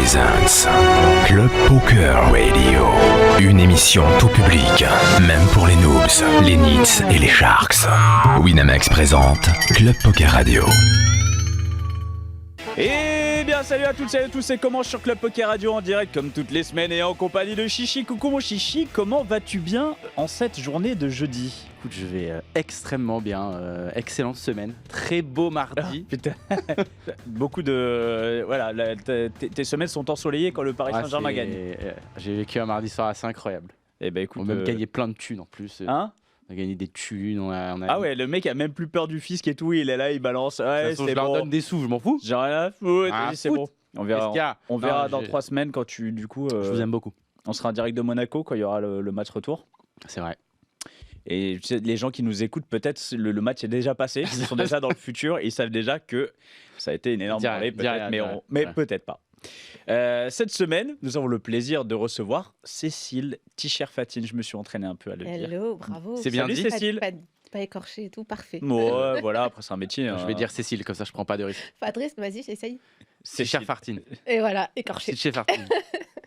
presents Club Poker Radio. Une émission tout public, même pour les noobs, les nits et les sharks. Winamax présente Club Poker Radio. Et bien salut à toutes et à tous, c'est comment sur Club Poker Radio en direct comme toutes les semaines et en compagnie de Chichi. Coucou mon Chichi, comment vas-tu bien en cette journée de jeudi? Écoute, je vais extrêmement bien, excellente semaine, très beau mardi. Putain, beaucoup de... Voilà, tes semaines sont ensoleillées quand le Paris Saint-Germain gagne. J'ai vécu un mardi soir assez incroyable. Eh ben écoute, On a même gagné plein de thunes en plus. Hein? On a gagné des thunes, Ah ouais, le mec a même plus peur du fisc et tout, il est là, il balance. Ouais, façon, c'est je leur bon. donne des sous, je m'en fous. J'ai rien à foutre, Ah, c'est bon. On verra, on verra Non, dans 3 semaines quand tu, du coup... Je vous aime beaucoup. On sera en direct de Monaco quand il y aura le match retour. C'est vrai. Et tu sais, les gens qui nous écoutent, peut-être le match est déjà passé, ils sont déjà dans le futur, et ils savent déjà que ça a été une énorme journée, peut-être, mais peut-être pas. Cette semaine, nous avons le plaisir de recevoir Cécile Ticher-Fatine. Je me suis entraîné un peu à le dire. Hello, bravo. C'est bien Salut dit. Cécile. Pas écorché et tout, parfait. Ouais, voilà, après c'est un métier. Je vais dire Cécile, comme ça je prends pas de risque. Patrice, vas-y, j'essaye. C'est cher Fartine. Et voilà, écorché. C'est cher Fartine.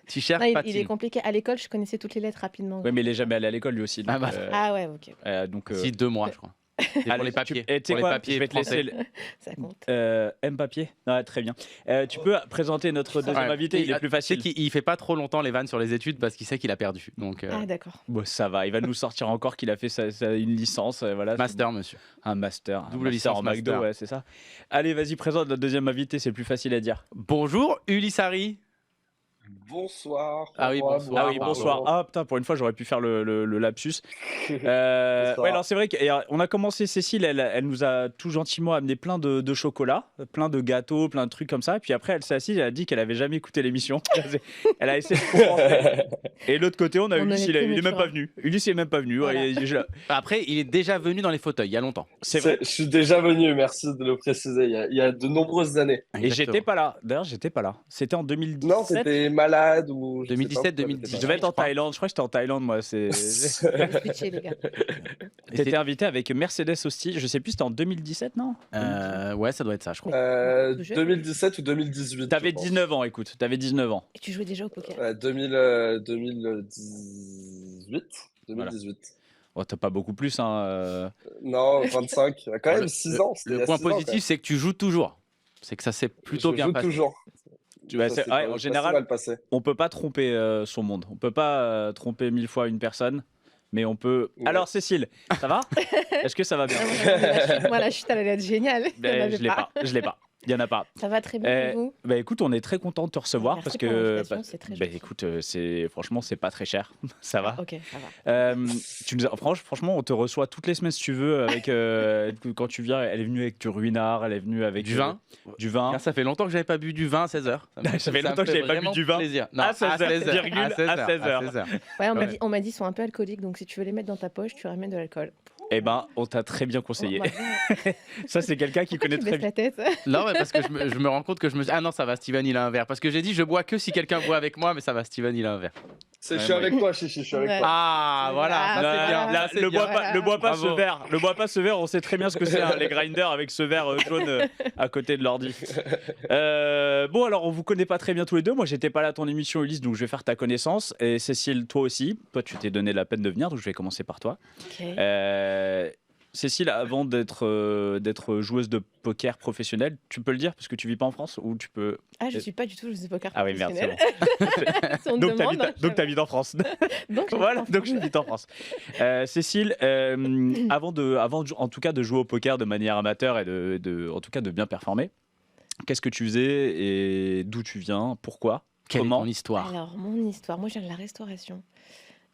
T-shirt Non, il est Fartine. compliqué. À l'école, je connaissais toutes les lettres rapidement. Oui, mais il est jamais allé à l'école lui aussi. Donc, Ah bah. Ah ouais, ok. donc, Si, 2 mois, je crois. C'est pour allez, les papiers. tu sais Pour les quoi, papiers je vais te français. laisser. Ça compte. M papier. Ah, très bien. Tu peux présenter notre deuxième Ouais. invité. Il est plus Tu sais facile. qu'il fait pas trop longtemps les vannes sur les études parce qu'il sait qu'il a perdu. Donc, Ah d'accord. Bon, ça va. Il va nous sortir encore qu'il a fait une licence. Voilà. master, monsieur. Un master. Double un master licence en McDo, master. ouais, c'est ça. Allez, vas-y, présente notre deuxième invité. C'est plus facile à dire. Bonjour, Ulysse Harry. Bonsoir. Ah oui, bonsoir. Ah oui, bonsoir. Ah putain, pour une fois, j'aurais pu faire le lapsus. Bonsoir. Ouais, alors c'est vrai qu'on a commencé, Cécile, elle nous a tout gentiment amené plein de chocolat, plein de gâteaux, plein de trucs comme ça. Et puis après, elle s'est assise, elle a dit qu'elle avait jamais écouté l'émission. Elle a essayé de comprendre. Et de l'autre côté, on a On Ulysse, aurait il pu, est mais même tu pas vois. venu. Ulysse, il est même pas venu. Voilà. Ouais, Après, il est déjà venu dans les fauteuils il y a longtemps. c'est vrai. Je suis déjà venu, merci de le préciser, il y a de nombreuses années. Et j'étais pas là. D'ailleurs, j'étais pas là. C'était en 2017. Non, t'étais malade ou... je sais 2017, pas, 2018. Je devais être en je crois. Thaïlande. Je crois que j'étais en Thaïlande, moi. Switcher, les gars. T'étais invité avec Mercedes Hostie. Je sais plus, c'était en 2017, non? Ouais, ça doit être ça, je crois. Tout jeune. 2017 ou 2018. T'avais je pense. 19 ans, écoute. T'avais 19 ans. Et tu jouais déjà au poker. 2018. 2018. Oh, t'as pas beaucoup plus, hein. Non, 25. Quand même 6 ans. c'était il y Le a point 6 ans, positif, c'est que tu joues toujours. C'est que ça s'est quand plutôt même. bien Je joue passé. toujours. Ouais, Ça c'est- s'est ouais, pas en si général, mal passé. on peut pas tromper son monde. On peut pas tromper 1000 fois une personne, mais on peut. Ouais. Alors, Cécile, ça va? Est-ce que ça va bien? Moi, la chute, elle allait être géniale. Il y en Ben, avait je l'ai pas. Je l'ai pas. Il y en a pas. Ça va très bien Eh, pour vous. Bah écoute, on est très content de te recevoir Merci parce pour que l'invitation, c'est très bah, gentil. écoute, franchement, c'est pas très cher. Ça va. Ok, ça va. Franchement, on te reçoit toutes les semaines si tu veux. Avec quand tu viens, elle est venue avec du ruinard, elle est venue avec Du vin. du vin. Ah, ça fait longtemps que j'avais pas bu du vin à 16h. Ça fait longtemps que j'avais pas bu du vin. À 16h, virgule, à 16h. Ouais, on m'a Ouais. dit, on m'a dit, ils sont un peu alcooliques, donc si tu veux les mettre dans ta poche, tu ramènes de l'alcool. Eh ben, on t'a très bien conseillé. Ça, c'est quelqu'un qui connaît Tu très baisses bien. la tête. Non, mais parce que je me rends compte que je me. Ah non, ça va, Steven, il a un verre. Parce que j'ai dit, je bois que si quelqu'un boit avec moi, mais ça va, Steven, il a un verre. Je suis avec toi, Chichi, je suis avec Ouais. toi. Ah, voilà, ça Là, c'est bien. là, ça, c'est le bien. bois pas, le bois pas ce Bravo. verre. Le bois pas ce verre. On sait très bien ce que c'est les grinders avec ce verre jaune à côté de l'ordi. Bon, alors on vous connaît pas très bien tous les deux. Moi, j'étais pas là à ton émission, Ulysse, donc je vais faire ta connaissance. Et Cécile, toi aussi. Toi, tu t'es donné la peine de venir, donc je vais commencer par toi. Ok. Cécile, avant d'être joueuse de poker professionnelle, tu peux le dire parce que tu vis pas en France ou tu peux. Ah, je suis pas du tout joueuse de poker Ah oui, merde, c'est professionnelle. Si on me Donc demande, t'habites en France. Donc, Voilà, donc j'habite en France. Cécile, avant en tout cas de jouer au poker de manière amateur et en tout cas de bien performer, qu'est-ce que tu faisais et d'où tu viens, pourquoi, Quelle est comment? ton histoire? Alors, mon histoire, moi je viens de la restauration.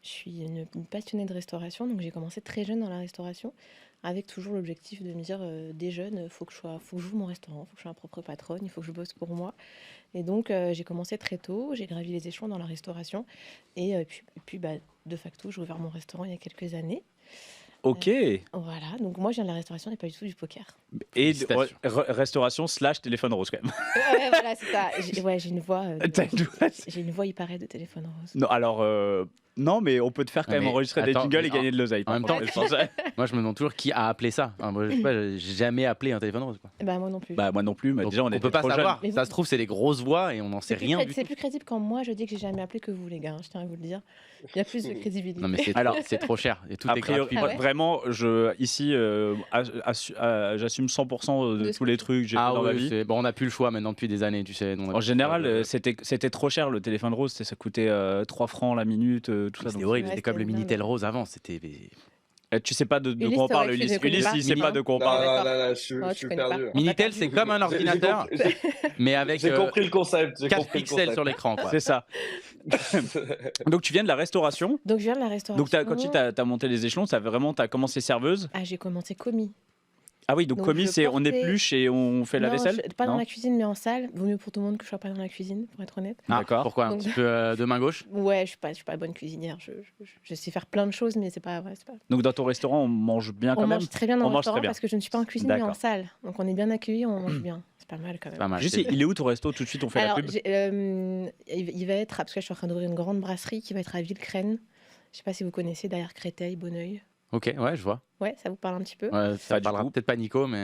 Je suis une passionnée de restauration, donc j'ai commencé très jeune dans la restauration, avec toujours l'objectif de me dire, dès jeune, faut que je joue mon restaurant, faut que je sois ma propre patronne, il faut que je bosse pour moi. Et donc j'ai commencé très tôt, j'ai gravi les échelons dans la restauration, et puis de facto, j'ai ouvert mon restaurant il y a quelques années. Ok. Et Voilà, donc moi je viens de la restauration et pas du tout du poker. Félicitations. Restauration / téléphone rose quand même. Ouais, voilà, c'est ça. J'ai une voix, T'as une voix- j'ai une voix, il paraît, de téléphone rose. Non, alors Non, mais on peut te faire quand même enregistrer des jingles et gagner de l'oseille. En même temps, moi je me demande toujours qui a appelé ça. Enfin, moi, je sais pas, j'ai jamais appelé un téléphone rose. Quoi. Bah moi non plus. Bah moi non plus, mais déjà on peut pas savoir. Ça se trouve c'est des grosses voix et on n'en sait rien du tout. C'est plus crédible quand moi je dis que j'ai jamais appelé que vous les gars, je tiens à vous le dire. Il y a plus de crédibilité. Non mais c'est trop cher et tout est gratuit. Vraiment, ici j'assume 100% de tous les trucs que j'ai fait dans ma vie. Bon, on n'a plus le choix maintenant depuis des années, tu sais. En général, c'était trop cher le téléphone rose, ça coûtait 3 francs la minute, tout ça. C'était horrible, c'était comme le Minitel rose avant, c'était... Tu sais pas de quoi on parle, Ulysse. Ulysse, il sait pas de quoi on parle. Non, je suis perdu. Minitel, c'est comme un ordinateur, mais avec 4 pixels sur l'écran. C'est ça. Donc tu viens de la restauration. Donc je viens de la restauration. Donc quand tu as monté les échelons, t'as commencé serveuse. Ah, j'ai commencé commis. Ah oui, donc commis, c'est on épluche et on fait la vaisselle. Pas dans la cuisine, mais en salle. Vaut mieux pour tout le monde que je sois pas dans la cuisine, pour être honnête. D'accord. Pourquoi un petit peu de main gauche? Ouais, je suis pas bonne cuisinière. Je sais faire plein de choses, mais c'est pas. Donc dans ton restaurant, on mange bien quand même. On mange très bien dans le restaurant parce que je ne suis pas en cuisine, mais en salle. Donc on est bien accueillis, on mange bien. C'est pas mal quand même. Pas mal. Juste, il est où ton resto? Tout de suite, on fait la pub. Il va être, parce que je suis en train d'ouvrir une grande brasserie qui va être à Villecrène. Je sais pas si vous connaissez, derrière Créteil, Bonneuil. Ok, ouais, je vois. Ouais, ça vous parle un petit peu. Ouais, ça parlera peut-être pas Nico, mais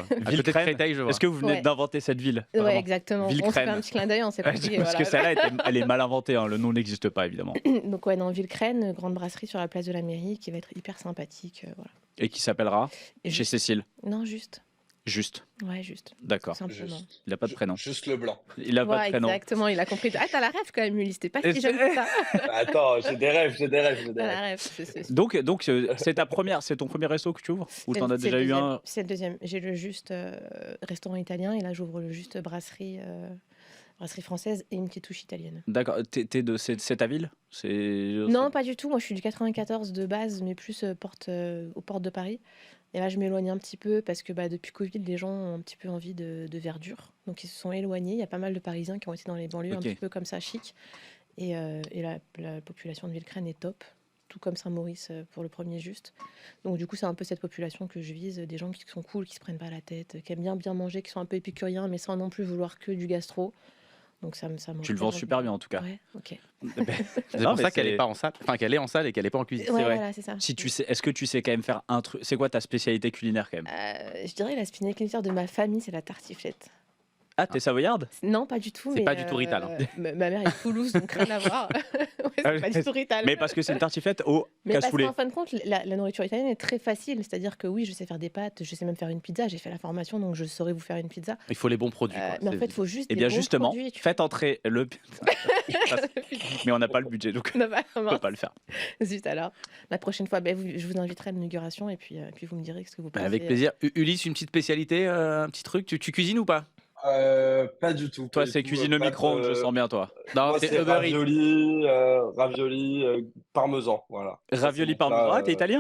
peut-être Créteil, je vois. Est-ce que vous venez d'inventer cette ville? Ouais, exactement. On se fait un petit clin d'œil, on s'est compris. Parce que celle-là, elle est mal inventée, hein. Le nom n'existe pas, évidemment. Donc ouais, dans Villecrène, grande brasserie sur la place de la mairie qui va être hyper sympathique. Voilà. Et qui s'appellera chez Cécile? Non, juste. Juste. Ouais, juste. D'accord. Il n'a pas de prénom. Juste le blanc. Il n'a pas de prénom. Exactement, il a compris. Ah, t'as la rêve quand même, Ulysse. T'es pas si jeune que ça. Attends, j'ai des rêves. T'as la rêve. Donc c'est ton premier resto que tu ouvres? Ou t'en as déjà eu un? C'est le deuxième. J'ai le juste restaurant italien et là j'ouvre le juste brasserie française et une petite touche italienne. D'accord. C'est ta ville? Non, pas du tout. Moi, je suis du 94 de base, mais plus aux portes de Paris. Et là, je m'éloigne un petit peu parce que depuis Covid, les gens ont un petit peu envie de verdure. Donc, ils se sont éloignés. Il y a pas mal de Parisiens qui ont été dans les banlieues un petit peu comme ça, chic. Et la population de Villecrène est top, tout comme Saint-Maurice pour le premier juste. Donc, du coup, c'est un peu cette population que je vise. Des gens qui sont cool, qui se prennent pas la tête, qui aiment bien manger, qui sont un peu épicuriens, mais sans non plus vouloir que du gastro. Donc ça tu le vends super bien en tout cas. Ouais, ok. C'est pour ça qu'elle est pas en salle, enfin qu'elle est en salle et qu'elle est pas en cuisine. Ouais, c'est vrai. Voilà, c'est ça. Si tu sais, est-ce que tu sais quand même faire un truc? C'est quoi ta spécialité culinaire quand même? Je dirais la spécialité culinaire de ma famille, c'est la tartiflette. Ah, t'es savoyarde? Non, pas du tout. C'est pas du tout rital. Hein. Ma mère est de Toulouse, donc rien à voir. C'est pas du tout rital. Mais parce que c'est une tartiflette au cassoulet. Mais parce qu'en fin de compte, la nourriture italienne est très facile. C'est-à-dire que oui, je sais faire des pâtes, je sais même faire une pizza. J'ai fait la formation, donc je saurais vous faire une pizza. Il faut les bons produits. Mais en fait, il faut juste. Eh bien, justement, faites entrer le. Mais on n'a pas le budget, donc on ne peut pas le faire. Zut alors. La prochaine fois, je vous inviterai à l'inauguration et puis vous me direz ce que vous pensez. Avec plaisir. Ulysse, une petite spécialité, un petit truc. Tu cuisines ou pas? Pas du tout. Toi, c'est cuisine au micro-ondes, je sens bien, toi. Non, c'est ravioli, parmesan, voilà. Ravioli parmesan, ah, t'es italien?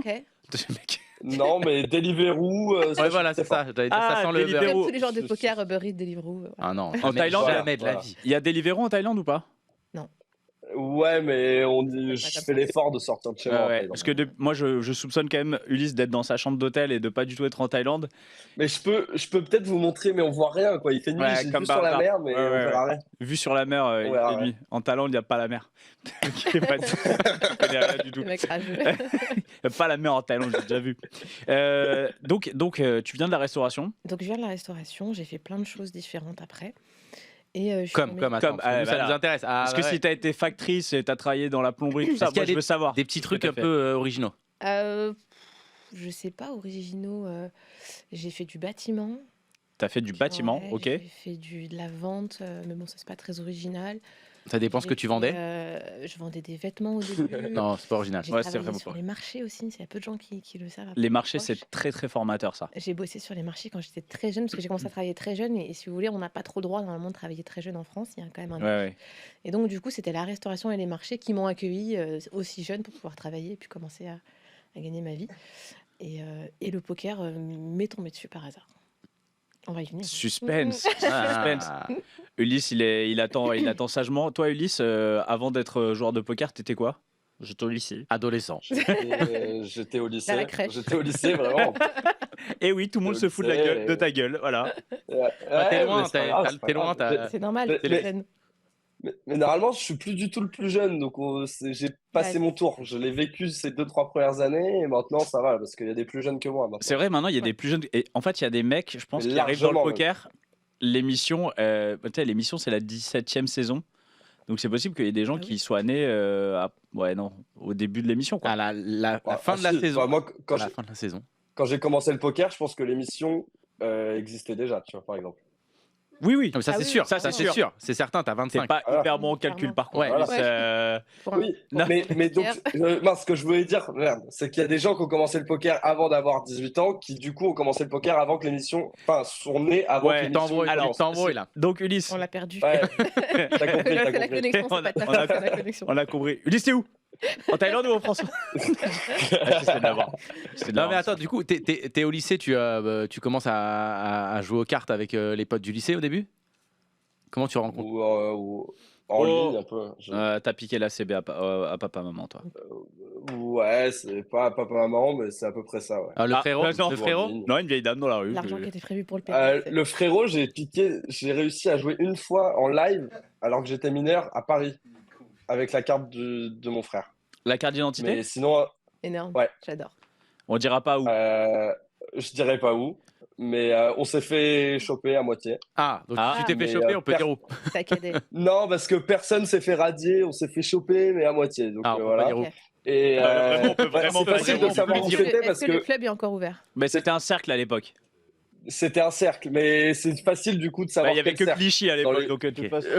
Non, mais Deliveroo. Ouais, voilà, c'est ça. Ça sent le Deliveroo. Tous les genres de poker, Uber Eats, Deliveroo. Ah non, en Thaïlande, jamais de la vie. Il y a Deliveroo en Thaïlande ou pas? Non. Ouais, mais je fais l'effort de sortir de chez moi. Ouais, parce que moi, je soupçonne quand même Ulysse d'être dans sa chambre d'hôtel et de pas du tout être en Thaïlande. Mais je peux peut-être vous montrer, mais on voit rien, quoi. Il fait nuit, j'ai vu sur la mer, mais on verra rien. Vu sur la mer, il fait nuit. En Thaïlande, il n'y a pas la mer. Je connais rien du tout. Il n'y a pas la mer en Thaïlande, j'ai déjà vu. Donc, tu viens de la restauration? Donc, je viens de la restauration. J'ai fait plein de choses différentes après. Comme ça nous intéresse. Parce que si tu as été factrice et tu as travaillé dans la plomberie, tout ça, moi, je veux savoir. Des petits trucs un peu originaux. Je sais pas, originaux. J'ai fait du bâtiment. Tu as fait du bâtiment, ok. J'ai fait de la vente, mais bon, ça, c'est pas très original. Ça dépend ce que tu vendais. Je vendais des vêtements au début. Non, c'est pas original. J'ai travaillé sur les marchés aussi. Il y a peu de gens qui le savent. Les marchés, c'est très très formateur, ça. J'ai bossé sur les marchés quand j'étais très jeune, parce que j'ai commencé à travailler très jeune. Et si vous voulez, on n'a pas trop le droit normalement de travailler très jeune en France. Il y a quand même un âge. Et donc, du coup, c'était la restauration et les marchés qui m'ont accueilli aussi jeune pour pouvoir travailler et puis commencer à gagner ma vie. Et le poker m'est tombé dessus par hasard. On va y venir. Suspense. Ulysse, il attend sagement. Toi, Ulysse, avant d'être joueur de poker, t'étais quoi? J'étais au lycée. Adolescent. J'étais au lycée. J'étais au lycée, vraiment. Et oui, tout le monde se fout de ta gueule, voilà. T'es loin, t'es loin. C'est normal, t'es jeune. Mais normalement, je suis plus du tout le plus jeune, donc j'ai passé mon tour. Je l'ai vécu ces 2-3 premières années, et maintenant ça va, parce qu'il y a des plus jeunes que moi. Maintenant. C'est vrai, maintenant il y a des plus jeunes. Et en fait, il y a des mecs, je pense, qui arrivent dans le poker. L'émission, l'émission, c'est la 17e saison. Donc c'est possible qu'il y ait des gens qui soient nés au début de l'émission. Quoi. À la fin de la saison. Moi, fin de la saison. Quand j'ai commencé le poker, je pense que l'émission existait déjà, tu vois, par exemple. Oui. Non, ça, c'est sûr. Ça, c'est sûr. C'est certain, t'as 25. C'est pas hyper bon en calcul, par contre. Oui, mais donc, ce que je voulais dire, c'est qu'il y a des gens qui ont commencé le poker avant d'avoir 18 ans, qui du coup ont commencé le poker avant que l'émission... Enfin, sont nés avant que l'émission... Alors, t'embrouilles là. Donc, Ulysse... On l'a perdu. Ouais. T'as compris. La connexion, c'est pas ta connexion. On a compris. Ulysse, t'es où? En Thaïlande ou en France? J'essaie d'avoir. Non mais attends, du coup, t'es au lycée, tu commences à jouer aux cartes avec les potes du lycée au début? Comment tu rencontres? Ou en ligne un peu. T'as piqué la CB à papa maman, toi? Ouais, c'est pas papa maman, mais c'est à peu près ça. Ouais. Le frérot? Non, une vieille dame dans la rue. L'argent qui était prévu pour le père. Le frérot, j'ai réussi à jouer une fois en live alors que j'étais mineur à Paris. Avec la carte de mon frère. La carte d'identité? Mais sinon... Énorme, ouais. J'adore. On dira pas où. Je dirais pas où, mais on s'est fait choper à moitié. Ah, donc tu t'es fait choper, on peut dire où? Non, parce que personne s'est fait radier, on s'est fait choper, mais à moitié. Donc voilà. Pas dire où. Et on peut vraiment c'est facile de savoir où c'était parce que le club est encore ouvert. Mais c'était un cercle à l'époque. C'était un cercle, mais c'est facile du coup de savoir. Il y avait que Clichy à l'époque, donc de toute façon,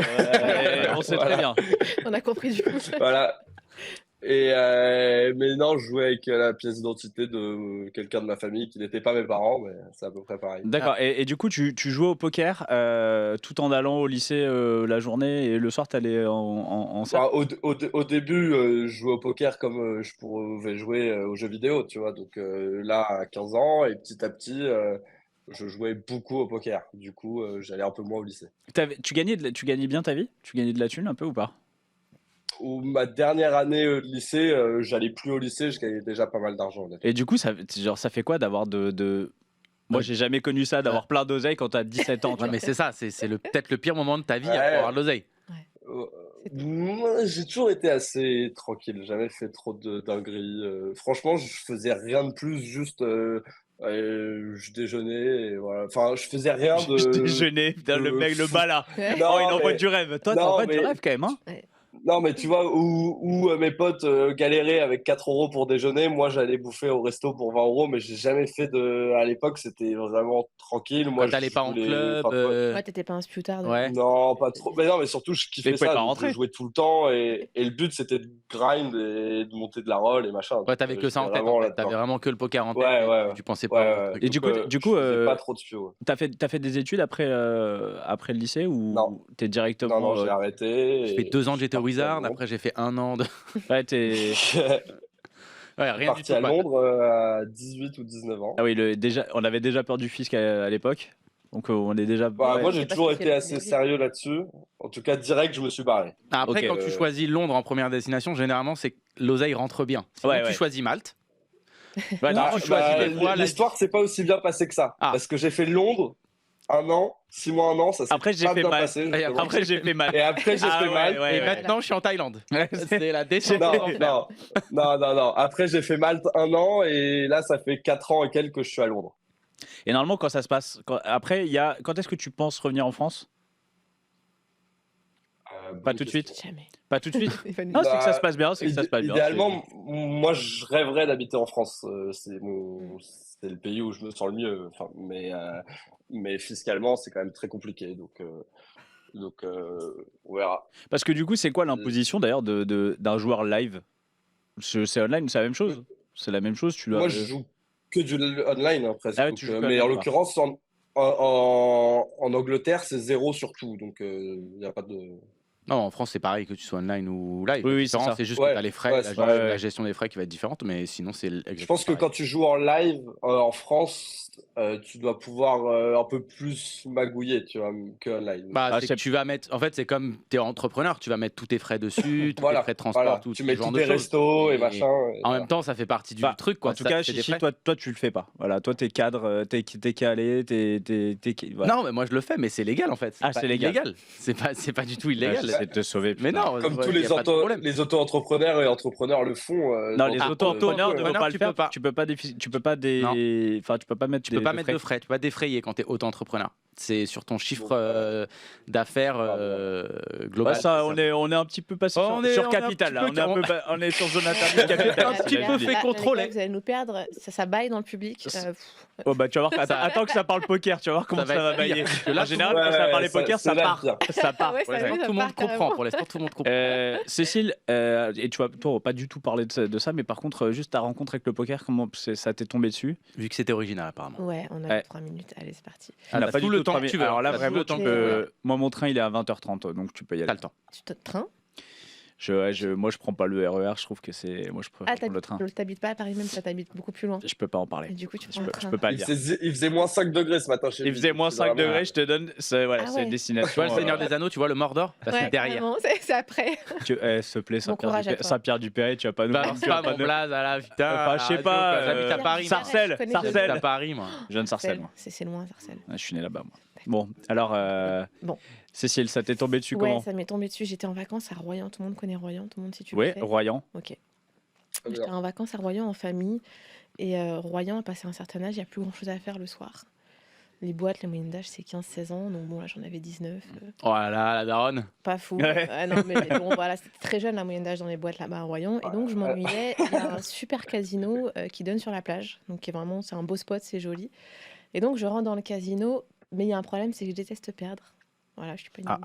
on sait très bien. On a compris du coup. Voilà. Et mais non, je jouais avec la pièce d'identité de quelqu'un de ma famille qui n'était pas mes parents, mais c'est à peu près pareil. D'accord. Et du coup, tu jouais au poker tout en allant au lycée la journée et le soir, t'allais en salle. Au début, je jouais au poker comme je pouvais jouer aux jeux vidéo, tu vois. Donc là, à 15 ans, et petit à petit. Je jouais beaucoup au poker, du coup j'allais un peu moins au lycée. Tu gagnais bien ta vie? Tu gagnais de la thune un peu ou pas? Ma dernière année de lycée, j'allais plus au lycée, je gagnais déjà pas mal d'argent. Et du coup, ça fait quoi d'avoir Moi, j'ai jamais connu ça, d'avoir plein d'oseille quand t'as 17 ans. Ouais, mais c'est ça, c'est peut-être le pire moment de ta vie, avoir de l'oseille. Moi, j'ai toujours été assez tranquille, jamais fait trop de dingueries. Franchement, je faisais rien de plus, juste... je déjeunais et voilà. Enfin, je faisais rien de. Je déjeunais, le mec, le bas là. Non, il envoie du rêve. Toi, t'envoies du rêve quand même, hein? Non, mais tu vois, où mes potes galéraient avec 4 euros pour déjeuner, moi j'allais bouffer au resto pour 20 euros, mais j'ai jamais fait de. À l'époque, c'était vraiment tranquille. Moi, t'allais pas en club. Ouais, t'étais pas un sputard. Ouais. Non, pas trop. Mais non, mais surtout, je kiffais ça. Je jouais tout le temps et le but c'était de grind et de monter de la roll et machin. Ouais, t'avais que ça en tête. T'avais vraiment que le poker en tête. Ouais. Tu pensais pas. Et du coup, pas trop de spio. T'as fait des études après le lycée ou t'es directement. Non, j'ai arrêté. J'ai fait 2 ans de j'étais au Wizard, après j'ai fait 1 an de. Ouais, t'es. Ouais, rien parti à Londres à 18 ou 19 ans. Ah oui, on avait déjà peur du fisc à l'époque. Donc on est déjà. Moi j'ai toujours été assez sérieux là-dessus. En tout cas, direct, je me suis barré. Après, quand tu choisis Londres en première destination, généralement, c'est que l'oseille rentre bien. Sinon, tu choisis Malte. L'histoire s'est pas aussi bien passée que ça. Parce que j'ai fait Londres 1 an, 6 mois, 1 an, ça s'est pas bien passé. Après, j'ai fait mal. Et après, j'ai fait mal. Et maintenant, je suis en Thaïlande. C'est la descente. Non. Après, j'ai fait Malte 1 an et là, ça fait 4 ans et quelques que je suis à Londres. Et normalement, quand ça se passe, après, quand est-ce que tu penses revenir en France? Pas tout de suite. Jamais. Pas tout de suite. Non, c'est que ça se passe bien. Idéalement, moi, je rêverais d'habiter en France. C'est le pays où je me sens le mieux. Enfin, mais fiscalement, c'est quand même très compliqué. Donc on verra. Parce que du coup, c'est quoi l'imposition d'ailleurs d'un joueur live? C'est online, c'est la même chose. C'est la même chose. Moi, je joue que du online presque. Ah ouais, mais en l'occurrence, en Angleterre, c'est 0 sur tout. Donc il n'y a pas de. Non, en France, c'est pareil que tu sois online ou live. Oui, c'est ça. C'est juste que tu as les frais, la gestion des frais qui va être différente, mais sinon, c'est exactement. Je pense que quand tu joues en live en France, tu dois pouvoir un peu plus magouiller, tu vois, que online. Tu vas mettre. En fait, c'est comme tu es entrepreneur, tu vas mettre tous tes frais dessus, tous tes frais de transport, tu mets tous tes restos et machin. En même temps, ça fait partie du truc, quoi. En tout cas, Chichi, toi, tu le fais pas. Voilà, toi, t'es cadre, t'es calé, voilà. Non, mais moi, je le fais, mais c'est légal en fait. C'est légal. C'est pas du tout illégal. essayer de te sauver. Mais non, comme tous les auto-entrepreneurs et entrepreneurs le font. Non, les auto-entrepreneurs ne vont pas le tu faire. peux pas. Tu peux pas mettre Tu peux pas mettre de frais, tu peux pas défrayer quand tu es auto-entrepreneur. C'est sur ton chiffre d'affaires global. Ça, on est un petit peu passé sur Capital. On est sur Jonathan Capital. Un petit peu fait contrôler. Vous allez nous perdre, ça baille dans le public. Tu vas voir, attends que ça parle poker, tu vas voir comment ça va bailler. En général, quand ça parle poker, ça part. Ça part. Tout le monde comprend, pour l'instant, tout le monde comprend. Cécile, et toi, on va pas du tout parler de ça, mais par contre, juste ta rencontre avec le poker, comment ça t'est tombé dessus? Vu que c'était original, apparemment. Ouais, on a 3 minutes. Allez, c'est parti. On n'a pas tout le temps que tu veux. Alors là, vraiment, moi, mon train, il est à 20h30, donc tu peux y aller. T'as le temps. Tu te train? Moi, je prends pas le RER, je trouve que c'est. Moi, je préfère prendre le train. T'habites pas à Paris même, ça t'habite beaucoup plus loin. Je peux pas en parler. Et du coup, tu prends le train. Je peux pas le dire. Il faisait moins 5 degrés ce matin chez lui. Il faisait moins 5 degrés, je te donne. C'est une destination. Tu vois le Seigneur des Anneaux, tu vois le Mordor, c'est derrière. C'est après. S'il te plaît, Saint-Pierre-du-Péret, tu vas pas nous. Balance pas mon blaze à la putain. Je sais pas. J'habite à Paris. Sarcelles. J'habite à Paris, moi. Je viens de Sarcelles, moi. C'est loin, Sarcelles. Je suis né là-bas, moi. Bon, alors. Cécile, ça t'est tombé dessus comment? Ouais, ça m'est tombé dessus. J'étais en vacances à Royan. Tout le monde connaît Royan. Tout le monde, si tu le sais. sais. Oui, Royan. Ok. J'étais en vacances à Royan en famille. Et Royan, à passer un certain âge, il n'y a plus grand-chose à faire le soir. Les boîtes, la moyenne d'âge, c'est 15-16 ans. Donc bon, là, j'en avais 19. Oh là là, la daronne. Pas fou. Non, mais bon, voilà, c'était très jeune la moyenne d'âge dans les boîtes là-bas à Royan. Et donc, je m'ennuyais. Il y a un super casino qui donne sur la plage. Donc, c'est un beau spot, c'est joli. Et donc, je rentre dans le casino. Mais il y a un problème, c'est que je déteste perdre. Voilà, je suis pas nulle.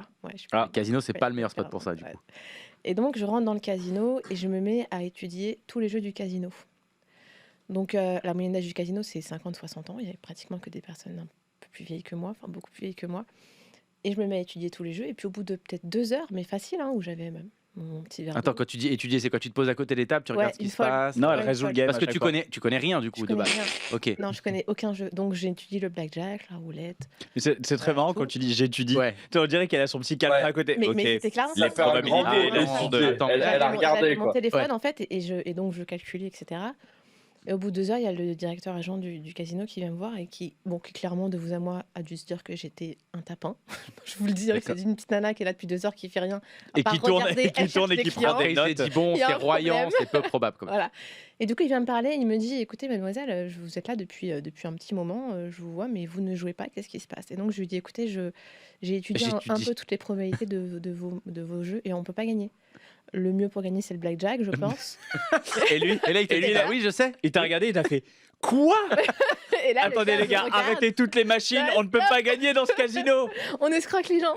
Le casino, c'est pas le meilleur spot pour ça, du coup. Et donc, je rentre dans le casino et je me mets à étudier tous les jeux du casino. Donc, la moyenne d'âge du casino, c'est 50-60 ans. Il y avait pratiquement que des personnes un peu plus vieilles que moi, enfin beaucoup plus vieilles que moi. Et je me mets à étudier tous les jeux. Et puis, au bout de peut-être 2 heures, mais facile, où j'avais même mon petit verre. Attends, quand tu dis étudier, c'est quoi? Tu te poses à côté des tables, tu regardes ce qui se passe? Non, elle résout le game. Parce que tu connais rien, du coup, de base. Ok. Non, je connais aucun jeu. Donc, j'ai étudié le blackjack, la roulette. C'est très marrant quand tu dis j'étudie. On dirait qu'elle a son petit calme à côté. Mais c'est clair. Les probabilités, elle a regardé mon téléphone, en fait, et donc je calculais, etc. Et au bout de 2 heures, il y a le directeur agent du casino qui vient me voir et qui clairement, de vous à moi, a dû se dire que j'étais un tapin. Je vous le dis, c'est une petite nana qui est là depuis 2 heures, qui fait rien. Et qui tourne et qui prend des notes. Il s'est dit, bon, c'est Royan, c'est peu probable. Voilà. Et du coup, il vient me parler, il me dit, écoutez, mademoiselle, vous êtes là depuis un petit moment, je vous vois, mais vous ne jouez pas, qu'est-ce qui se passe? Et donc, je lui dis, écoutez, j'ai étudié un peu toutes les probabilités de vos jeux et on ne peut pas gagner. Le mieux pour gagner, c'est le blackjack, je pense. Et là, il t'a dit, oui, je sais. Il t'a regardé, il t'a fait quoi? Et là, attendez les gars, arrêtez toutes les machines, on ne peut pas gagner dans ce casino. On escroque les gens.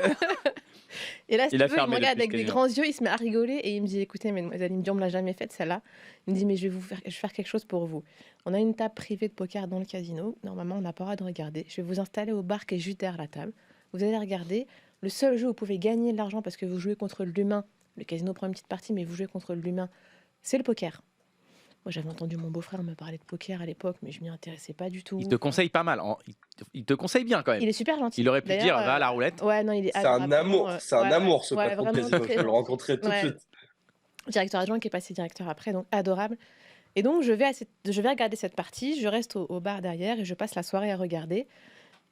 Et là, il me regarde avec des grands yeux, il se met à rigoler et il me dit, écoutez, mademoiselle, il me dit, on me l'a jamais faite celle-là. Il me dit, mais je vais faire quelque chose pour vous. On a une table privée de poker dans le casino. Normalement, on n'a pas le droit de regarder. Je vais vous installer au bar qui est juste derrière la table. Vous allez regarder. Le seul jeu où vous pouvez gagner de l'argent parce que vous jouez contre l'humain. Le casino prend une petite partie, mais vous jouez contre l'humain. C'est le poker. Moi, j'avais entendu mon beau-frère me parler de poker à l'époque, mais je m'y intéressais pas du tout. Il te conseille pas mal. Il te conseille bien quand même. Il est super gentil. Il aurait pu dire, va à la roulette. Ouais, non, il est. C'est un amour. C'est un amour, ce patron de casino. Je vais le rencontrer tout de suite. Directeur adjoint qui est passé directeur après, donc adorable. Et donc, je vais regarder cette partie. Je reste au bar derrière et je passe la soirée à regarder.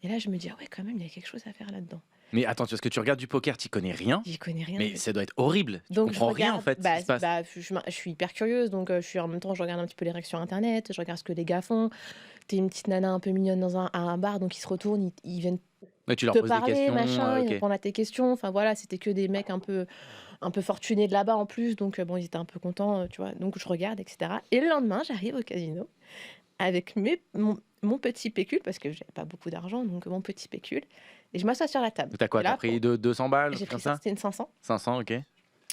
Et là, je me dis, ah ouais, quand même, il y a quelque chose à faire là-dedans. Mais attends, parce que tu regardes du poker, tu connais rien. J'y connais rien. Mais ça doit être horrible. Donc je comprends rien en fait. Je suis hyper curieuse, donc en même temps, je regarde un petit peu les réactions internet, je regarde ce que les gars font. T'es une petite nana un peu mignonne à un bar, donc ils se retournent, ils viennent tu leur te poses parler, des questions, machin, ils répondent à tes questions. Enfin voilà, c'était que des mecs un peu fortunés de là-bas en plus, donc bon, ils étaient un peu contents, tu vois. Donc je regarde, etc. Et le lendemain, j'arrive au casino avec mon petit pécule, parce que j'avais pas beaucoup d'argent, donc mon petit pécule. Et je m'assois sur la table. T'as quoi? T'as pris 200 balles? J'ai pris ça, c'était une 500. 500, ok. Et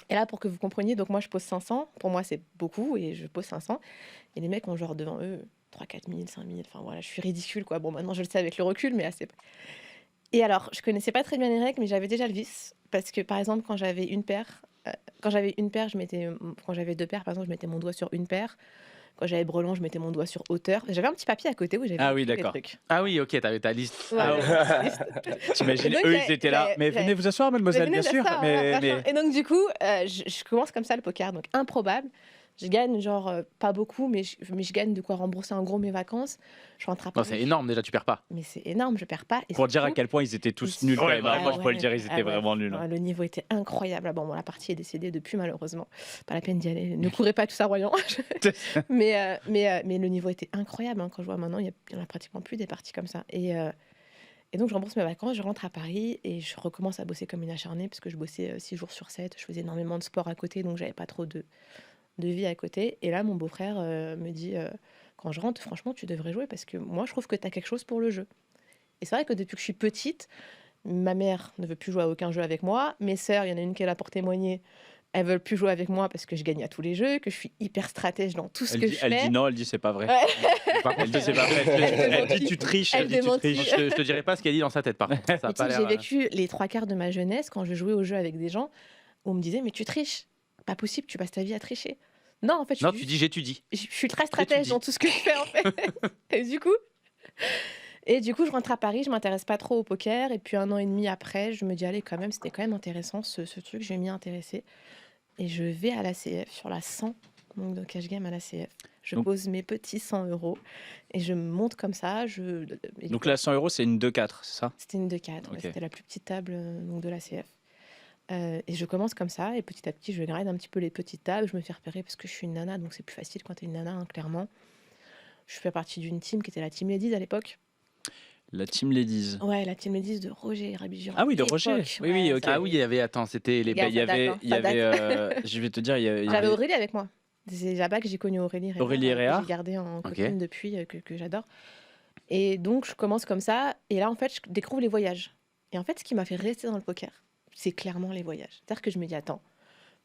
là, pour que vous compreniez, donc moi, je pose 500. Pour moi, c'est beaucoup, et je pose 500. Et les mecs ont genre devant eux 3 4 000, 5 000. Enfin voilà, je suis ridicule, quoi. Bon, maintenant, je le sais avec le recul, mais assez. Et alors, je connaissais pas très bien les règles, mais j'avais déjà le vice. Parce que, par exemple, quand j'avais une paire, quand j'avais 2 paires, par exemple, je mettais mon doigt sur une paire. Quand j'avais brelan, je mettais mon doigt sur hauteur. J'avais un petit papier à côté où j'avais des trucs. Ah oui, ok, t'avais ta liste. T'imagines, eux, ils étaient là. Mais venez vous asseoir, mademoiselle, bien sûr. Et donc, du coup, je commence comme ça le poker. Donc, improbable. Je gagne genre pas beaucoup, mais je gagne de quoi rembourser en gros mes vacances. Je rentre à Paris. C'est énorme déjà, tu perds pas. Mais c'est énorme, je perds pas. Et pour dire à quel point ils étaient tous nuls. Ouais, moi, je peux le dire, ils étaient vraiment nuls. Le niveau était incroyable. Bon, la partie est décédée depuis, malheureusement. Pas la peine d'y aller. Ne courez pas tous à Royan. mais le niveau était incroyable. Quand je vois maintenant, il n'y en a pratiquement plus des parties comme ça. Et donc, je rembourse mes vacances, je rentre à Paris et je recommence à bosser comme une acharnée parce que je bossais 6 jours sur 7. Je faisais énormément de sport à côté, donc j'avais pas trop de vie à côté. Et là, mon beau-frère me dit quand je rentre, franchement, tu devrais jouer parce que moi, je trouve que tu as quelque chose pour le jeu. Et c'est vrai que depuis que je suis petite, ma mère ne veut plus jouer à aucun jeu avec moi. Mes sœurs, il y en a une qui est là pour témoigner. Elles veulent plus jouer avec moi parce que je gagne à tous les jeux, que je suis hyper stratège dans tout ce que je fais. Elle dit non, elle dit c'est pas vrai. Ouais. Elle dit c'est pas vrai. Elle dit tu triches. Je te dirai pas ce qu'elle dit dans sa tête par contre. Ça a pas j'ai vécu les 3/4 de ma jeunesse quand je jouais au jeu avec des gens où on me disait mais tu triches. Pas possible, tu passes ta vie à tricher. Non, en fait, tu dis j'étudie. Je suis très stratège dans tout ce que je fais en fait. Et du coup, je rentre à Paris, je m'intéresse pas trop au poker. Et puis 1 an et demi après, je me dis allez, c'était quand même intéressant ce truc, je vais m'y intéresser. Et je vais à l'ACF sur la 100, donc de cash game à l'ACF. Je pose mes petits 100 € et je monte comme ça. Donc la 100 €, c'est une 2-4, c'est ça? C'était une 2-4, okay. C'était la plus petite table donc de l'ACF. Et je commence comme ça, et petit à petit, je grade un petit peu les petites tables. Je me fais repérer parce que je suis une nana, donc c'est plus facile quand t'es une nana, clairement. Je fais partie d'une team qui était la Team Ladies à l'époque. La Team Ladies. Ouais, la Team Ladies de Roger Rabigian. Ah oui, de Roger. Oui, ok. Ah oui, il y avait, c'était les... Il y avait je vais te dire, j'avais Aurélie avec moi. C'est là-bas que j'ai connu Aurélie Réa. Aurélie Réa. J'ai gardé en copine depuis, que j'adore. Et donc, je commence comme ça. Et là, en fait, je découvre les voyages. Et en fait, ce qui m'a fait rester dans le poker, c'est clairement les voyages. C'est-à-dire que je me dis, attends,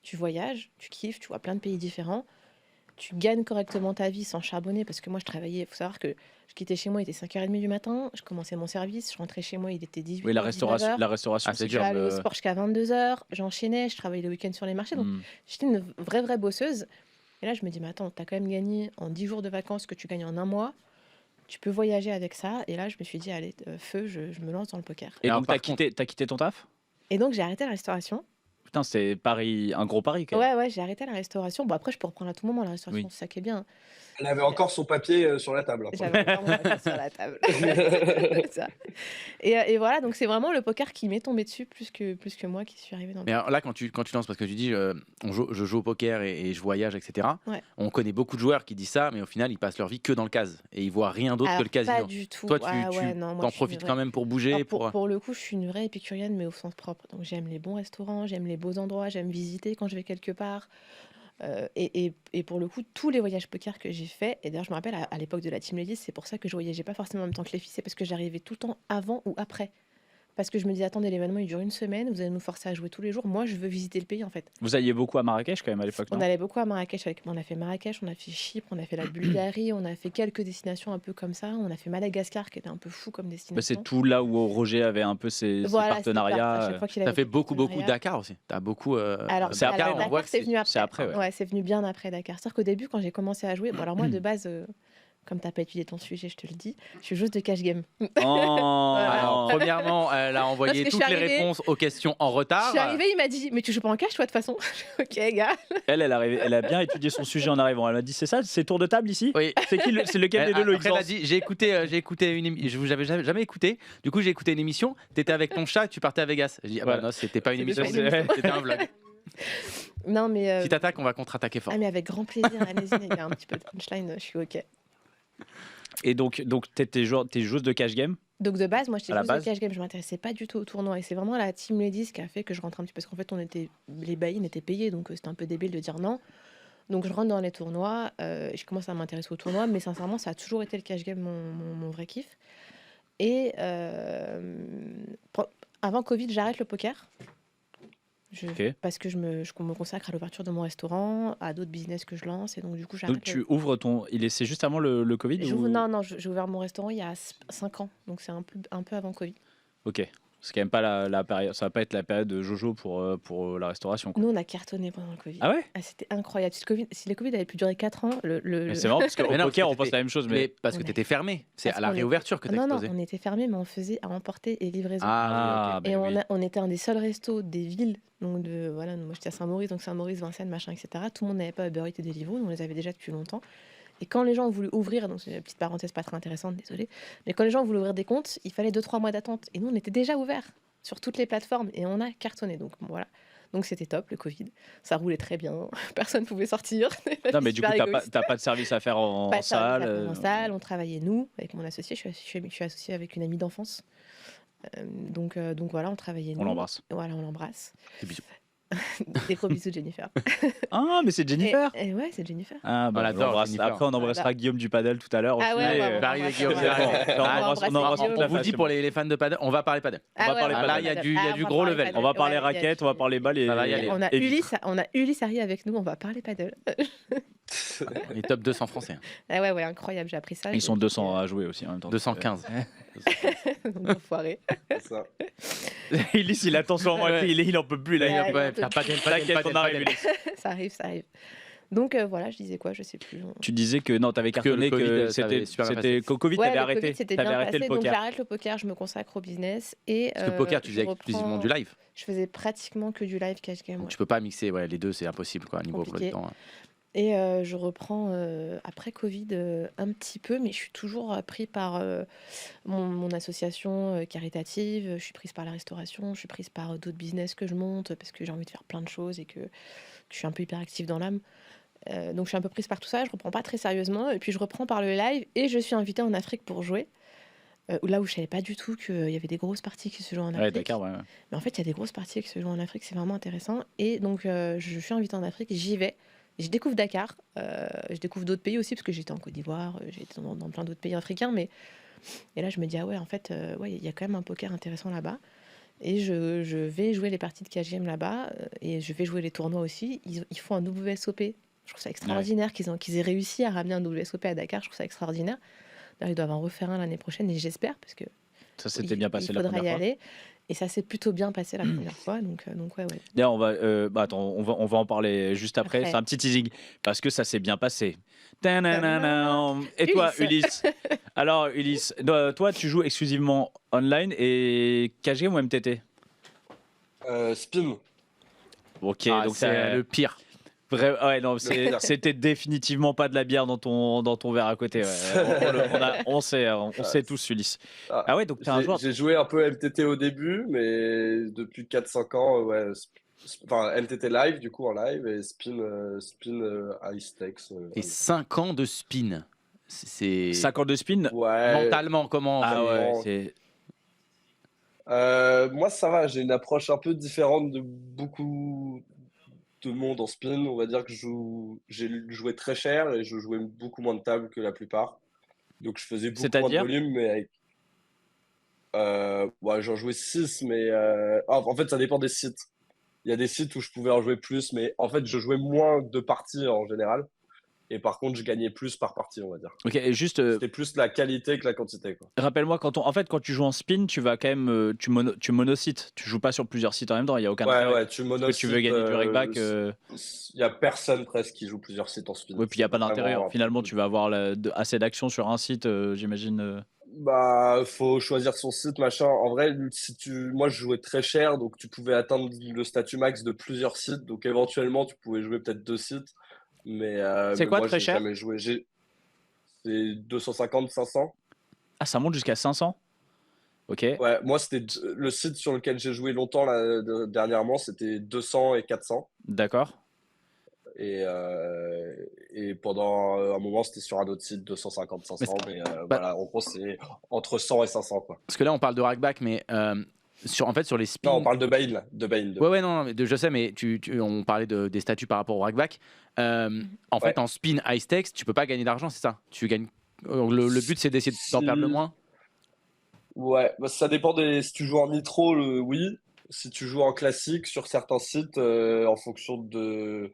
tu voyages, tu kiffes, tu vois plein de pays différents, tu gagnes correctement ta vie sans charbonner, parce que moi, je travaillais, il faut savoir que je quittais chez moi, il était 5h30 du matin, je commençais mon service, je rentrais chez moi, il était 18h. Oui, la restauration, c'est dur. J'allais au sport jusqu'à 22h, j'enchaînais, je travaillais le week-end sur les marchés, donc j'étais une vraie bosseuse. Et là, je me dis, mais attends, t'as quand même gagné en 10 jours de vacances ce que tu gagnes en 1 mois. Tu peux voyager avec ça. Et là, je me suis dit, allez, feu, je me lance dans le poker. Et donc, t'as quitté ton taf? Et donc, j'ai arrêté la restauration. Putain, c'est un gros pari quand même. Ouais, j'ai arrêté la restauration. Bon, après, je peux reprendre à tout moment la restauration, c'est ça qui est bien. Elle avait encore son papier sur la table. J'avais encore mon papier sur la table. Ça. Et voilà, donc c'est vraiment le poker qui m'est tombé dessus plus que moi qui suis arrivée dans le poker. Mais alors là, quand tu lances, parce que tu dis je joue au poker et je voyage, etc. Ouais. On connaît beaucoup de joueurs qui disent ça, mais au final, ils passent leur vie que dans le case et ils voient rien d'autre que le casino. Pas du tout. Toi, t'en profites quand même pour bouger. Alors, pour le coup, je suis une vraie épicurienne, mais au sens propre. Donc j'aime les bons restaurants, j'aime les beaux endroits, j'aime visiter quand je vais quelque part. Et pour le coup, tous les voyages poker que j'ai faits, et d'ailleurs je me rappelle à l'époque de la Team Ladies, c'est pour ça que je voyageais pas forcément en même temps que les filles, c'est parce que j'arrivais tout le temps avant ou après. Parce que je me dis, attendez, l'événement il dure 1 semaine, vous allez nous forcer à jouer tous les jours. Moi, je veux visiter le pays en fait. Vous alliez beaucoup à Marrakech quand même à l'époque? On allait beaucoup à Marrakech. On a fait Marrakech, on a fait Chypre, on a fait la Bulgarie, on a fait quelques destinations un peu comme ça. On a fait Madagascar qui était un peu fou comme destination. C'est tout là où Roger avait un peu ses partenariats. T'as fait beaucoup Dakar aussi. T'as beaucoup. Alors, c'est après, Dakar, on voit que c'est venu après. C'est après, ouais, c'est venu bien après Dakar. C'est-à-dire qu'au début, quand j'ai commencé à jouer, bon, alors moi de base. Comme tu n'as pas étudié ton sujet, je te le dis, je suis joueuse de cash game. Alors, premièrement, elle a envoyé toutes les réponses aux questions en retard. Je suis arrivée, il m'a dit, mais tu joues pas en cash, toi, de toute façon? Ok, gars. Elle a bien étudié son sujet en arrivant. Elle m'a dit, c'est ça, c'est tour de table ici? Oui. C'est lequel des deux le Elle a dit, j'ai écouté une émission, je vous avais jamais écouté. Du coup, j'ai écouté une émission. T'étais avec ton chat et tu partais à Vegas. J'ai dit, ah bah non, c'était pas une émission, c'était un vlog. Non, mais. Si t'attaques, on va contre-attaquer fort. Ah, mais avec grand plaisir, allez-y, il y a un petit peu de punchline, je suis ok. Et donc t'es joueuse de cash game? Donc de base, moi j'étais joueuse de cash game, je m'intéressais pas du tout au tournoi. Et c'est vraiment la Team Ladies qui a fait que je rentre un petit peu. Parce qu'en fait, les buy-in étaient payés, donc c'était un peu débile de dire non. Donc je rentre dans les tournois, je commence à m'intéresser aux tournois, mais sincèrement, ça a toujours été le cash game mon vrai kiff. Et avant Covid, j'arrête le poker. Parce que je me consacre à l'ouverture de mon restaurant, à d'autres business que je lance, et donc du coup j'arrête. Donc tu ouvres c'est juste avant le Covid Non, j'ai ouvert mon restaurant il y a 5 ans, donc c'est un peu avant Covid. Ok. C'est quand même pas la période, ça va pas être la période de Jojo pour la restauration, quoi. Nous, on a cartonné pendant le Covid. Ah ouais? C'était incroyable. Si le Covid avait pu durer 4 ans, C'est marrant parce qu'au Mais non, poker, parce on que pense la même chose. Mais parce que tu étais fermé. C'est Parce à la qu'on était- réouverture que tu as Non, explosé. on était fermés, mais on faisait à emporter et livraison. Ah, oui, ok. Et ben oui. on était un des seuls restos des villes. Donc voilà, moi j'étais à Saint-Maurice, donc Saint-Maurice, Vincennes, machin, etc. Tout le monde n'avait pas Uber Eats et Deliveroo, nous on les avait déjà depuis longtemps. Et quand les gens ont voulu ouvrir, donc c'est une petite parenthèse pas très intéressante, désolé, mais quand les gens voulaient ouvrir des comptes, il fallait 2-3 mois d'attente. Et nous on était déjà ouverts sur toutes les plateformes et on a cartonné. Donc bon, voilà. Donc c'était top, le Covid. Ça roulait très bien. Personne ne pouvait sortir. Non, mais du coup, t'as pas de service à faire en Pas de service à salle. faire en salle. On travaillait, nous, avec mon associé. Je suis associée avec une amie d'enfance. Donc voilà, on travaillait, nous. On l'embrasse. Voilà, on l'embrasse. Des bisous. Des gros bisous de Jennifer. Ah, mais c'est Jennifer. Et ouais, c'est Jennifer. Ah, bah, On l'adore, on l'embrasse. Jennifer. Après, on embrassera Voilà. Guillaume du Padel tout à l'heure. Ah aussi, ouais, et, va arriver, Guillaume. on embrasse toute la On vous face, dit c'est pour bon. les fans de padel, on va parler padel. va parler on padel. Là, il y a du gros level. On va parler Ouais, raquettes, on va parler balles et. Ça va y aller. On a et vitres. Ulysse Harry avec nous, on va parler paddle. Les top 200 français. Ah ouais, incroyable, j'ai appris ça. Ils sont 200 à jouer aussi en même temps. 215. Enfoiré. C'est ça. Ulysse, il attend sur moi, il en peut plus là. Ouais, Ouais, faire padel, T'inquiète, on arrive, Ulysse. Ça arrive. Donc voilà, je disais quoi, je sais plus. Tu disais que non, t'avais cartonné, le Covid, que ça avait super bien c'était qu'au Covid, Ouais, t'avais le arrêté. Covid, c'était T'avais bien arrêté le passé, donc poker. j'arrête le poker, je me consacre au business. Et, Parce que le poker, tu faisais je exclusivement reprends- du live. Je faisais pratiquement que du live cash game. Donc Ouais. tu peux pas mixer les deux, c'est impossible quoi, niveau Compliqué. emploi du temps. Et je reprends après Covid un petit peu, mais je suis toujours pris par mon association caritative, je suis prise par la restauration, je suis prise par d'autres business que je monte parce que j'ai envie de faire plein de choses et que je suis un peu hyperactive dans l'âme. Donc je suis un peu prise par tout ça, je reprends pas très sérieusement et puis je reprends par le live et je suis invitée en Afrique pour jouer. Là où je savais pas du tout qu'il y avait des grosses parties qui se jouent en Ouais, Afrique. Dakar, ouais. Mais en fait, il y a des grosses parties qui se jouent en Afrique, c'est vraiment intéressant. Et donc, je suis invitée en Afrique, j'y vais. Je découvre Dakar, je découvre d'autres pays aussi, parce que j'étais en Côte d'Ivoire, j'ai été dans plein d'autres pays africains. Et là, je me dis, ah ouais, en fait, il y a quand même un poker intéressant là-bas. Et je vais jouer les parties de KGM là-bas, et je vais jouer les tournois aussi. Ils font un WSOP. Je trouve ça extraordinaire qu'ils aient réussi à ramener un WSOP à Dakar. Je trouve ça extraordinaire. D'ailleurs, ils doivent en refaire un l'année prochaine, et j'espère, parce que Ça s'était bien passé il la faudra première y fois. aller. Et ça s'est plutôt bien passé la première fois, donc ouais. D'ailleurs, on va en parler juste après. Après. C'est un petit teasing parce que ça s'est bien passé. Ta-na-na-na. Et toi, Ulysse? Alors, Ulysse, toi, tu joues exclusivement online et KGM ou MTT? Spin. Ok, Ah, donc c'est le pire. Ouais, non, pire. c'était définitivement pas de la bière dans ton verre à côté. Ouais. On sait tous, Ulysse. Ah ouais, donc t'es un joueur. J'ai joué un peu MTT au début, mais depuis 4-5 ans, ouais. Enfin, MTT live, du coup, en live, et Spin Ice Stakes. Et 5 ans de spin. C'est 5 ans de spin. Ouais. mentalement comment Ah ouais, vraiment. c'est. Moi, ça va, j'ai une approche un peu différente de beaucoup de monde en spin. On va dire que j'ai joué très cher et je jouais beaucoup moins de tables que la plupart. Donc, je faisais beaucoup moins de C'est-à-dire volume, mais avec. Ouais, j'en jouais 6, mais en fait, ça dépend des sites. Il y a des sites où je pouvais en jouer plus, mais en fait, je jouais moins de parties en général. Et par contre, je gagnais plus par partie, on va dire. Ok, et juste C'était plus la qualité que la quantité, quoi. rappelle-moi, quand tu joues en spin, tu vas quand même. Tu monosites. Tu joues pas sur plusieurs sites en même temps, il n'y a aucun intérêt. Ouais, tu Parce que tu veux gagner du rakeback. Il y a personne presque qui joue plusieurs sites en spin. Oui, puis il n'y a pas C'est d'intérêt. vraiment- Finalement, tu vas avoir assez d'actions sur un site, j'imagine. Bah, faut choisir son site, machin. En vrai, moi, je jouais très cher, donc tu pouvais atteindre le statut max de plusieurs sites. Donc éventuellement, tu pouvais jouer peut-être 2 sites. Mais, C'est mais quoi, moi, très j'ai cher? jamais joué. C'est 250, 500. Ah, ça monte jusqu'à 500. Ok. Ouais, moi, c'était le site sur lequel j'ai joué longtemps là, dernièrement, c'était 200 et 400. D'accord. Et pendant un moment, c'était sur un autre site, 250, 500. Mais voilà, en gros, c'est entre 100 et 500, quoi. Parce que là on parle de rackback mais sur les spins. Non, on parle de Bain, là. De Bain. Ouais, non, mais je sais, mais on parlait des statuts par rapport au rackback. En fait, en spin high stakes, tu peux pas gagner d'argent, c'est ça? Tu gagnes. Le but, c'est d'essayer d'en perdre le moins. Ouais, bah, ça dépend si tu joues en nitro, oui. Si tu joues en classique, sur certains sites, en fonction de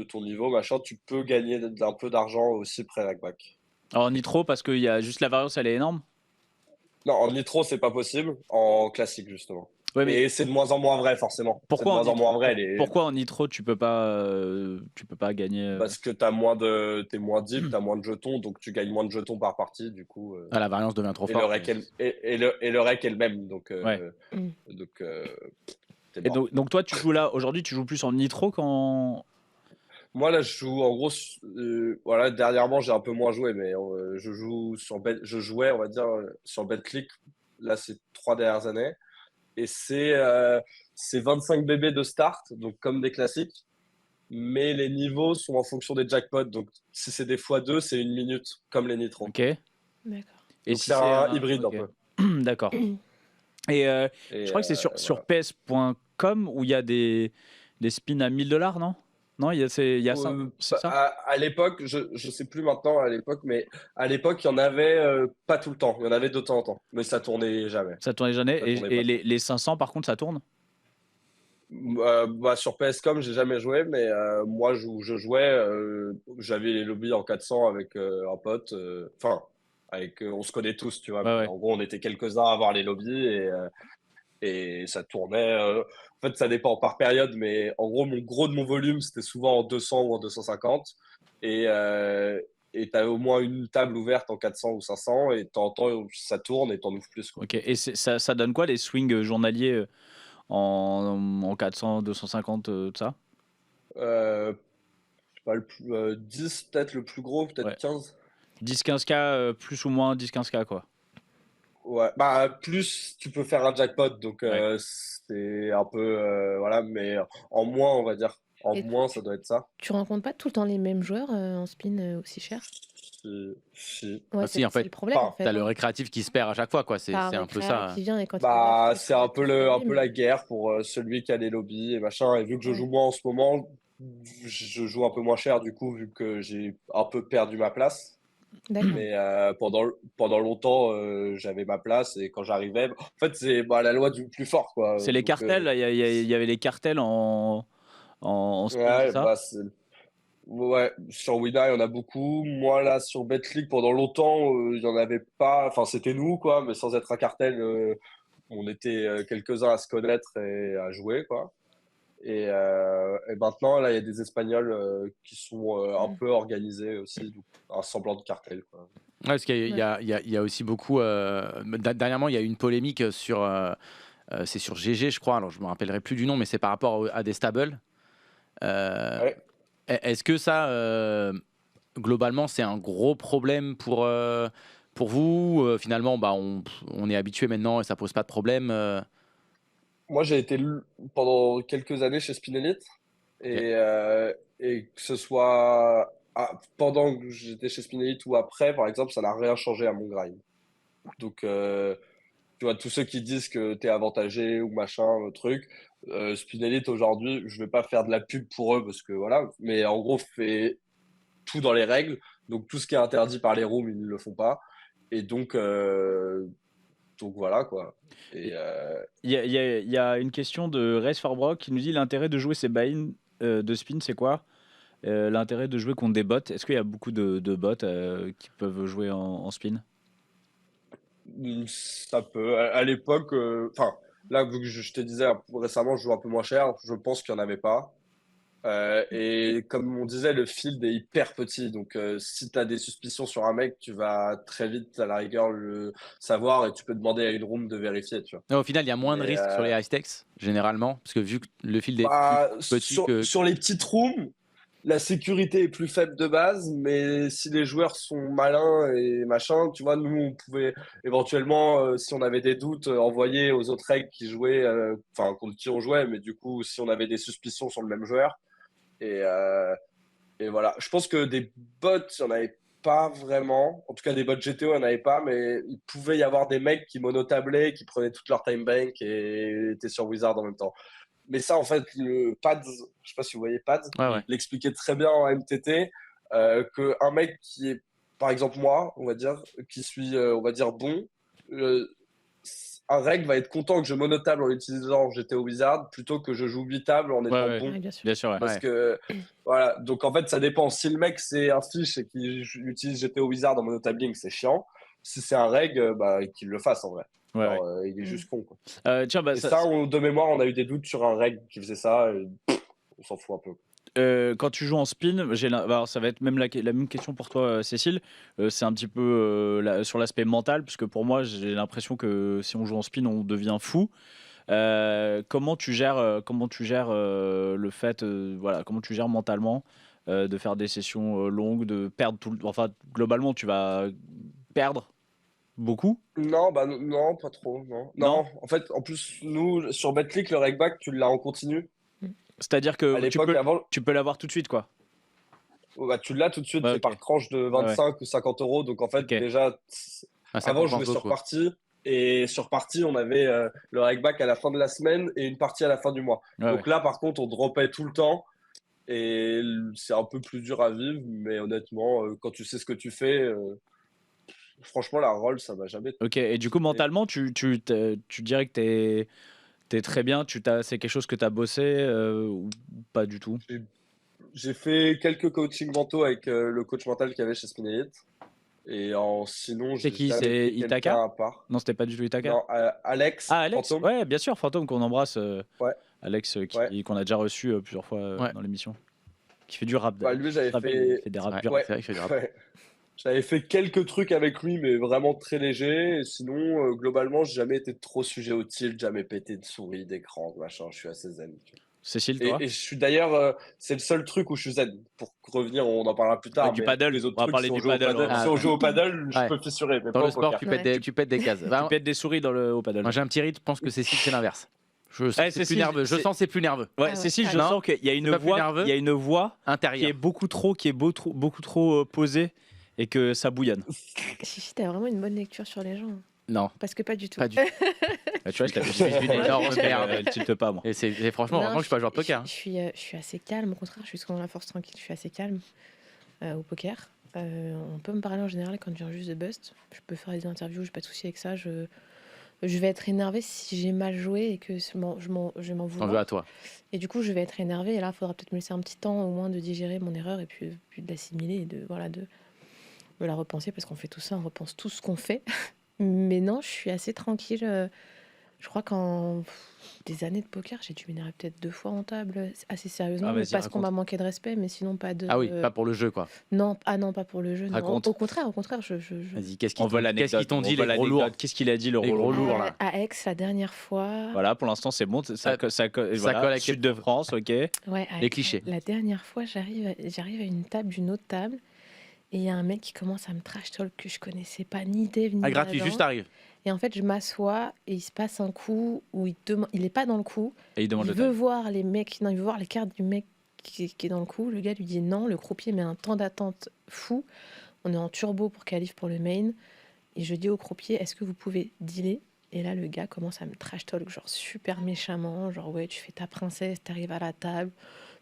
ton niveau, machin, tu peux gagner un peu d'argent aussi pré-rackback. Alors, Nitro, parce qu'il y a juste la variance, elle est énorme. Non, en nitro, c'est pas possible. En classique, justement. Ouais, mais Et c'est de moins en moins vrai, forcément. pourquoi C'est de moins en moins vrai. pourquoi en nitro tu peux pas gagner Parce que t'es moins deep, t'as moins de jetons, donc tu gagnes moins de jetons par partie, du coup. La variance devient trop Et forte. le rec est le même, donc. Ouais. Donc. T'es Et mort. donc toi, aujourd'hui, tu joues plus en nitro qu'en. Moi, là, je joue en gros. Voilà, dernièrement, j'ai un peu moins joué, mais je jouais, on va dire, sur BetClick. Là, ces 3 dernières années. Et c'est 25 bébés de start, donc comme des classiques. Mais les niveaux sont en fonction des jackpots. Donc, si c'est des x2, c'est 1 minute, comme les nitros. Ok. D'accord. Et Donc, si c'est un hybride ok. un peu. D'accord. Et je crois que c'est sur voilà. PS.com où il y a des spins à $1000, non? Non, il y a ça, c'est ça? À l'époque, je sais plus maintenant à l'époque, mais à l'époque, il y en avait pas tout le temps. Il y en avait de temps en temps. Mais ça tournait jamais. Ça tournait jamais. Ça Et, tournait et pas. les 500, par contre, ça tourne? Sur PScom, j'ai jamais joué, mais moi, je jouais. J'avais les lobbies en 400 avec un pote. Enfin, on se connaît tous, tu vois. Ouais, Mais ouais. en gros, on était quelques-uns à avoir les lobbies et ça tournait. En fait, ça dépend par période, mais en gros, mon volume, c'était souvent en 200 ou en 250. Et tu as au moins une table ouverte en 400 ou 500, et de temps en temps, ça tourne et t'en ouvres plus, quoi. Ok. Et ça donne quoi les swings journaliers en 400, 250, tout ça? Je sais pas, 10, peut-être le plus gros, peut-être Ouais. 15. 10-15K, plus ou moins 10-15K, quoi. Ouais, bah plus tu peux faire un jackpot, donc Ouais. c'est un peu voilà, mais en moins, on va dire. En Et moins, ça doit être ça. tu rencontres pas tout le temps les mêmes joueurs en spin aussi cher? Si. Ouais, Si, en c'est fait, le problème en fait. t'as le récréatif qui se perd à chaque fois, quoi. C'est T'as un un peu récréa ça. qui vient et quand il Bah, revient, c'est un peu la guerre pour celui qui a les lobbies et machin. Et vu que je joue moins en ce moment, je joue un peu moins cher, du coup, vu que j'ai un peu perdu ma place. D'accord. Mais pendant longtemps, j'avais ma place, et quand j'arrivais, en fait, c'est la loi du plus fort, quoi. C'est les Donc, cartels, là, il y avait les cartels en spin, c'est ouais, ça? ouais, sur Wina, il y en a beaucoup. Moi, là, sur BetClick, pendant longtemps, il y en avait pas. Enfin, c'était nous, quoi, mais sans être un cartel, on était quelques-uns à se connaître et à jouer, quoi. Et maintenant, là, il y a des Espagnols qui sont un peu organisés aussi, donc un semblant de cartel, quoi. Ouais, parce qu'il y a aussi beaucoup. Dernièrement, il y a eu une polémique sur. C'est sur GG, je crois. Alors, je me rappellerai plus du nom, mais c'est par rapport à des stables. Ouais. Est-ce que ça, globalement, c'est un gros problème pour vous? Finalement, bah, on est habitué maintenant et ça pose pas de problème. Moi, j'ai été pendant quelques années chez Spinelite, et que ce soit pendant que j'étais chez Spinelite ou après, par exemple, ça n'a rien changé à mon grind. Donc, tu vois, tous ceux qui disent que t'es avantagé ou machin, truc, Spinelite aujourd'hui, je vais pas faire de la pub pour eux parce que voilà, mais en gros, fait tout dans les règles. Donc, tout ce qui est interdit par les rooms, ils ne le font pas. Et donc voilà, quoi. Et Il y a une question de Race for Brock qui nous dit l'intérêt de jouer ces buy-in de spin, c'est quoi? L'intérêt de jouer contre des bots. Est-ce qu'il y a beaucoup de bots qui peuvent jouer en spin? ça peut. À l'époque, enfin, là, vu que je te disais récemment, je joue un peu moins cher, je pense qu'il n'y en avait pas. Et comme on disait, le field est hyper petit. Donc, si tu as des suspicions sur un mec, tu vas très vite, à la rigueur, le savoir, et tu peux demander à une room de vérifier, tu vois. Non, au final, il y a moins de Mais, risques sur les high stakes, généralement, parce que vu que le field est plus petit sur les petites rooms, la sécurité est plus faible de base, mais si les joueurs sont malins et machin, tu vois, nous, on pouvait éventuellement, si on avait des doutes, envoyer aux autres règles qui jouaient, enfin, contre qui on jouait, mais du coup, si on avait des suspicions sur le même joueur. Et, et voilà. Je pense que des bots, il n'y en avait pas vraiment. En tout cas, des bots GTO, il n'y en avait pas, mais il pouvait y avoir des mecs qui monotablaient, qui prenaient toute leur time bank et étaient sur Wizard en même temps. Mais ça, en fait, le Pads, je sais pas si vous voyez Pads, Ouais. l'expliquait très bien en MTT, qu'un mec qui est, par exemple moi, on va dire, qui suis, on va dire, bon, un règle va être content que je monotable en utilisant GTO Wizard plutôt que je joue 8 tables en étant bon. Ouais, bien sûr. Bien sûr, ouais. Parce que, voilà, donc en fait, ça dépend. Si le mec, c'est un fiche et qu'il utilise GTO Wizard en monotabling, c'est chiant. si c'est un reg, qu'il le fasse en vrai. Ouais, Alors, il est juste con, quoi. Tiens, Et de mémoire, on a eu des doutes sur un reg qui faisait ça. Et, on s'en fout un peu. Quand tu joues en spin, alors ça va être même la même question pour toi, Cécile. C'est un petit peu sur l'aspect mental, puisque pour moi, j'ai l'impression que si on joue en spin, on devient fou. Comment tu gères le fait, comment tu gères mentalement de faire des sessions longues, de perdre enfin, globalement, tu vas perdre beaucoup? Non, non, pas trop. Non, en fait, en plus, nous, sur Betclic, le regback, tu l'as en continu. C'est-à-dire que tu peux l'avoir tout de suite, quoi. Tu l'as tout de suite, c'est par tranche de 25 ou 50 €. Donc en fait, déjà, avant, je jouais sur partie. Et sur partie, on avait le regback à la fin de la semaine et une partie à la fin du mois. Donc là, par contre, on dropait tout le temps. Et c'est un peu plus dur à vivre. Mais honnêtement, quand tu sais ce que tu fais, franchement, la roll, ça m'a jamais... Ok, et du coup, mentalement, tu dirais que t'es très bien, c'est quelque chose que tu as bossé ou pas du tout? J'ai fait quelques coachings mentaux avec le coach mental qu'il y avait chez Spin Elite. Et sinon, c'est qui? C'est Itaka? à part. Non, c'était pas du tout Itaka. Non, Alex. Ah, Alex. Fantôme. Ouais, bien sûr, Fantôme qu'on embrasse. Ouais. Alex qu'on a déjà reçu plusieurs fois dans l'émission. Qui fait du rap. Lui, j'avais fait des rap. C'est vrai qu'il fait du rap. J'avais fait quelques trucs avec lui, mais vraiment très léger. Et sinon, globalement, j'ai jamais été trop sujet au tilt, jamais pété de souris, d'écran, machin. Je suis assez zen. Cécile, toi? Et je suis d'ailleurs, c'est le seul truc où je suis zen. Pour revenir, on en parlera plus tard. Du paddle, les autres on va parler du paddle. Si on joue au paddle, je peux fissurer. Mais dans pas le sport, tu pètes des cases. Tu pètes des souris au paddle. Moi, j'ai un petit rythme, je pense que Cécile, c'est l'inverse. Je sens c'est plus nerveux. Je sens c'est plus nerveux. Ouais, Cécile, je sens qu'il y a une voix intérieure qui est beaucoup trop posée et que ça bouillonne. Chichi, t'as vraiment une bonne lecture sur les gens. Non. Parce que pas du tout. Pas du tout. Tu vois, je suis une énorme merde. Elle tilte pas, moi. Et franchement, je suis pas joueur de poker. Je suis assez calme, au contraire, je suis souvent la force tranquille, je suis assez calme au poker. On peut me parler en général quand je viens juste de bust. Je peux faire des interviews, j'ai pas de souci avec ça. Je vais être énervée si j'ai mal joué et que je vais m'en vouloir. T'en veux à toi. Et du coup, je vais être énervée et là, il faudra peut-être me laisser un petit temps au moins de digérer mon erreur et puis de l'assimiler et de la repenser parce qu'on fait tout ça, on repense tout ce qu'on fait. Mais non, je suis assez tranquille. Je crois qu'en des années de poker, j'ai dû m'énerver peut-être 2 fois en table, assez sérieusement, parce qu'on m'a manqué de respect, mais sinon pas de... Ah oui, pas pour le jeu, quoi. Non, pas pour le jeu. Non. Au contraire, Vas-y, qu'est-ce qu'ils t'ont dit, les gros lourds? Qu'est-ce qu'il a dit, le gros lourd, là? À Aix, la dernière fois... Voilà, pour l'instant, c'est bon, ça colle avec Sud de France, ok. Ouais, les clichés. La dernière fois, j'arrive à une table d'une autre table, et il y a un mec qui commence à me trash talk que je connaissais pas, ni Dave, ni gratuit, juste arrive. Et en fait, je m'assois et il se passe un coup où il est pas dans le coup. Et il veut voir les mecs, non, il veut voir les cartes du mec qui est dans le coup. Le gars lui dit non, le croupier met un temps d'attente fou. On est en turbo pour qualif pour le main. Et je dis au croupier, est-ce que vous pouvez dealer? Et là, le gars commence à me trash talk, genre super méchamment, genre ouais, tu fais ta princesse, t'arrives à la table,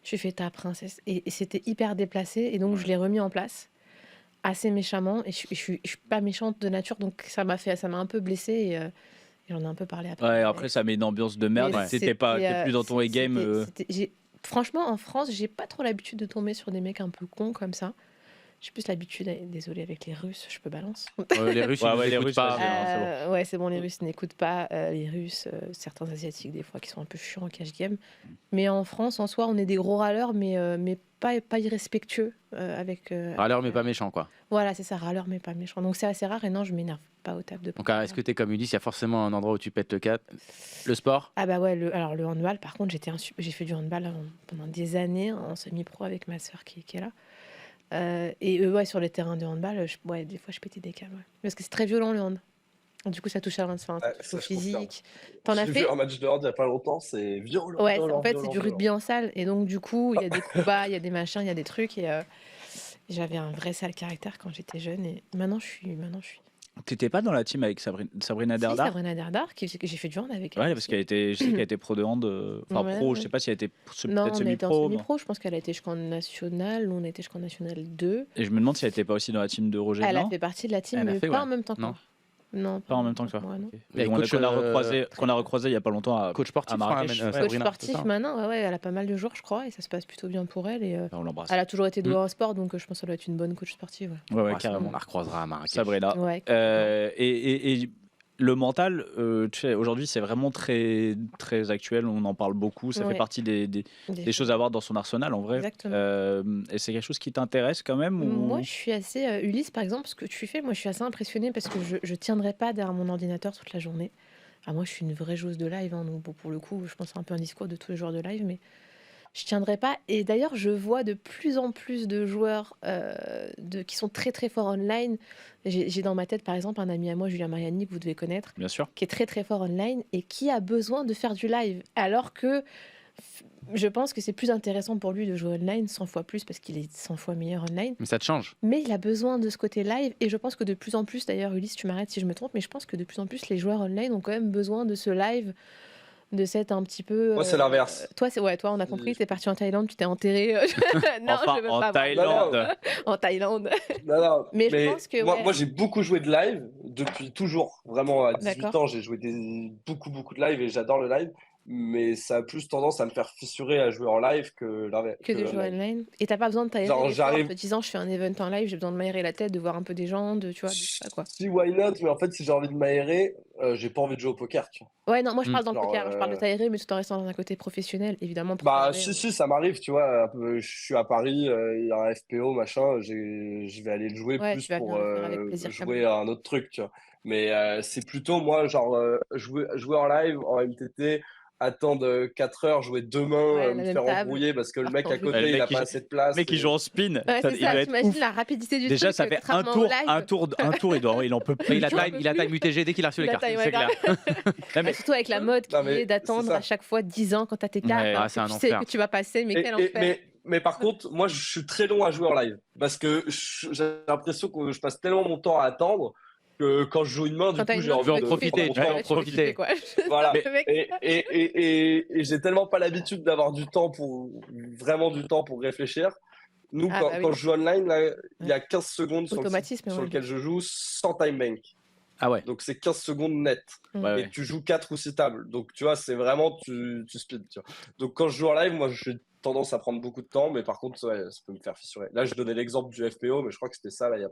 tu fais ta princesse. Et c'était hyper déplacé. Et donc, je l'ai remis en place. Assez méchamment, et je suis pas méchante de nature, donc ça m'a un peu blessée et j'en ai un peu parlé après. Ouais, après ça met une ambiance de merde. T'es plus dans ton A-game. Franchement, en France, j'ai pas trop l'habitude de tomber sur des mecs un peu cons comme ça. J'ai plus l'habitude, désolée avec les Russes, je peux balance. Les Russes, ils n'écoutent pas. C'est bon. Ouais, c'est bon, les Russes n'écoutent pas. Les Russes, certains Asiatiques, des fois, qui sont un peu chiants en cash game. Mais en France, en soi, on est des gros râleurs, mais pas irrespectueux. Râleurs, mais pas méchants, quoi. Voilà, c'est ça, râleurs, mais pas méchants. Donc c'est assez rare, et non, je m'énerve pas aux tables de poker. Donc, est-ce que tu es comme Ulysse, il y a forcément un endroit où tu pètes le 4? Le sport? Ah bah ouais, alors le handball, par contre, j'ai fait du handball pendant des années en semi-pro avec ma sœur qui est là. Et ouais, sur les terrains de handball, des fois je pétais des câbles. Ouais. Parce que c'est très violent le hand. Du coup, ça touche à au physique. T'en as fait? J'ai vu un match de hand il y a pas longtemps, c'est violent. Ouais, violent, en fait, violent, c'est du rugby en salle. Et donc, du coup, il y a des coups bas, il y a des machins, il y a des trucs. Et j'avais un vrai sale caractère quand j'étais jeune. Et maintenant, je suis. T'étais pas dans la team avec Sabrina Derdar? Si, Sabrina Derdar, j'ai fait du hand avec elle. Ouais, parce je sais qu'elle a été pro de hand, pro, je sais pas si elle était non, peut-être on était en semi-pro. semi-pro, je pense qu'elle a été jusqu'en national, nous on était jusqu'en national 2. Et je me demande si elle était pas aussi dans la team de Roger. Elle a fait partie de la team, mais pas en même temps que moi. Non, Pas en même temps que toi. moi, non. Et qu'on a recroisé il y a pas longtemps à coach sportif Marrakech. Coach sportif maintenant, ouais, elle a pas mal de joueurs, je crois, et ça se passe plutôt bien pour elle. Et, on l'embrasse. elle a toujours été douée en sport, donc je pense que ça doit être une bonne coach sportive. Ouais, carrément. On la recroisera à Marrakech. Sabrina. Ouais, Et le mental, tu sais, aujourd'hui, c'est vraiment très, très actuel. On en parle beaucoup. Ça fait partie des choses à avoir dans son arsenal, en vrai. Exactement. Et c'est quelque chose qui t'intéresse quand même Moi, je suis assez... Ulysse, par exemple, ce que tu fais, moi, je suis assez impressionnée parce que je ne tiendrai pas derrière mon ordinateur toute la journée. Moi, je suis une vraie joueuse de live. Donc, pour le coup, je pense que c'est un peu un discours de tous les joueurs de live, mais je ne tiendrai pas. Et d'ailleurs, je vois de plus en plus de joueurs qui sont très, très forts online. J'ai dans ma tête, par exemple, un ami à moi, Julien Mariani, que vous devez connaître, bien sûr, qui est très, très fort online et qui a besoin de faire du live. Alors que je pense que c'est plus intéressant pour lui de jouer online 100 fois plus parce qu'il est 100 fois meilleur online. Mais ça te change. Mais il a besoin de ce côté live et je pense que de plus en plus, d'ailleurs Ulysse, tu m'arrêtes si je me trompe, mais je pense que de plus en plus les joueurs online ont quand même besoin de ce live, de cette un petit peu... Moi, c'est l'inverse. Toi, on a compris, t'es parti en Thaïlande, tu t'es enterré. Non, enfin, en Thaïlande. En Thaïlande. Non, mais je pense que... Moi, j'ai beaucoup joué de live depuis toujours. Vraiment, à 18 D'accord. ans, j'ai joué beaucoup de live et j'adore le live. Mais ça a plus tendance à me faire fissurer à jouer en live que de jouer online. Et t'as pas besoin de t'aérer en te disant je fais un event en live, j'ai besoin de m'aérer la tête, de voir un peu des gens, tu vois, ça quoi. Si, why not, mais en fait, si j'ai envie de m'aérer, j'ai pas envie de jouer au poker, tu vois. Ouais, non, moi je parle dans le poker, je parle de t'aérer, mais tout en restant dans un côté professionnel, évidemment. Si, ça m'arrive, tu vois. Je suis à Paris, il y a un FPO, machin, je vais aller le jouer plus pour jouer à un autre truc, tu vois. Mais c'est plutôt, moi, genre, jouer en live, en MTT, attendre 4 heures, jouer demain, me faire embrouiller parce que le mec à côté, il a pas assez de place. Le mec qui joue en spin. Ouais, c'est ça, t'imagines la rapidité du déjà, truc. Déjà, ça fait un tour, il en peut plus. Il a time UTG dès qu'il a reçu les cartes, c'est clair. Surtout avec la mode qui est d'attendre à chaque fois 10 ans quand t'as tes cartes, tu sais que tu vas passer, mais quel enfer. Mais par contre, moi, je suis très long à jouer en live parce que j'ai l'impression que je passe tellement mon temps à attendre que quand je joue une main, du coup, j'ai envie de profiter. Voilà. Et j'ai tellement pas l'habitude d'avoir vraiment du temps pour réfléchir. Nous, quand je joue online, là, il y a 15 secondes sur lequel je joue sans time bank. Ah ouais. Donc c'est 15 secondes net. Et tu joues 4 ou 6 tables. Donc tu vois, c'est vraiment, tu speed. Tu vois. Donc quand je joue en live, moi, j'ai tendance à prendre beaucoup de temps, mais par contre, ça peut me faire fissurer. Là, je donnais l'exemple du FPO, mais je crois que c'était ça, là, il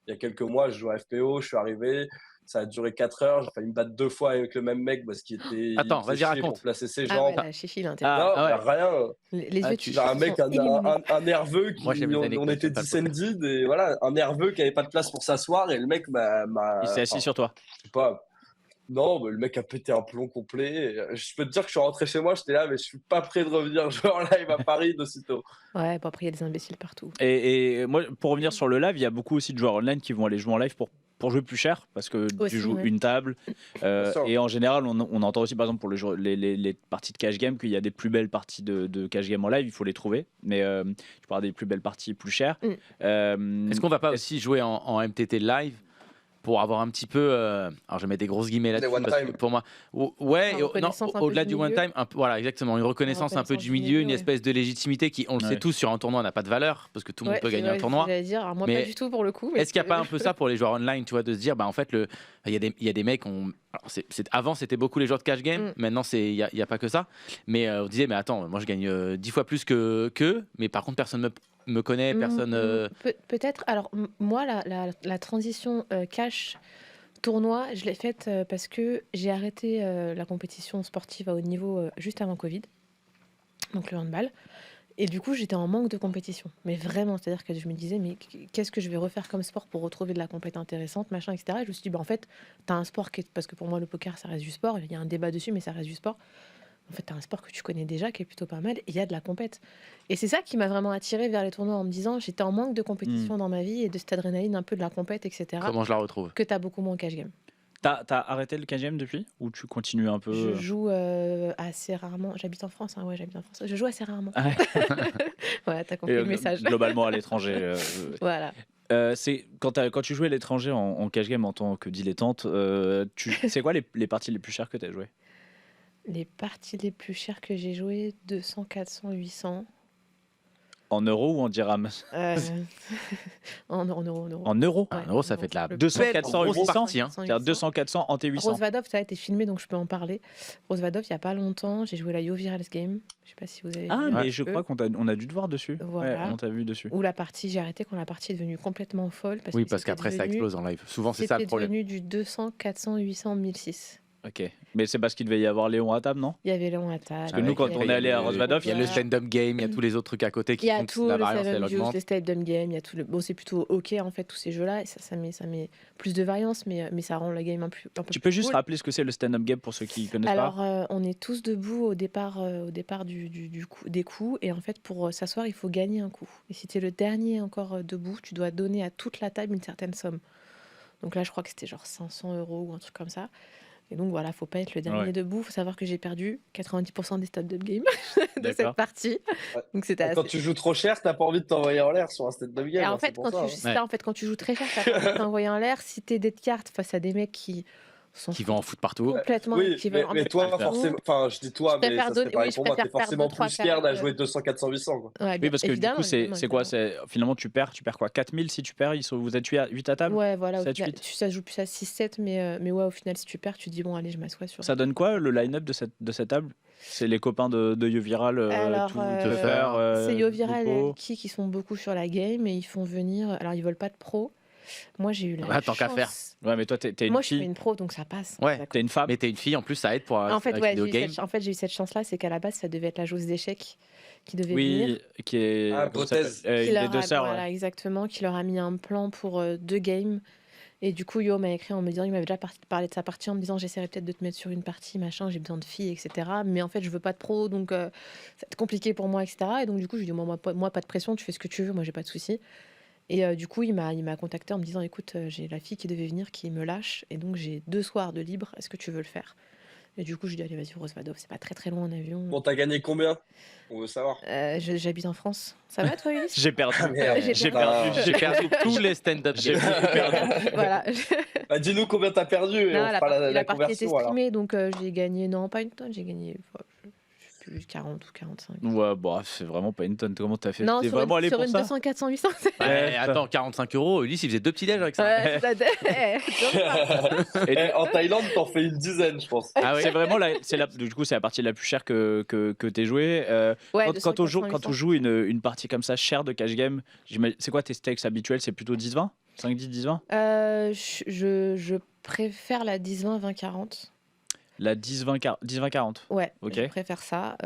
y a quelques mois, je jouais à FPO, je suis arrivé, ça a duré 4 heures, j'ai failli me battre 2 fois avec le même mec parce qu'il était... Attends, vas-y, raconte. Pour placer ses jambes. Ouais, chichi, non, rien. Les yeux, j'ai un mec, un nerveux, on était descended, et voilà, un nerveux qui n'avait pas de place pour s'asseoir, et le mec m'a... Il s'est assis sur toi. Je sais pas... Non, mais le mec a pété un plomb complet. Je peux te dire que je suis rentré chez moi, j'étais là, mais je suis pas prêt de revenir jouer en live à Paris d'aussitôt. Ouais, bon, après, il y a des imbéciles partout. Et moi, pour revenir sur le live, il y a beaucoup aussi de joueurs online qui vont aller jouer en live pour jouer plus cher, parce que tu joues une table. Et en général, on entend aussi, par exemple, pour les parties de cash game, qu'il y a des plus belles parties de cash game en live, il faut les trouver. Mais tu parles des plus belles parties plus chères. Est-ce qu'on va pas aussi jouer en MTT live pour avoir un petit peu, alors je mets des grosses guillemets là-dessus parce que pour moi, au-delà du one time, voilà exactement, une reconnaissance un peu du milieu, une espèce de légitimité qui, on le sait tous, sur un tournoi n'a pas de valeur parce que tout le monde peut gagner un tournoi. Dire, moi pas du tout pour le coup. Est-ce qu'il n'y a pas un peu ça pour les joueurs online, tu vois, de se dire, bah en fait, il y a des mecs, avant c'était beaucoup les joueurs de cash game, maintenant il y a pas que ça, mais on disait, mais attends, moi je gagne 10 fois plus que, mais par contre personne me connaît, personne... Peut-être, alors moi la transition cash tournoi, je l'ai faite parce que j'ai arrêté la compétition sportive à haut niveau juste avant Covid, donc le handball, et du coup j'étais en manque de compétition, mais vraiment, c'est-à-dire que je me disais, mais qu'est-ce que je vais refaire comme sport pour retrouver de la compétition intéressante, machin, etc. Et je me suis dit, bah en fait, t'as un sport parce que pour moi le poker ça reste du sport, il y a un débat dessus, mais ça reste du sport. En fait, tu as un sport que tu connais déjà, qui est plutôt pas mal, et il y a de la compète. Et c'est ça qui m'a vraiment attirée vers les tournois en me disant, j'étais en manque de compétition dans ma vie et de cette adrénaline, un peu de la compète, etc. Comment je la retrouve ? Que tu as beaucoup moins en cash game. T'as arrêté le cash game depuis ? Ou tu continues un peu ? Je joue assez rarement. J'habite en France, hein, ouais, j'habite en France. Je joue assez rarement. Ouais, t'as compris le message. Globalement à l'étranger. Voilà. C'est quand tu jouais à l'étranger en cash game en tant que dilettante, c'est quoi les parties les plus chères que tu as jouées ? Les parties les plus chères que j'ai jouées, 200, 400, 800. En euros ou en dirhams? En euros. En euros? En euros, ça fait de la 200, 400, 800. Hein. C'est-à-dire 200, 400 en T800. Rosvadov, ça a été filmé, donc je peux en parler. Rosvadov, il n'y a pas longtemps, j'ai joué la Yo Virals Game. Je sais pas si vous avez vu. Mais je crois qu'on a dû te voir dessus. Voilà. On t'a vu dessus. Où la partie, j'ai arrêté quand la partie est devenue complètement folle. Parce qu'après, ça explose en live. Souvent, c'est ça le problème. C'était devenu du 200, 400, 800, 1006. Ok, mais c'est parce qu'il devait y avoir Léon à table, non? Il y avait Léon à table. Parce que nous, quand on est allé à Rosvadov, il y a le stand-up game, il y a tous les autres trucs à côté qui font que la variance elle augmente. Le stand-up game, il y a tout le. Bon, c'est plutôt ok en fait tous ces jeux-là, et ça met plus de variance, mais ça rend la game un peu. Tu peux juste rappeler ce que c'est le stand-up game pour ceux qui connaissent pas? Alors, on est tous debout au départ des coups, et en fait pour s'asseoir, il faut gagner un coup. Et si tu es le dernier encore debout, tu dois donner à toute la table une certaine somme. Donc là, je crois que c'était genre 500 € ou un truc comme ça. Et donc voilà, faut pas être le dernier debout. Il faut savoir que j'ai perdu 90% des stand-up games de cette partie. Donc c'était Quand tu joues trop cher, t'as pas envie de t'envoyer en l'air sur un stand-up game. Et en fait, quand tu joues très cher, t'as pas envie de t'envoyer en l'air. Si t'es dead card face à des mecs qui vont en foutre partout. Complètement. Oui, mais toi, forcément, enfin, je dis toi, mais ça serait pareil pour moi, t'es forcément plus fier d'à jouer 200, 400, 800. Quoi. Oui, parce que du coup, c'est quoi? Finalement, tu perds quoi? 4000 si tu perds? Vous êtes 8 à table? Ouais, voilà. 7, 8. Ça joue plus à 6-7, mais ouais, au final, si tu perds, tu dis bon, allez, je m'assois sur. Ça donne quoi le line-up de cette table? C'est les copains de Yo Viral, tout faire. C'est Yo Viral et qui sont beaucoup sur la game et ils font venir. Alors, ils veulent pas de pro. Moi, j'ai eu la chance. Tant qu'à faire. Ouais, mais toi, t'es une fille. Moi, je suis une pro, donc ça passe. Ouais, t'es une femme. Mais t'es une fille, en plus, ça aide pour en fait, j'ai eu cette chance-là, c'est qu'à la base, ça devait être la joueuse d'échecs qui devait venir. Oui, qui est... Prothèse. Les deux sœurs. Voilà, exactement, qui leur a mis un plan pour 2 games. Et du coup, Yo m'a écrit en me disant, il m'avait déjà parlé de sa partie en me disant, j'essaierai peut-être de te mettre sur une partie, machin, j'ai besoin de filles, etc. Mais en fait, je veux pas de pro, donc ça va être compliqué pour moi, etc. Et donc, du coup, je lui ai dit, moi, pas de pression, tu fais ce que tu veux, moi, j'ai pas de souci. Et du coup, il m'a contacté en me disant, écoute, j'ai la fille qui devait venir qui me lâche, et donc j'ai 2 soirs de libre, est-ce que tu veux le faire? Et du coup, je lui ai dit, allez, vas-y, Rosvadov, c'est pas très très loin en avion. Bon, t'as gagné combien? On veut savoir. J'habite en France. Ça va, toi, Ulysse? J'ai perdu. J'ai perdu tous les stand-up. J'ai perdu. Voilà. Bah, dis-nous combien t'as perdu et on fera la partie était conversion. streamée, donc j'ai gagné, non, pas une tonne, j'ai gagné... plus 40 ou 45. Ouais, bah, c'est vraiment pas une tonne. Comment t'as fait? Non, t'es sur vraiment allé sur pour une ça? 200, 400, 800. Attends, 45 €, Ulysse, il faisait 2 petits déj avec ça. Et en Thaïlande, t'en fais une dizaine, je pense. Ah oui. C'est vraiment du coup, c'est la partie la plus chère que t'aies joué. Quand on joue une partie comme ça chère de cash game, c'est quoi tes stakes habituels? C'est plutôt 10-20? 5-10, 10-20? Je préfère la 10-20, 20-40. La 10-20-40. Ouais, okay. Je préfère ça.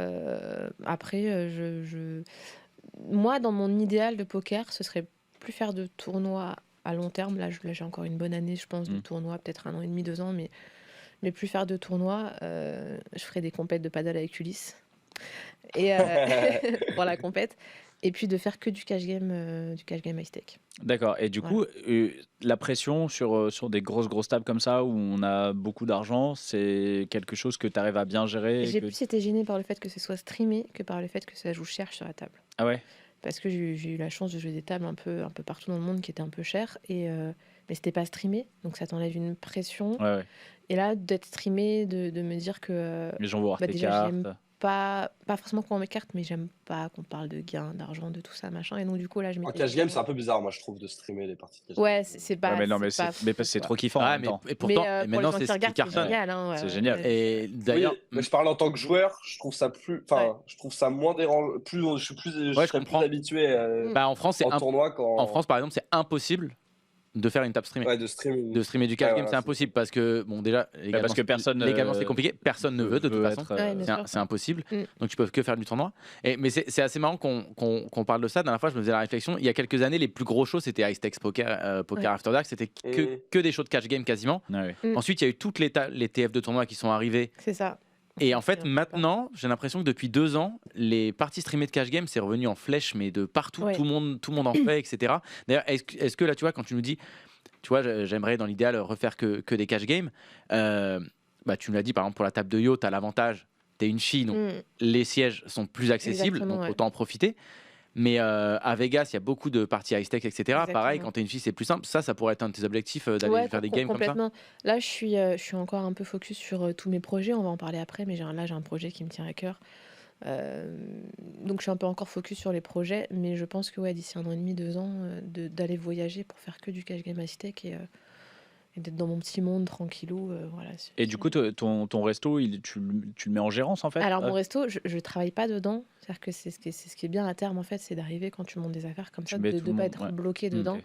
Après, moi, dans mon idéal de poker, ce serait plus faire de tournois à long terme. Là, j'ai encore une bonne année, je pense, de tournois, peut-être 1 an et demi, 2 ans, mais plus faire de tournois. Je ferai des compètes de paddle avec Ulysse. Et pour la compète. Et puis de faire que du cash game high stake. D'accord. Et du coup, la pression sur des grosses tables comme ça, où on a beaucoup d'argent, c'est quelque chose que tu arrives à bien gérer? J'ai plus été gênée par le fait que ce soit streamé que par le fait que ça joue cher sur la table. Ah ouais? Parce que j'ai eu la chance de jouer des tables un peu partout dans le monde qui étaient un peu chères, mais c'était pas streamé, donc ça t'enlève une pression. Ouais. Et là, d'être streamé, de me dire que... Les gens vont voir tes déjà, cartes. Pas forcément qu'on m'écarte, mais j'aime pas qu'on parle de gains, d'argent, de tout ça, machin. Et donc, du coup, là, je en cash game, c'est un peu bizarre, moi, je trouve, de streamer les parties de cash game. Ouais, c'est pas. Ouais, mais c'est trop kiffant. Ah, et pourtant, maintenant, c'est ce qui cartonne. C'est génial. Hein, c'est génial. Et d'ailleurs, mais je parle en tant que joueur, je trouve ça je trouve ça moins dérangeant. Je serais plus habitué en France, en tournoi quand. En France, par exemple, c'est impossible de faire une table streamée. Ouais, de streamer du cash game, c'est impossible parce que, bon, déjà, légalement, c'est compliqué. Personne ne veut, de toute façon. C'est impossible. Donc, tu peux que faire du tournoi. Mais c'est assez marrant qu'on parle de ça. La dernière fois, je me faisais la réflexion. Il y a quelques années, les plus gros shows, c'était High Stakes Poker, Poker After Dark. C'était que des shows de cash game quasiment. Ensuite, il y a eu toutes les TF de tournoi qui sont arrivés. C'est ça. Et en fait, maintenant, j'ai l'impression que depuis 2 ans, les parties streamées de cash game, c'est revenu en flèche, mais de partout, tout le monde en fait, etc. D'ailleurs, est-ce que là, tu vois, quand tu nous dis, tu vois, j'aimerais dans l'idéal refaire que des cash games, tu me l'as dit, par exemple, pour la table de Yo, tu as l'avantage, tu es une fille, donc les sièges sont plus accessibles, donc autant en profiter. Mais à Vegas, il y a beaucoup de parties high stake, etc. Exactement. Pareil, quand tu es une fille, c'est plus simple. Ça pourrait être un de tes objectifs d'aller faire des games comme ça. Là, je suis encore un peu focus sur tous mes projets. On va en parler après, mais j'ai un projet qui me tient à cœur Donc je suis un peu encore focus sur les projets, mais je pense que d'ici 1 an et demi, 2 ans, d'aller voyager pour faire que du cash game high stake et d'être dans mon petit monde tranquillou. Voilà. Et du coup, ton resto, tu le mets en gérance en fait? Alors mon resto, je travaille pas dedans. C'est-à-dire que c'est ce qui est bien à terme en fait, c'est d'arriver quand tu montes des affaires comme ça, de ne pas être bloqué dedans. Okay.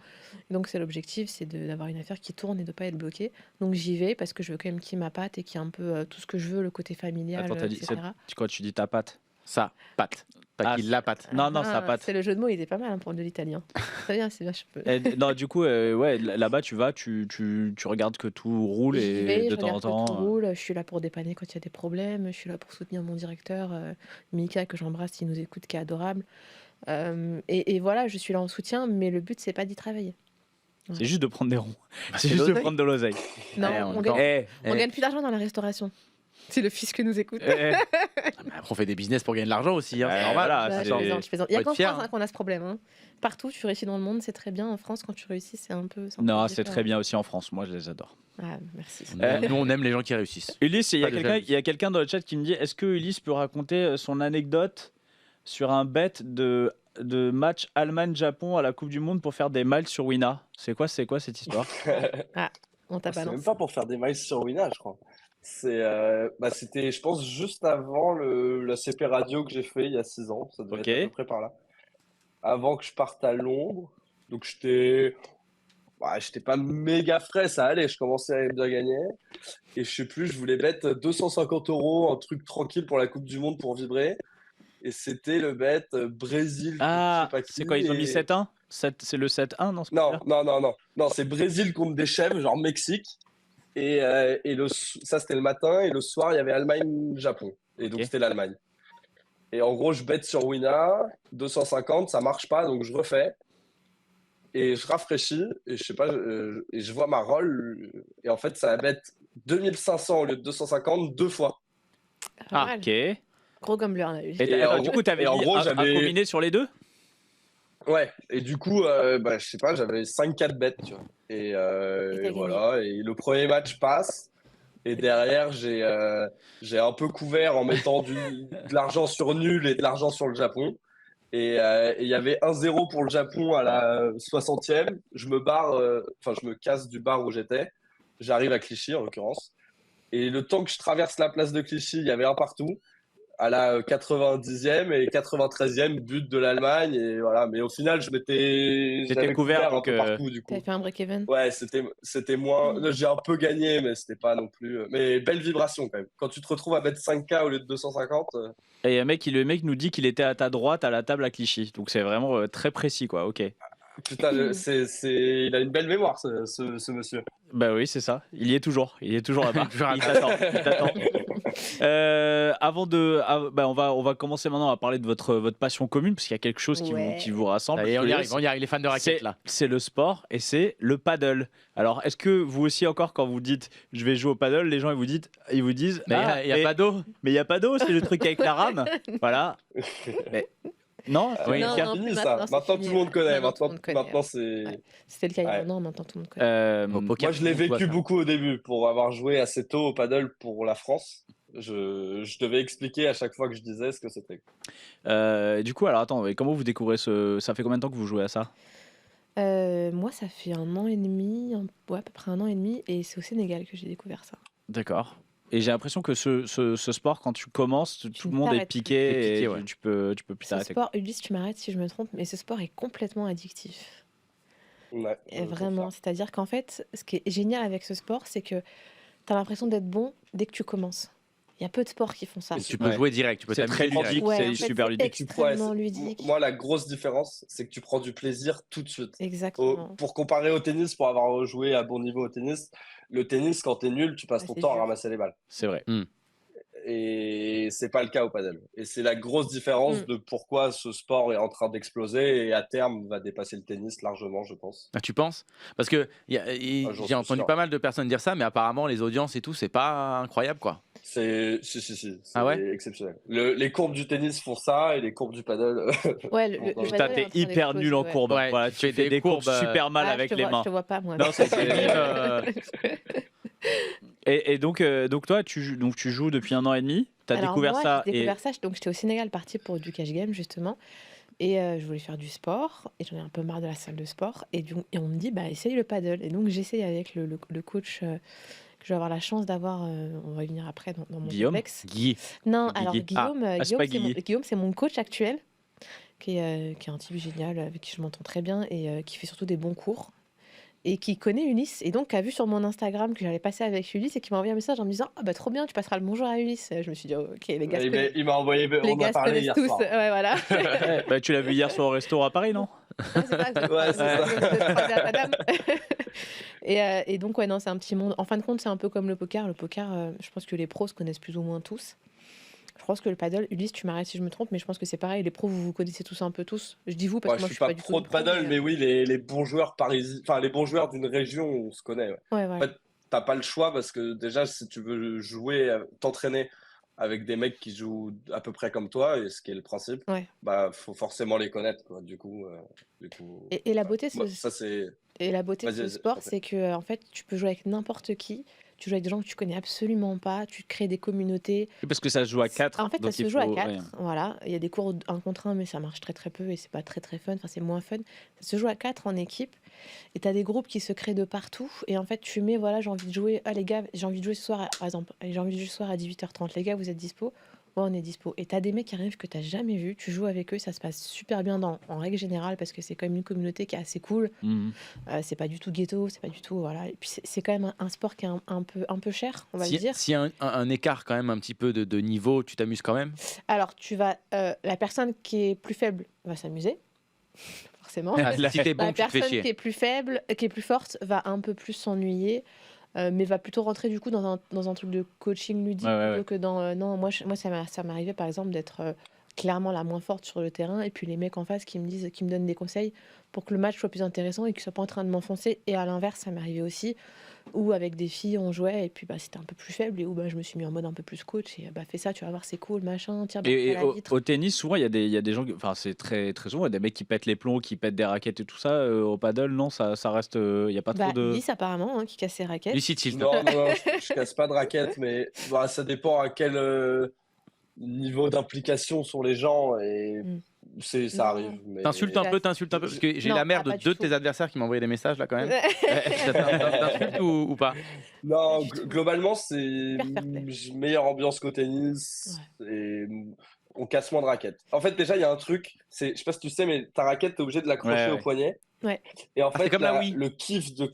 Donc c'est l'objectif, c'est d'avoir une affaire qui tourne et de ne pas être bloqué. Donc j'y vais parce que je veux quand même qu'il y ait ma patte et qu'il y ait un peu tout ce que je veux, le côté familial, etc. Quand tu dis ta patte? Ça, patte. Pas qu'il la patte. Non, sa patte. C'est le jeu de mots, il est pas mal pour de l'italien. C'est bien, c'est bien. Non, du coup, là-bas, tu vas, tu regardes que tout roule et de temps en temps. Tout roule. Je suis là pour dépanner quand il y a des problèmes. Je suis là pour soutenir mon directeur, Mika, que j'embrasse, qui nous écoute, qui est adorable. Et voilà, je suis là en soutien, mais le but, c'est pas d'y travailler. Ouais. C'est juste de prendre des ronds. C'est juste de prendre de l'oseille. Non, on gagne plus d'argent dans la restauration. C'est le fisc que nous écoute. Après, on fait des business pour gagner de l'argent aussi. Hein. C'est normal. Je plaisante. Il n'y a qu'en France qu'on a ce problème. Hein. Partout, tu réussis dans le monde, c'est très bien. En France, quand tu réussis, c'est un peu. Non, c'est très bien aussi en France. Moi, je les adore. Ah, merci. Nous, on aime les gens qui réussissent. Ulysse, il y a quelqu'un dans le chat qui me dit, est-ce que Ulysse peut raconter son anecdote sur un bet de match Allemagne-Japon à la Coupe du Monde pour faire des miles sur Wina? C'est quoi cette histoire? On t'a balancé. C'est même pas pour faire des miles sur Wina, je crois. C'était, je pense, juste avant la CP radio que j'ai fait il y a 6 ans. Ça devait être à peu près par là. Avant que je parte à Londres. Donc j'étais pas méga frais, ça allait. Je commençais à bien gagner. Et je sais plus, je voulais bet 250 €, un truc tranquille pour la Coupe du Monde pour vibrer. Et c'était le bet Brésil. Ah, c'est quoi, ils ont mis 7-1 ? C'est le 7-1 dans ce Non. Non, c'est Brésil contre des chèvres, genre Mexique. Et ça, c'était le matin. Et le soir, il y avait Allemagne-Japon. Et donc, c'était l'Allemagne. Et en gros, je bête sur Wina, 250, ça marche pas, donc je refais. Et je rafraîchis, et je sais pas, et je vois ma roll. Et en fait, ça va bête 2500 au lieu de 250 2 fois. Ah, ok. Gros gambler, on a eu. Et alors, du coup, t'avais un combiné sur les deux? Ouais, et du coup, je sais pas, j'avais 5-4 bêtes, tu vois. Et voilà, et le premier match passe. Et derrière, j'ai un peu couvert en mettant de l'argent sur nul et de l'argent sur le Japon. Et il y avait 1-0 pour le Japon à la 60e. Je me casse du bar où j'étais. J'arrive à Clichy, en l'occurrence. Et le temps que je traverse la place de Clichy, il y avait un partout. À la 90e et 93e, but de l'Allemagne. Et voilà. Mais au final, j'avais couvert un peu partout. Du coup. T'avais fait un break-even? Ouais, c'était moins. J'ai un peu gagné, mais c'était pas non plus. Mais belle vibration quand même. Quand tu te retrouves à mettre 5K au lieu de 250. Et le mec nous dit qu'il était à ta droite à la table à Clichy. Donc c'est vraiment très précis, quoi. Ok. Putain, il a une belle mémoire, ce monsieur. Bah oui, c'est ça. Il y est toujours. Il est toujours là-bas. Il t'attend. On va commencer maintenant à parler de votre passion commune, parce qu'il y a quelque chose qui vous rassemble. Et on y arrive, les fans de raquettes là. C'est le sport et c'est le paddle. Alors, est-ce que vous aussi encore, quand vous dites je vais jouer au paddle, les gens ils vous disent mais il y a pas d'eau. Mais il y a pas d'eau, c'est le truc avec la rame. Voilà. Mais non, fini ça. Maintenant tout le monde connaît. Maintenant c'est. Ouais. C'était le cas il y a un an, maintenant tout le monde connaît. Moi je l'ai vécu beaucoup au début pour avoir joué assez tôt au paddle pour la France. Je devais expliquer à chaque fois que je disais ce que c'était. Du coup, alors attends, comment vous découvrez ça fait combien de temps que vous jouez à ça? Moi, ça fait 1 an et demi, à peu près 1 an et demi, et c'est au Sénégal que j'ai découvert ça. D'accord. Et j'ai l'impression que ce sport, quand tu commences, tout le monde est piqué, et tu peux plus t'arrêter. Ce sport, Ulysse, tu m'arrêtes si je me trompe, mais ce sport est complètement addictif. Ouais, et vraiment, c'est-à-dire qu'en fait, ce qui est génial avec ce sport, c'est que tu as l'impression d'être bon dès que tu commences. Il y a peu de sports qui font ça. Et tu peux jouer direct, tu peux très ludique, c'est super ludique. Extrêmement ludique. Moi, la grosse différence, c'est que tu prends du plaisir tout de suite. Exactement. Pour comparer au tennis, pour avoir joué à bon niveau au tennis, le tennis, quand t'es nul, tu passes ton temps à ramasser les balles. C'est vrai. Et c'est pas le cas au padel. Et c'est la grosse différence de pourquoi ce sport est en train d'exploser et à terme va dépasser le tennis largement, je pense. Ah, tu penses? Parce que j'ai entendu pas mal de personnes dire ça, mais apparemment les audiences et tout, c'est pas incroyable, quoi. C'est exceptionnel. Les courbes du tennis font ça et les courbes du paddle. Ouais, putain, t'es hyper nul en courbe. Ouais, voilà, tu fais des courbes super mal avec les mains. Je te vois pas, moi. Non, c'est Et donc toi, tu joues depuis 1 an et demi. T'as découvert ça j'ai découvert ça, donc j'étais au Sénégal partie pour du cash game justement. Et je voulais faire du sport, et j'en ai un peu marre de la salle de sport. Et on me dit, essaye le paddle. Et donc, j'essaye avec le coach que je vais avoir la chance d'avoir. On va y venir après dans mon complexe. Non, alors Guillaume, c'est mon coach actuel, qui est un type génial, avec qui je m'entends très bien, et qui fait surtout des bons cours. Et qui connaît Ulysse, et donc qui a vu sur mon Instagram que j'allais passer avec Ulysse, et qui m'a envoyé un message en me disant trop bien, tu passeras le bonjour à Ulysse. Je me suis dit ok, les gars il m'a envoyé, les gars se connaissent tous. Ouais, voilà. Tu l'as vu hier soir au restaurant à Paris, non? C'est ça. Et donc non, c'est un petit monde. En fin de compte, c'est un peu comme le poker. Le poker, je pense que les pros se connaissent plus ou moins tous. Je pense que le paddle, Ulysse, tu m'arrêtes si je me trompe, mais je pense que c'est pareil. Les pros, vous vous connaissez tous un peu tous. Je dis vous parce que moi, je suis pas du tout pro de paddle, mais oui, les bons joueurs parisiens, enfin les bons joueurs d'une région, on se connaît. Ouais. En fait, t'as pas le choix parce que déjà, si tu veux jouer, t'entraîner avec des mecs qui jouent à peu près comme toi, et ce qui est le principe, faut forcément les connaître, quoi. Du coup. Et la beauté, Et la beauté de ce sport, c'est que en fait, tu peux jouer avec n'importe qui. Tu joues avec des gens que tu connais absolument pas, tu crées des communautés. Parce que ça se joue à 4. En fait, ça se joue à 4. Voilà. Il y a des cours 1 contre 1, mais ça marche très très peu et c'est pas très très fun. Enfin, c'est moins fun. Ça se joue à 4 en équipe. Et tu as des groupes qui se créent de partout. Et en fait, tu mets, j'ai envie de jouer. Ah les gars, j'ai envie de jouer ce soir, par exemple. J'ai envie de jouer ce soir à 18h30. Les gars, vous êtes dispo? Ouais, on est dispo. Et t'as des mecs qui arrivent que t'as jamais vu. Tu joues avec eux, ça se passe super bien en règle générale parce que c'est quand même une communauté qui est assez cool. C'est pas du tout ghetto, c'est pas du tout voilà. Et puis c'est quand même un sport qui est un peu cher, on va le dire. S'il y a un écart quand même un petit peu de niveau, tu t'amuses quand même. Alors la personne qui est plus faible va s'amuser. Forcément. Si t'es bon, la personne qui est plus faible, qui est plus forte, va un peu plus s'ennuyer. Mais va plutôt rentrer du coup dans un truc de coaching ludique plutôt que dans non moi ça m'arrivait par exemple d'être clairement la moins forte sur le terrain et puis les mecs en face qui me donnent des conseils pour que le match soit plus intéressant et qu'ils soient pas en train de m'enfoncer. Et à l'inverse, ça m'arrivait aussi où avec des filles on jouait et puis c'était un peu plus faible et où je me suis mis en mode un peu plus coach et fais ça, tu vas voir, c'est cool, machin, tiens. Et au tennis, souvent il y a des gens, enfin c'est très très souvent, il y a des mecs qui pètent les plombs, qui pètent des raquettes et tout ça. Au paddle, non, ça reste, il y a pas trop de. Ulysse apparemment qui casse ses raquettes. Non, je casse pas de raquettes, mais ça dépend à quel niveau d'implication sont les gens et ça arrive. Mais... T'insultes un peu parce que j'ai la mère de 2 de tes adversaires qui m'ont envoyé des messages là quand même. T'insultes ou pas? Non, globalement c'est meilleure ambiance qu'au tennis et on casse moins de raquettes. En fait déjà il y a un truc, je sais pas si tu sais mais ta raquette t'es obligé de l'accrocher au poignet. Ouais. Et en fait comme le kiff de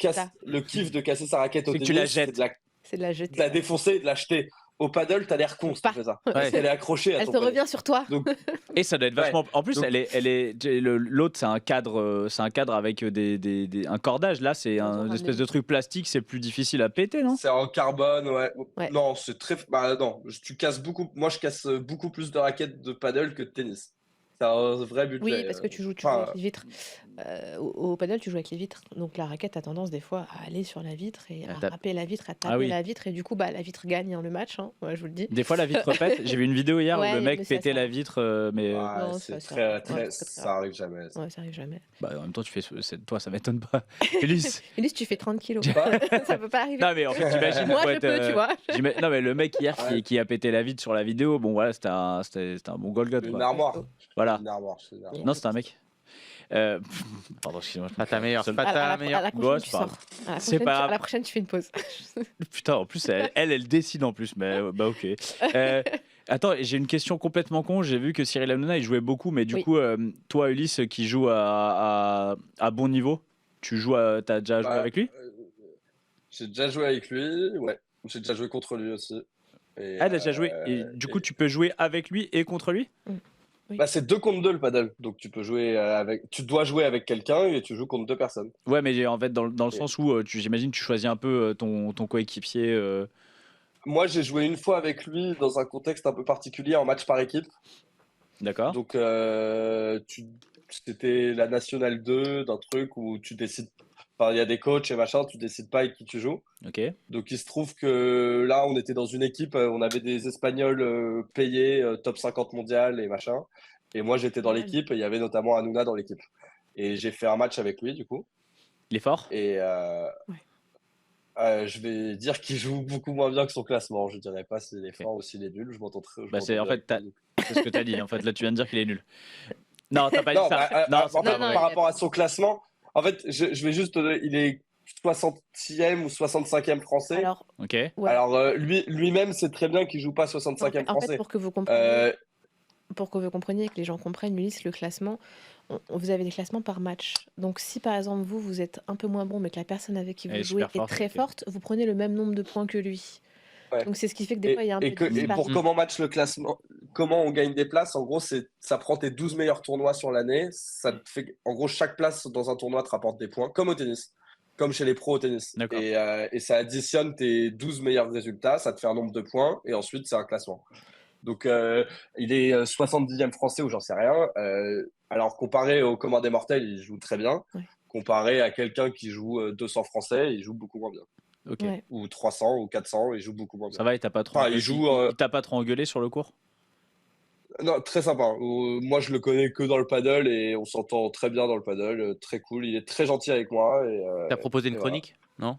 casser sa raquette au tennis, tu la jettes. C'est de la jeter. De la défoncer et de l'acheter. Au paddle, t'as l'air con si tu fais ça. Parce qu'elle est accrochée à ton Elle te revient sur toi. Donc... Et ça doit être vachement. En plus, l'autre, c'est un cadre avec un cordage. Là, c'est une espèce de truc plastique. C'est plus difficile à péter, non? C'est en carbone, ouais. Non, c'est très. Non, tu casses beaucoup. Moi, je casse beaucoup plus de raquettes de paddle que de tennis. C'est un vrai budget. Oui, parce que tu joues avec les vitres. Au paddle, tu joues avec les vitres. Donc la raquette a tendance des fois à aller sur la vitre et à râper la vitre, à taper la vitre. Et du coup, la vitre gagne le match, hein, je vous le dis. Des fois, la vitre pète. J'ai vu une vidéo hier où le mec pétait la vitre. Mais... non, ça arrive jamais. Ouais, ça arrive jamais. En même temps, toi, ça m'étonne pas. Ulysse, tu fais 30 kilos. Ça peut pas arriver. Non, mais en fait, j'imagine. Moi, je peux, tu vois. Non, mais le mec hier qui a pété la vitre sur la vidéo, bon, voilà, c'était un bon Golgot. Une armoire. Voilà. Non, c'était un mec. Pardon, excuse-moi. Pas ta meilleure. C'est pas. À la prochaine, tu fais une pause. Putain, en plus, elle décide en plus, mais ok. Attends, j'ai une question complètement con. J'ai vu que Cyril Hanouna, il jouait beaucoup, mais du coup, toi, Ulysse, qui joue à bon niveau, t'as déjà joué avec lui? J'ai déjà joué avec lui, ouais. J'ai déjà joué contre lui aussi. T'as déjà joué. Et du coup, tu peux jouer avec lui et contre lui? Oui. C'est 2 contre 2 le paddle, donc tu peux jouer tu dois jouer avec quelqu'un et tu joues contre 2 personnes. Ouais, mais en fait dans le sens où j'imagine tu choisis un peu ton coéquipier. Moi j'ai joué une fois avec lui dans un contexte un peu particulier en match par équipe. D'accord. Donc c'était la nationale 2 d'un truc où tu décides. Enfin, il y a des coachs et machin, tu décides pas avec qui tu joues. Ok. Donc il se trouve que là, on était dans une équipe, on avait des Espagnols payés, top 50 mondial et machin. Et moi, j'étais dans l'équipe et il y avait notamment Hanouna dans l'équipe. Et j'ai fait un match avec lui, du coup. Il est fort? Et Je vais dire qu'il joue beaucoup moins bien que son classement. Je dirais pas s'il est fort ou s'il est nul. Je m'entends très. C'est en fait, c'est ce que tu as dit. En fait, là, tu viens de dire qu'il est nul. Non, t'as pas dit ça. Par rapport à son classement, en fait, je vais juste. Il est 60e ou 65e français. Alors, ouais. Alors lui-même, c'est très bien qu'il joue pas 65e français. En fait, pour que vous compreniez, que les gens comprennent, Ulysse, le classement, vous avez des classements par match. Donc, si par exemple vous êtes un peu moins bon, mais que la personne avec qui vous jouez est très forte, vous prenez le même nombre de points que lui. Ouais. Donc, c'est ce qui fait que des fois, il y a un peu de disparité. Et pour comment match le classement, comment on gagne des places, en gros, ça prend tes 12 meilleurs tournois sur l'année. Ça te fait, en gros, chaque place dans un tournoi te rapporte des points, comme au tennis. Comme chez les pros au tennis. Et ça additionne tes 12 meilleurs résultats, ça te fait un nombre de points, et ensuite, c'est un classement. Donc, il est 70e français ou j'en sais rien. Alors, comparé au commun des mortels, il joue très bien. Ouais. Comparé à quelqu'un qui joue 200 français, il joue beaucoup moins bien. Ouais. Ou 300 ou 400, il joue beaucoup moins bien. Ça va, il t'a pas trop, il t'a pas trop engueulé sur le cours? Non, très sympa. Moi, je le connais que dans le paddle et on s'entend très bien dans le paddle. Très cool. Il est très gentil avec moi. T'as proposé une chronique? Non.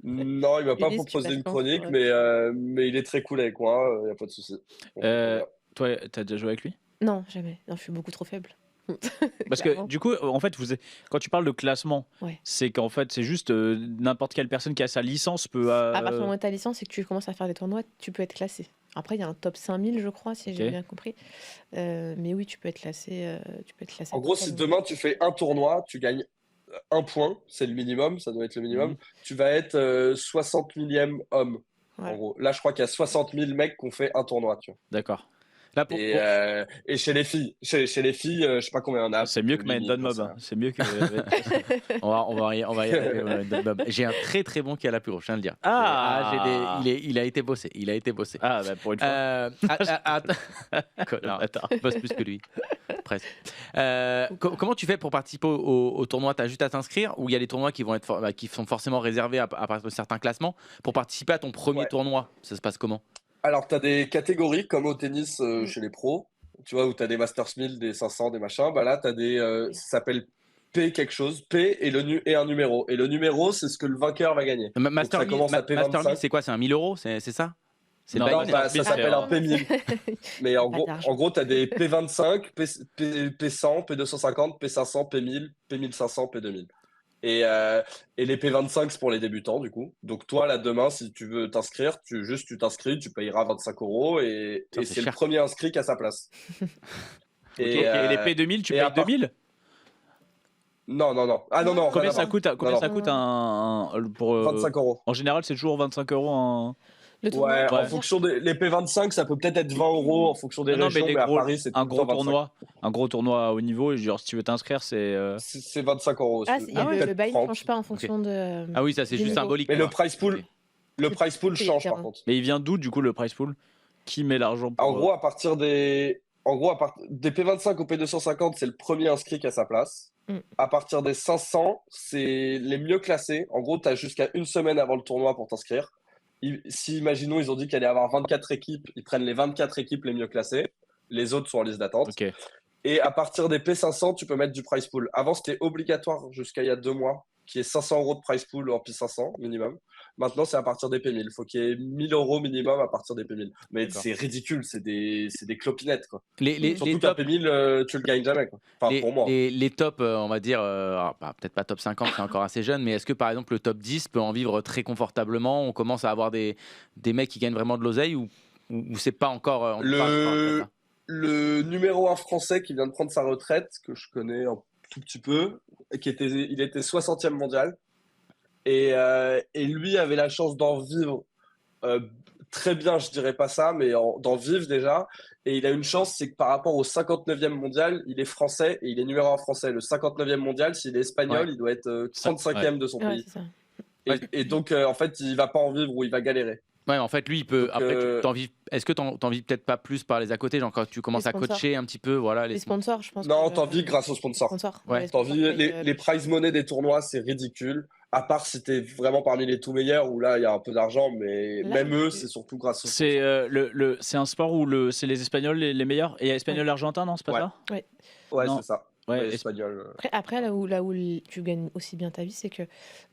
Non, il m'a pas proposé une chronique, mais il est très cool avec moi. Il n'y a pas de souci. Toi, t'as déjà joué avec lui? Non, jamais. Non, je suis beaucoup trop faible. Parce que du coup, en fait, quand tu parles de classement, c'est qu'en fait, c'est juste n'importe quelle personne qui a sa licence peut. À partir du moment où tu as ta licence et que tu commences à faire des tournois, tu peux être classé. Après, il y a un top 5000, je crois, si j'ai bien compris. Mais oui, tu peux être classé. En gros, si demain tu fais un tournoi, tu gagnes 1 point, c'est le minimum, ça doit être le minimum. Tu vas être 60 millième homme. En gros. Là, je crois qu'il y a 60 000 mecs qui ont fait un tournoi. D'accord. Là, et chez les filles, je sais pas combien on a. C'est mieux que Maendon Mob. C'est mieux que. on va y arriver. J'ai un très très bon qui a la plus grosse, je tiens à le dire. Il a été bossé. Ah, bah pour une fois. Attends, je bosse plus que lui. Presque. Comment tu fais pour participer au tournoi? T'as juste à t'inscrire ou il y a des tournois qui sont forcément réservés à partir de certains classements pour participer à ton premier tournoi? Ça se passe comment? Alors, tu as des catégories comme au tennis chez les pros, tu vois, où tu as des Masters 1000, des 500, des machins. Bah là, tu as des. Ça s'appelle P quelque chose, P et un numéro. Et le numéro, c'est ce que le vainqueur va gagner. Master 1000, c'est quoi? C'est 1 1000 €? C'est ça? Non, ça s'appelle un P1000. Mais en gros, tu as des P25, P100, P250, P500, P1000, P1500, P2000. Et les P25, c'est pour les débutants, du coup. Donc, toi, là, demain, si tu veux t'inscrire, tu t'inscris, tu payeras 25 € et c'est le premier inscrit qui a sa place. Et les P2000, tu payes 2000? Non. Ah non. Combien ça coûte pour 25 €. En général, c'est toujours 25 € Ouais, en fonction les P25, ça peut peut-être être 20 € en fonction des régions, mais à Paris, c'est un gros tournoi. Un gros tournoi à haut niveau, genre si tu veux t'inscrire, c'est 25 € aussi. Le bail ne change pas en fonction de. Ah oui, ça c'est juste symbolique. Mais le price pool change par contre. Mais il vient d'où du coup le price pool? Qui met l'argent pour... En gros, à partir des P25 au P250, c'est le premier inscrit qui a sa place. À partir des 500, c'est les mieux classés. En gros, tu as jusqu'à une semaine avant le tournoi pour t'inscrire. Si, imaginons, ils ont dit qu'il allait y avoir 24 équipes, ils prennent les 24 équipes les mieux classées. Les autres sont en liste d'attente. Okay. Et à partir des P500, tu peux mettre du price pool. Avant, c'était obligatoire jusqu'à il y a 2 mois, qui est 500 € de price pool en P500 minimum. Maintenant, c'est à partir des P1000. Il faut qu'il y ait 1000 € minimum à partir des P1000. Mais c'est ridicule, c'est des clopinettes, quoi. Surtout qu'un P1000, tu le gagnes jamais, quoi. Enfin, pour moi. Les tops, on va dire, peut-être pas top 50, c'est encore assez jeune, mais est-ce que par exemple le top 10 peut en vivre très confortablement? On commence à avoir des mecs qui gagnent vraiment de l'oseille ou c'est pas encore... Le numéro 1 français qui vient de prendre sa retraite, que je connais un tout petit peu, il était 60e mondial. Et lui avait la chance d'en vivre très bien, je dirais pas ça, mais d'en vivre déjà. Et il a une chance, c'est que par rapport au 59e mondial, il est français et il est numéro 1 français. Le 59e mondial, s'il est espagnol, il doit être 35e de son pays. Et donc, en fait, il va pas en vivre ou il va galérer. Ouais, en fait, lui, il peut. Donc, après, est-ce que t'en vis peut-être pas plus par les à côté, genre quand tu commences à coacher un petit peu, voilà. Les sponsors, je pense. Non, t'en vis grâce aux sponsors. T'en vis les prize money des tournois, c'est ridicule. À part si t'es vraiment parmi les tout meilleurs, où là, il y a un peu d'argent, mais là, même eux, c'est surtout grâce aux sponsors. C'est un sport où c'est les Espagnols les meilleurs. Et il y a Espagnol-Argentin, non? C'est pas ça? Ouais, c'est ça. espagnol. Après là où tu gagnes aussi bien ta vie, c'est que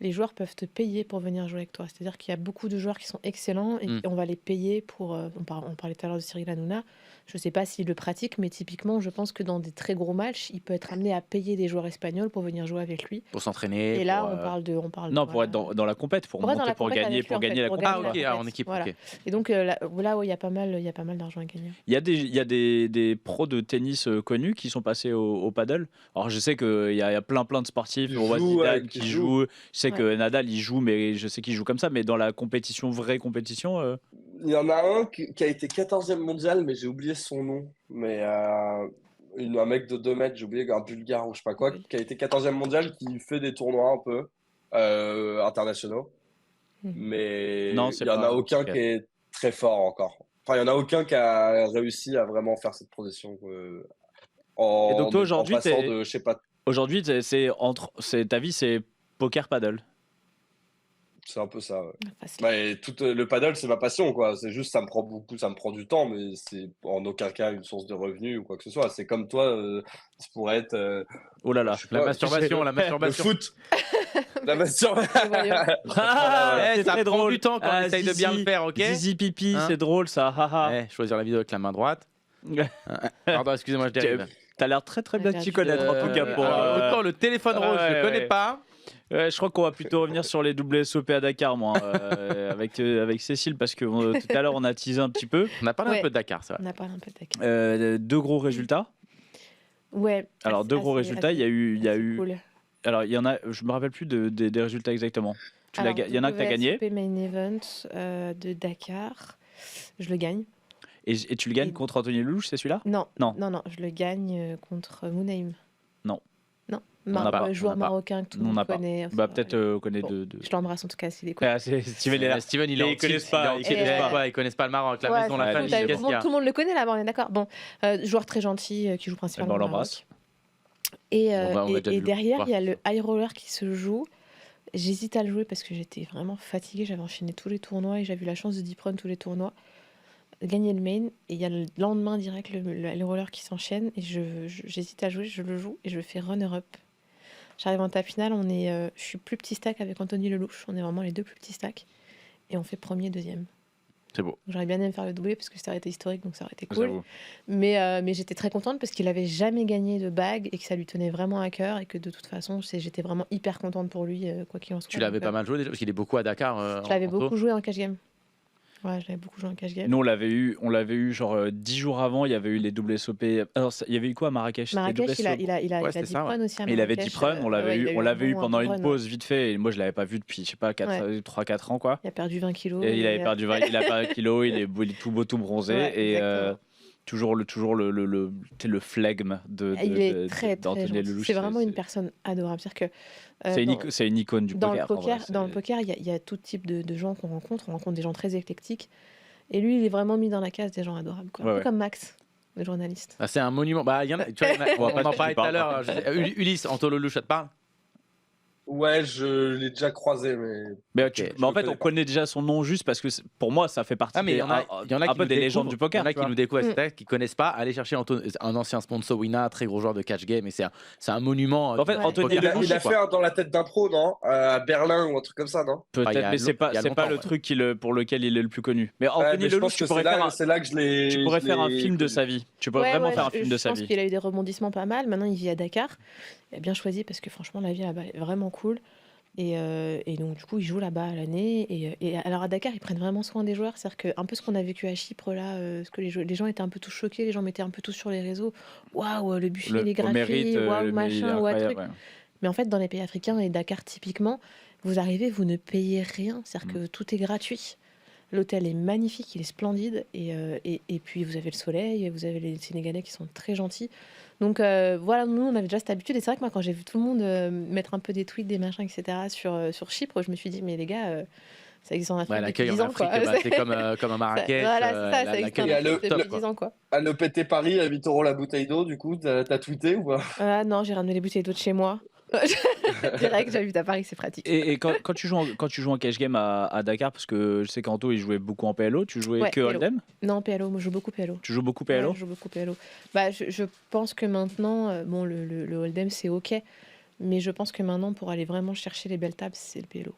les joueurs peuvent te payer pour venir jouer avec toi. C'est-à-dire qu'il y a beaucoup de joueurs qui sont excellents et on va les payer pour... on parlait tout à l'heure de Cyril Hanouna. Je ne sais pas s'il le pratique, mais typiquement, je pense que dans des très gros matchs, il peut être amené à payer des joueurs espagnols pour venir jouer avec lui. Pour s'entraîner. Et là, on parle non, pour être dans la compète, pour gagner la compète. Ah, ok, en équipe. Voilà. Okay. Et donc là, il y a pas mal d'argent à gagner. Il y a des pros de tennis connus qui sont passés au paddle. Alors, je sais qu'il y a plein de sportifs. On voit Zidane qui joue. Je sais que Nadal, il joue, mais je sais qu'il joue comme ça. Mais dans la vraie compétition... Il y en a un qui a été 14e mondial, mais j'ai oublié son nom. Mais un mec de 2 mètres, j'ai oublié, un Bulgare ou je sais pas quoi, qui a été 14e mondial, qui fait des tournois un peu internationaux. Mais il n'y en a aucun qui est très fort encore. Enfin, il n'y en a aucun qui a réussi à vraiment faire cette progression. Et donc toi, aujourd'hui, aujourd'hui, ta vie, c'est poker paddle. C'est un peu ça. Ouais. Le paddle, c'est ma passion, quoi. C'est juste, ça me prend du temps, mais c'est en aucun cas une source de revenus ou quoi que ce soit. C'est comme toi, ça pourrait être. Oh là là, la masturbation. Le foot. La masturbation. Ça prend drôle. Du temps quand on essaye de bien le faire, ok. Zizi pipi, c'est drôle ça. Choisir la vidéo avec la main droite. Pardon, excusez-moi, je dérive. T'as l'air très bien de t'y connaître en tout cas. Autant le téléphone rose, je ne connais pas. Je crois qu'on va plutôt revenir sur les WSOP à Dakar, moi, avec Cécile, parce que tout à l'heure on a teasé un petit peu. On a parlé un peu de Dakar, ça. On a parlé un peu de Dakar. 2 gros résultats. Ouais. Alors 2 gros résultats, il y a eu. Cool. Alors il y en a, je me rappelle plus des résultats exactement. Il y en a que tu as gagné. WSOP Main Event de Dakar, je le gagne. Et tu le gagnes contre Anthony Lelouch, c'est celui-là ? Non, je le gagne contre Mounaïm. Non. Joueur marocain que tout le monde connaît. Peut-être connaît de. Je l'embrasse en tout cas s'il écoute. Steven, ils connaissent pas le Maroc, la maison, la famille. Tout le monde le connaît là-bas, on est d'accord. Bon, joueur très gentil qui joue principalement au Maroc. Et derrière, il y a le high roller qui se joue. J'hésite à le jouer parce que j'étais vraiment fatiguée. J'avais enchaîné tous les tournois et j'avais eu la chance de deep run tous les tournois. Gagner le main, et il y a le lendemain direct le roller qui s'enchaîne. Et j'hésite à jouer, je le joue et je le fais runner-up. J'arrive en table finale, je suis plus petit stack avec Anthony Lelouch. On est vraiment les 2 plus petits stacks. Et on fait premier, deuxième. C'est beau. J'aurais bien aimé me faire le doublé parce que ça aurait été historique, donc ça aurait été cool. Mais j'étais très contente parce qu'il n'avait jamais gagné de bague et que ça lui tenait vraiment à cœur. Et que de toute façon, j'étais vraiment hyper contente pour lui, quoi qu'il en soit. Tu l'avais pas mal joué déjà, parce qu'il est beaucoup à Dakar. Je l'avais beaucoup joué en cash game. Ouais, j'avais beaucoup joué en cash game. Nous, on l'avait eu genre 10 jours avant, il y avait eu les WSOP. Alors, il y il y avait eu quoi à Marrakech? Marrakech, il a deep run aussi à Marrakech. Il avait deep run, on l'avait eu pendant une pause vite fait. Et moi, je l'avais pas vu depuis, je sais pas, 3-4 ans, quoi. Il a perdu 20 kilos. Il a perdu 20 kilos, il est tout beau, tout bronzé. Et toujours le flegme d'Anthony Lelouch. C'est vraiment une personne adorable. C'est-à-dire que c'est une icône du poker. Dans le poker, il y a tout type de gens qu'on rencontre. On rencontre des gens très éclectiques. Et lui, il est vraiment mis dans la case des gens adorables. Un peu comme Max, le journaliste. C'est un monument. Il y en a, on en parlait tout à l'heure. Ulysse, Anthony Lelouch, ça te parle? Ouais, je l'ai déjà croisé, mais en fait, on connaît déjà son nom juste parce que pour moi, ça fait partie il y en a un peu des légendes du poker. Il y en a qui nous découvrent, qui connaissent pas. Allez chercher un ancien sponsor Wina, très gros joueur de catch game, et c'est un monument. En fait, Anthony Lelouch, il a fait dans la tête d'un pro, non, à Berlin ou un truc comme ça, non? Peut-être, mais c'est pas le truc pour lequel il est le plus connu. Mais Anthony Lelouch, tu pourrais faire un film de sa vie. Tu pourrais vraiment faire un film de sa vie. Je pense qu'il a eu des rebondissements pas mal. Maintenant, il vit à Dakar. Il a bien choisi parce que franchement, la vie là-bas est vraiment cool. Et donc, du coup, ils jouent là-bas à l'année. Et alors, à Dakar, ils prennent vraiment soin des joueurs. C'est-à-dire qu'un peu ce qu'on a vécu à Chypre, là, ce que les gens étaient un peu tous choqués, les gens mettaient un peu tous sur les réseaux. Waouh, le buffet, il est gratuit, waouh, machin, waouh, truc. Ouais. Mais en fait, dans les pays africains et Dakar, typiquement, vous arrivez, vous ne payez rien. C'est-à-dire que tout est gratuit. L'hôtel est magnifique, il est splendide. Et puis, vous avez le soleil, vous avez les Sénégalais qui sont très gentils. Donc voilà, nous on avait déjà cette habitude. Et c'est vrai que moi, quand j'ai vu tout le monde mettre un peu des tweets, des machins, etc. sur Chypre, je me suis dit, mais les gars, ça existe en Afrique depuis 10 ans. C'est comme à Marrakech. Voilà, c'est ça, ça existe en Afrique depuis 10 ans. Quoi. À l'EPT Paris, à 8 € la bouteille d'eau, du coup, t'as tweeté ou pas? Non, j'ai ramené les bouteilles d'eau de chez moi. Direct, j'habite à Paris, c'est pratique. Et quand tu joues en cash game à Dakar, parce que je sais qu'Anto il jouait beaucoup en PLO, tu jouais que Hold'em? Non, PLO, moi je joue beaucoup PLO. Tu joues beaucoup PLO? Ouais, je joue beaucoup PLO. Bah, je pense que maintenant, bon, le Hold'em c'est ok, mais je pense que maintenant pour aller vraiment chercher les belles tables, c'est le PLO.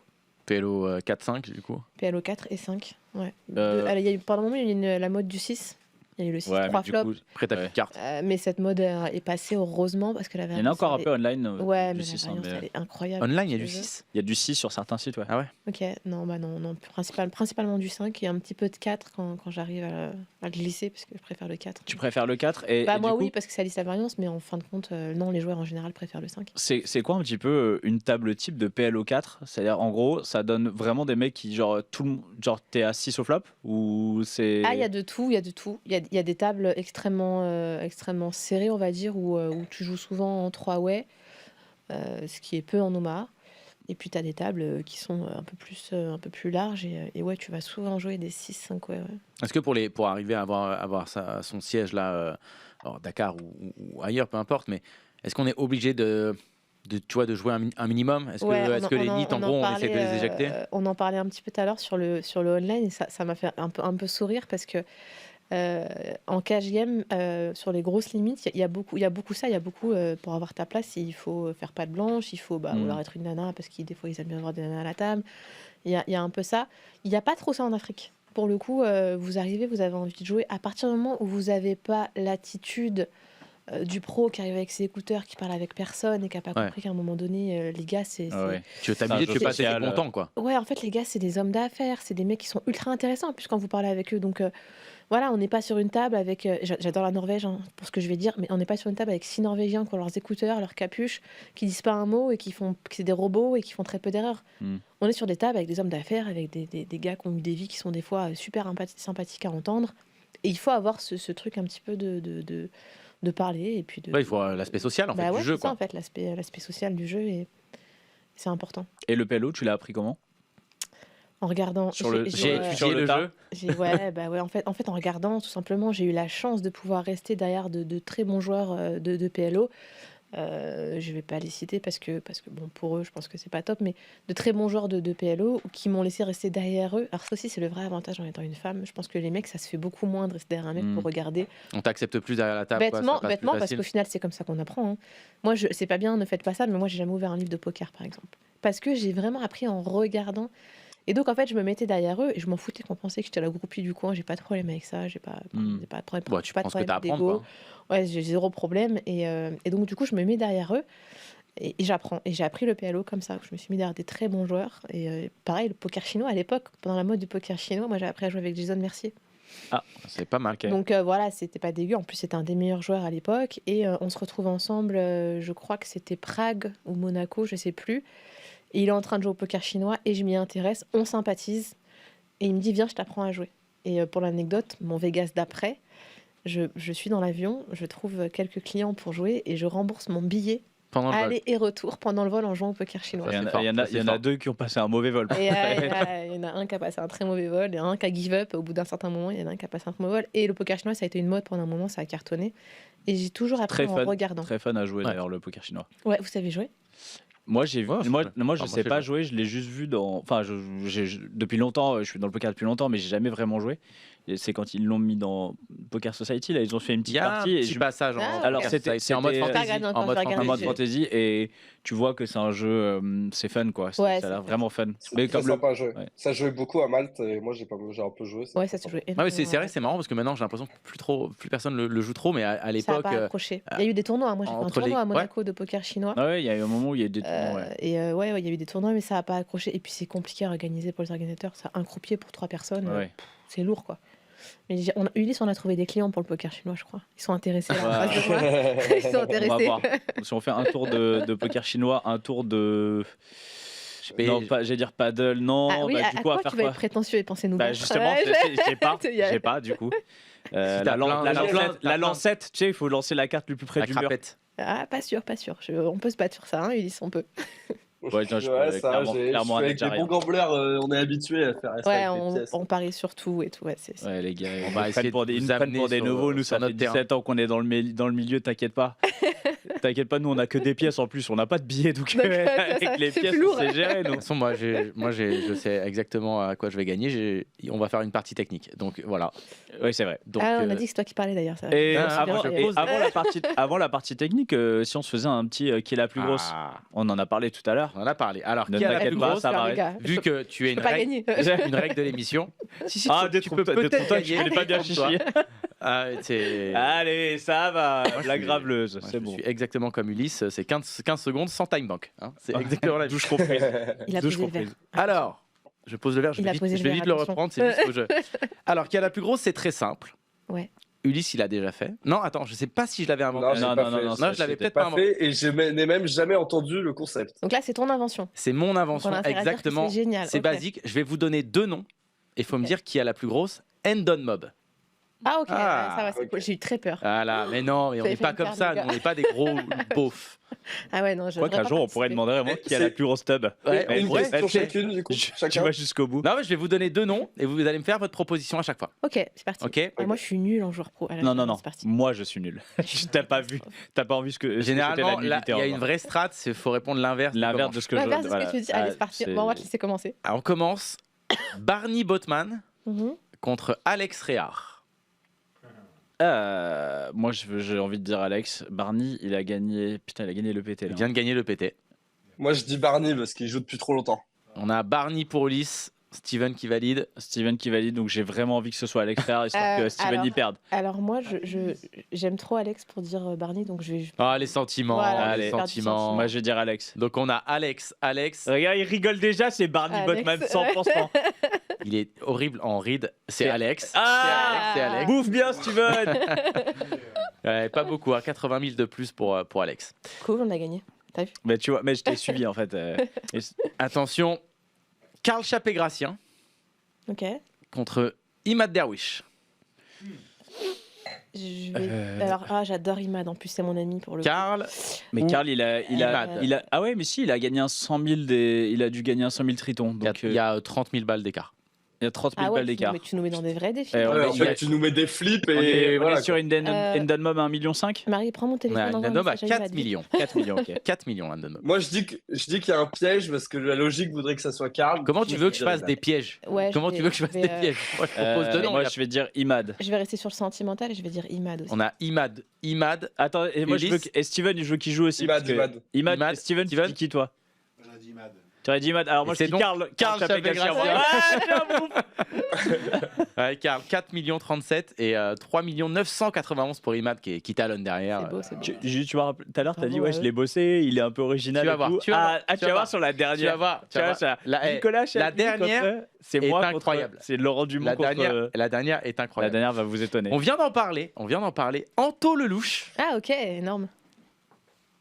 PLO 4-5 du coup. PLO 4 et 5, ouais. Alors, pendant un moment, il y a eu la mode du 6. Il y a eu le 6 3 flops. Après, t'as plus de cartes. Mais cette mode est passée heureusement parce que la variance. Il y en a encore un peu online. Ouais, mais la variance, elle est incroyable. Online, il y a du 6. Il y a du 6 sur certains sites, ouais. Ah ouais? Ok, non, principalement du 5 et un petit peu de 4 quand j'arrive à le glisser parce que je préfère le 4. Tu préfères le 4 et moi, du coup, oui, parce que ça lisse la variance, mais en fin de compte, non, les joueurs en général préfèrent le 5. C'est quoi un petit peu une table type de PLO 4? C'est-à-dire, en gros, ça donne vraiment des mecs qui, genre, t'es à 6 au flop ou c'est... Ah, il y a de tout, il y a de tout. Il y a des tables extrêmement serrées, on va dire, où tu joues souvent en 3 way, ce qui est peu en Omaha. Et puis tu as des tables qui sont un peu plus larges et ouais, tu vas souvent jouer des 6-5 way. Ouais. Est-ce que pour arriver à avoir son siège là, alors Dakar ou ailleurs, peu importe, mais est-ce qu'on est obligé de jouer un minimum? Est-ce que les NIT, en gros, on essaie de les éjecter? On en parlait un petit peu tout à l'heure sur le online et ça m'a fait un peu sourire parce que en cash game, sur les grosses limites, il y a beaucoup ça. Il y a beaucoup pour avoir ta place, il faut faire patte blanche, il faut vouloir être une nana parce que des fois ils aiment bien avoir des nanas à la table. Il y a un peu ça. Il n'y a pas trop ça en Afrique. Pour le coup, vous arrivez, vous avez envie de jouer. À partir du moment où vous n'avez pas l'attitude du pro qui arrive avec ses écouteurs, qui parle avec personne et qui n'a pas compris qu'à un moment donné, les gars, c'est... Tu veux t'amuser, tu veux passer longtemps, quoi. Ouais, en fait, les gars, c'est des hommes d'affaires, c'est des mecs qui sont ultra intéressants en plus quand vous parlez avec eux. Donc voilà, on n'est pas sur une table avec... j'adore la Norvège, pour ce que je vais dire, mais on n'est pas sur une table avec 6 Norvégiens qui ont leurs écouteurs, leurs capuches, qui disent pas un mot et que c'est des robots et qui font très peu d'erreurs. On est sur des tables avec des hommes d'affaires, avec des gars qui ont eu des vies qui sont des fois super sympathiques à entendre. Et il faut avoir ce truc un petit peu de parler et puis il faut l'aspect social en fait du jeu, c'est ça, en fait, l'aspect social du jeu et c'est important. Et le PLO, tu l'as appris comment? En regardant sur le jeu. En fait en regardant tout simplement, j'ai eu la chance de pouvoir rester derrière de très bons joueurs de PLO. Je vais pas les citer parce que bon, pour eux je pense que c'est pas top, mais de très bons joueurs de PLO qui m'ont laissé rester derrière eux. Alors ça aussi c'est le vrai avantage en étant une femme. Je pense que les mecs, ça se fait beaucoup moins de rester derrière un mec pour regarder. On t'accepte plus derrière la table, bêtement parce qu'au final c'est comme ça qu'on apprend. Moi c'est pas bien, ne faites pas ça, mais moi j'ai jamais ouvert un livre de poker par exemple parce que j'ai vraiment appris en regardant. Et donc en fait je me mettais derrière eux et je m'en foutais qu'on pensait que j'étais la groupie du coin. J'ai pas de problème avec ça, j'ai pas de problème. Bon, tu penses que t'as à apprendre, ouais, j'ai zéro problème et donc du coup je me mets derrière eux et j'apprends. Et j'ai appris le PLO comme ça. Je me suis mis derrière des très bons joueurs et pareil le poker chinois à l'époque, pendant la mode du poker chinois, moi j'ai appris à jouer avec Jason Mercier. Ah, c'est pas mal. Donc voilà, c'était pas dégueu. En plus c'était un des meilleurs joueurs à l'époque et on se retrouve ensemble. Je crois que c'était Prague ou Monaco, je sais plus. Et il est en train de jouer au poker chinois et je m'y intéresse, on sympathise et il me dit viens, je t'apprends à jouer. Et pour l'anecdote, mon Vegas d'après, je suis dans l'avion, je trouve quelques clients pour jouer et je rembourse mon billet aller et retour pendant le vol en jouant au poker chinois. Il y en a 2 qui ont passé un mauvais vol. Et il y en a un qui a passé un très mauvais vol et un qui a give up au bout d'un certain moment. Il y en a un qui a passé un très mauvais vol. Et le poker chinois, ça a été une mode pendant un moment, ça a cartonné. Et j'ai toujours appris en regardant. Très fun à jouer d'ailleurs le poker chinois. Ouais, vous savez jouer? Moi, je sais pas jouer, je l'ai juste vu dans. Enfin, depuis longtemps, je suis dans le poker depuis longtemps, mais j'ai jamais vraiment joué. Et c'est quand ils l'ont mis dans Poker Society, là, ils ont fait une petite partie. Et passage alors, c'était en mode fantasy. En mode fantasy, et tu vois que c'est un jeu, c'est fun, quoi. Ça a l'air vraiment fun. Mais comme sympa jeu. Ouais. Ça jouait beaucoup à Malte, et moi, j'ai un peu joué. Ouais, ça se jouait. C'est vrai, c'est marrant parce que maintenant, j'ai l'impression que plus personne le joue trop, mais à l'époque. Ça a pas accroché. Il y a eu des tournois. Moi, j'ai fait un tournoi à Monaco de poker chinois. Ah ouais, il y a eu un moment où il y a eu des tournois. Et il y a eu des tournois, mais ça a pas accroché. Et puis, c'est compliqué à organiser pour les organisateurs. Ça, un croupier pour 3 personnes, c'est lourd, quoi. Mais Ulysse, on a trouvé des clients pour le poker chinois, je crois. Ils sont intéressés là. Ils sont intéressés. On va voir. Si on fait un tour de poker chinois, un tour de. Non, j'allais dire paddle, non. Ah oui, du coup, à faire tu vas être prétentieux et penser nous. Justement, j'ai pas du coup. La lancette, tu sais, il faut lancer la carte le plus près du mur. Ah, pas sûr. On peut se battre sur ça, hein, Ulysse, on peut. Ouais, clairement, avec des bons gamblers, on est habitué à faire ça. Ouais, on parie sur tout et tout. Ouais, les gars, on va essayer pour des nouveaux. Nous, ça fait 17 ans qu'on est dans le milieu, t'inquiète pas. T'inquiète pas, nous on a que des pièces en plus, on n'a pas de billets, donc avec les pièces on sait gérer. De toute façon, moi je sais exactement à quoi je vais gagner. On va faire une partie technique, donc voilà. Oui, c'est vrai. Donc, on a dit que c'est toi qui parlais d'ailleurs. Et avant la partie technique, si on se faisait un petit qui est la plus grosse, on en a parlé tout à l'heure. On en a parlé. Alors, ne qui est la plus grosse, ça va. Vu que tu es une règle de l'émission. Si, tu peux peut-être gagner. Je connais pas bien Chichi. Allez, ça va. La graveleuse, c'est bon. Je suis exactement comme Ulysse, c'est 15 secondes sans time bank. Hein. C'est exactement la douche comprise. Il a posé le verre. Alors, je pose le verre, je vais vite le reprendre, c'est juste au jeu. Alors, qui a la plus grosse, c'est très simple. Ouais. Ulysse, il a déjà fait. Non, attends, je sais pas si je l'avais inventé. Non, je l'avais peut-être pas inventé. Et je n'ai même jamais entendu le concept. Donc là, c'est ton invention. C'est mon invention, exactement. C'est génial. C'est basique. Je vais vous donner 2 noms et il faut me dire qui a la plus grosse. Endon Mob. Ah ok, ça va, c'est cool. J'ai eu très peur. Voilà, mais non, mais on n'est pas comme ça, nous, on n'est pas des gros beaufs. Ah ouais, non, je crois qu'un jour on pourrait demander vraiment qui a la plus grosse tub. Une question chacune, du coup. Tu vas jusqu'au bout. Non, mais je vais vous donner 2 noms et vous allez me faire votre proposition à chaque fois. Ok, c'est parti. Okay. Moi je suis nul en joueur pro. Non. Moi je suis nul. T'as pas vu, t'as pas envie ce que. Généralement, il y a une vraie strat, il faut répondre l'inverse. L'inverse de ce que je veux. L'inverse de ce que tu dis. Allez, c'est parti. On va te laisser commencer. On commence. Barney Botman contre Alex Réard. Moi j'ai envie de dire Alex. Barney, il a gagné le PT. Il vient de gagner le PT. Moi je dis Barney parce qu'il joue depuis trop longtemps. On a Barney pour Ulysse, Steven qui valide, donc j'ai vraiment envie que ce soit Alex Réard histoire que Steven y perde. Alors moi j'aime trop Alex pour dire Barney, donc je vais. Ah les sentiments, voilà, les sentiments. Moi je vais dire Alex. Donc on a Alex. Regarde, il rigole déjà, c'est Barney Botman 100%. Il est horrible en ride, c'est Alex. C'est Alex. Bouffe bien Steven. Pas beaucoup, 80 000 de plus pour Alex. Cool, on a gagné. T'as vu? Mais tu vois, je t'ai suivi en fait. Attention, Karl Chapé-Gratien contre Imad Derwish. Alors j'adore Imad, en plus c'est mon ami pour le Karl. Mais Karl il a ah ouais mais si il a gagné un 100 000 il a dû gagner un 100 000 tritons. Donc il y a 30 000 balles d'écart. Il y a 30 000 balles d'écart. Mais tu nous mets dans des vrais défis. En fait, tu nous mets des flips et on est sur une Endon Mob à 1,5 million. Marie, prends mon téléphone. Endon Mob à 4 millions. 4 millions, ok. 4 millions, Endon Mob. Moi, je dis qu'il y a un piège parce que la logique voudrait que ça soit Karl. Comment tu veux que je fasse des pièges? Comment tu veux que je fasse des pièges? Moi, je propose 2 noms. Moi, je vais dire Imad. Je vais rester sur le sentimental et je vais dire Imad aussi. On a Imad. Attends, et moi, je veux que Steven, je veux qu'il joue aussi. Imad. Steven, tu dis qui, toi? J'aurais dit Imad. Tu aurais dit Imad. Alors moi je dis Karl Chapé-Gratien. Karl 4 millions 37 et 3 millions 991 pour Imad qui talonne derrière. C'est beau. Tu vois, tout à l'heure t'as dit ouais je l'ai bossé, il est un peu original. Tu vas voir sur la dernière. Tu vas voir. Nicolas, la dernière c'est moi incroyable. C'est Laurent Dumont contre. La dernière est incroyable. La dernière va vous étonner. On vient d'en parler. Anto Lelouch. Ah ok, énorme.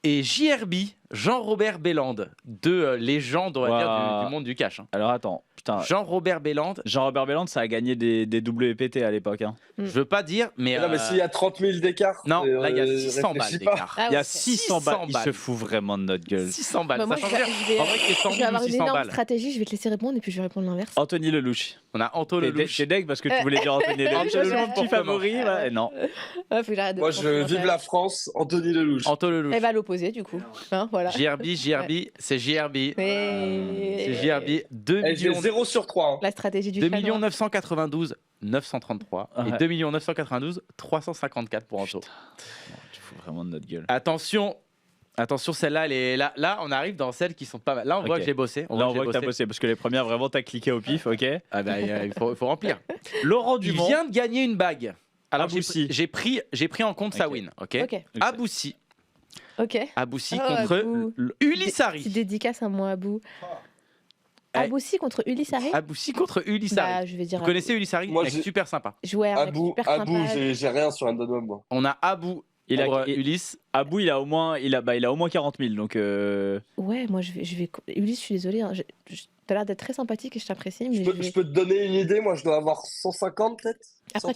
Et JRB, Jean-Robert Bélande, 2 légendes on va dire du monde du cash. Alors attends, putain. Jean-Robert Bélande, ça a gagné des WPT à l'époque. Je veux pas dire, mais. Non, mais s'il y a 30 000 d'écart. Non, là il y a 600 balles d'écart. Il y a 600 balles. Il se fout vraiment de notre gueule. 600 balles. Moi, ça change rien. En vrai, c'est 100 je vais avoir une énorme balles. stratégie, je vais te laisser répondre et puis je vais répondre l'inverse. Anthony Lelouch. On a Anto Lelouch. T'es deg parce que tu voulais dire Anthony Lelouch. C'est mon petit favori. Non. Moi, je vive la France, Anthony Lelouch. Elle va l'opposer du coup. Voilà. JRB, c'est JRB. C'est JRB. 2 millions. 0 sur 3. La stratégie du 2 992 933 et 2 992 354 pour Anto. Tu fous vraiment de notre gueule. Attention, celle-là, elle est là. On arrive dans celles qui sont pas mal. Là, on voit que j'ai bossé. Là, on voit que t'as bossé parce que les premières, vraiment, t'as cliqué au pif, ok. Ah bah, il faut remplir. Laurent Dumont. Il vient de gagner une bague. Alors, Aboussi. j'ai pris en compte sa win, ok. Aboussi. Aboussi contre Ulysse Harry. Petite dédicace à moi, Abou. Aboussi contre Ulysse Harry. Aboussi contre Ulysse Harry. Je vais dire vous connaissez Ulysse Harry? Moi, super sympa. Abou, j'ai rien sur un dodo, moi. On a Abou. Ulysse. Abou, il a au moins 40 000, donc. Ouais, moi je vais. Ulysse, je suis désolée. Hein, t'as l'air d'être très sympathique et je t'apprécie. Mais je peux te donner une idée. Moi, je dois avoir 150 peut-être.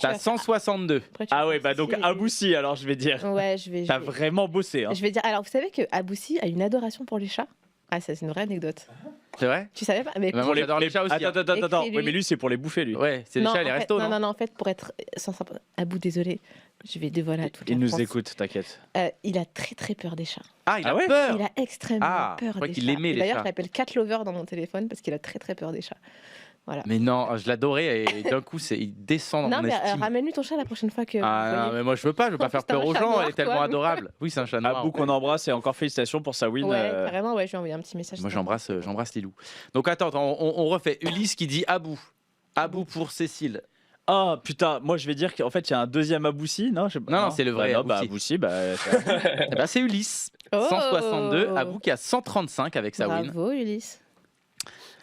T'as 162. Ah ouais, bah donc Aboussi, alors je vais dire. Ouais, T'as vraiment bossé. Hein. Je vais dire. Alors, vous savez que Aboussi a une adoration pour les chats. Ah, ça, c'est une vraie anecdote. C'est vrai? Tu savais pas? Mais moi, j'adore les chats aussi. Attends. Oui, mais lui, c'est pour les bouffer, lui. Ouais, c'est les chats et les restos, non? Non, en fait, pour être Abou, désolé, je vais dévoiler à toute la France. Il nous France. écoute, t'inquiète. Il a très très peur des chats. Ah, il a peur? Il a extrêmement peur des chats. Il aimait les chats. D'ailleurs, je l'appelle Cat Lover dans mon téléphone parce qu'il a très très peur des chats. Voilà. Mais non, je l'adorais et d'un coup, il descend dans mon estime. Non, mais ramène-lui ton chat la prochaine fois que. Ah, non, mais moi, je veux pas faire peur aux gens, elle est tellement adorable. Oui, c'est un chat noir. Abou qu'on embrasse et encore félicitations pour sa win. Ouais, carrément, ouais, je lui ai envoyé un petit message. Moi, j'embrasse Lilou. Donc, attends, on refait. Ulysse qui dit Abou. Abou pour Cécile. Ah putain, moi je vais dire qu'en fait il y a un deuxième Aboussi, non? Non, c'est le vrai Aboussi. C'est Ulysse. 162, Abou qui a 135 avec sa win. Bravo Ulysse.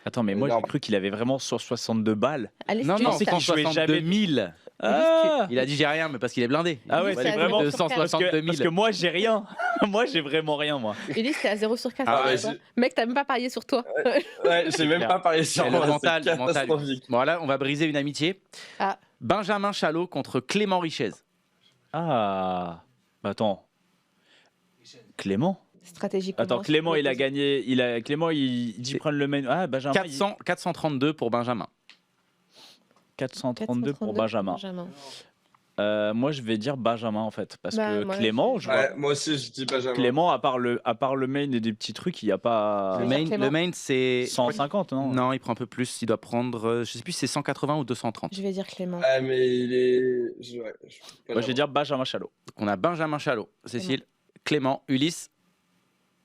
Attends, mais moi j'ai cru qu'il avait vraiment 162 balles. Allez, non, c'est qu'il jouait jamais 1000. Il a dit j'ai rien, mais parce qu'il est blindé. Ah ouais, c'est vraiment 162 000. Parce que moi j'ai rien. Moi j'ai vraiment rien, moi. Ulysse, t'es à 0 sur 4. Mec, t'as même pas parié sur toi. Ouais, j'ai même pas parié sur moi. Le mental. Bon, là, on va briser une amitié. Benjamin Chalot contre Clément Richez. Ah, attends. Clément? Stratégique. Attends, Clément, il a gagné. Clément, il dit prendre le main. Ah, Benjamin. 432 pour Benjamin. 432 pour Benjamin. Moi, je vais dire Benjamin en fait, parce que Clément, moi aussi, je dis Benjamin. Clément, à part le main et des petits trucs, il n'y a pas. Le main, c'est 150, non? Non, il prend un peu plus. Il doit prendre, je sais plus, si c'est 180 ou 230. Je vais dire Clément. Ah, mais il est. Moi, je vais dire Benjamin Chalot. Donc, on a Benjamin Chalot, Cécile, Clément, Ulysse.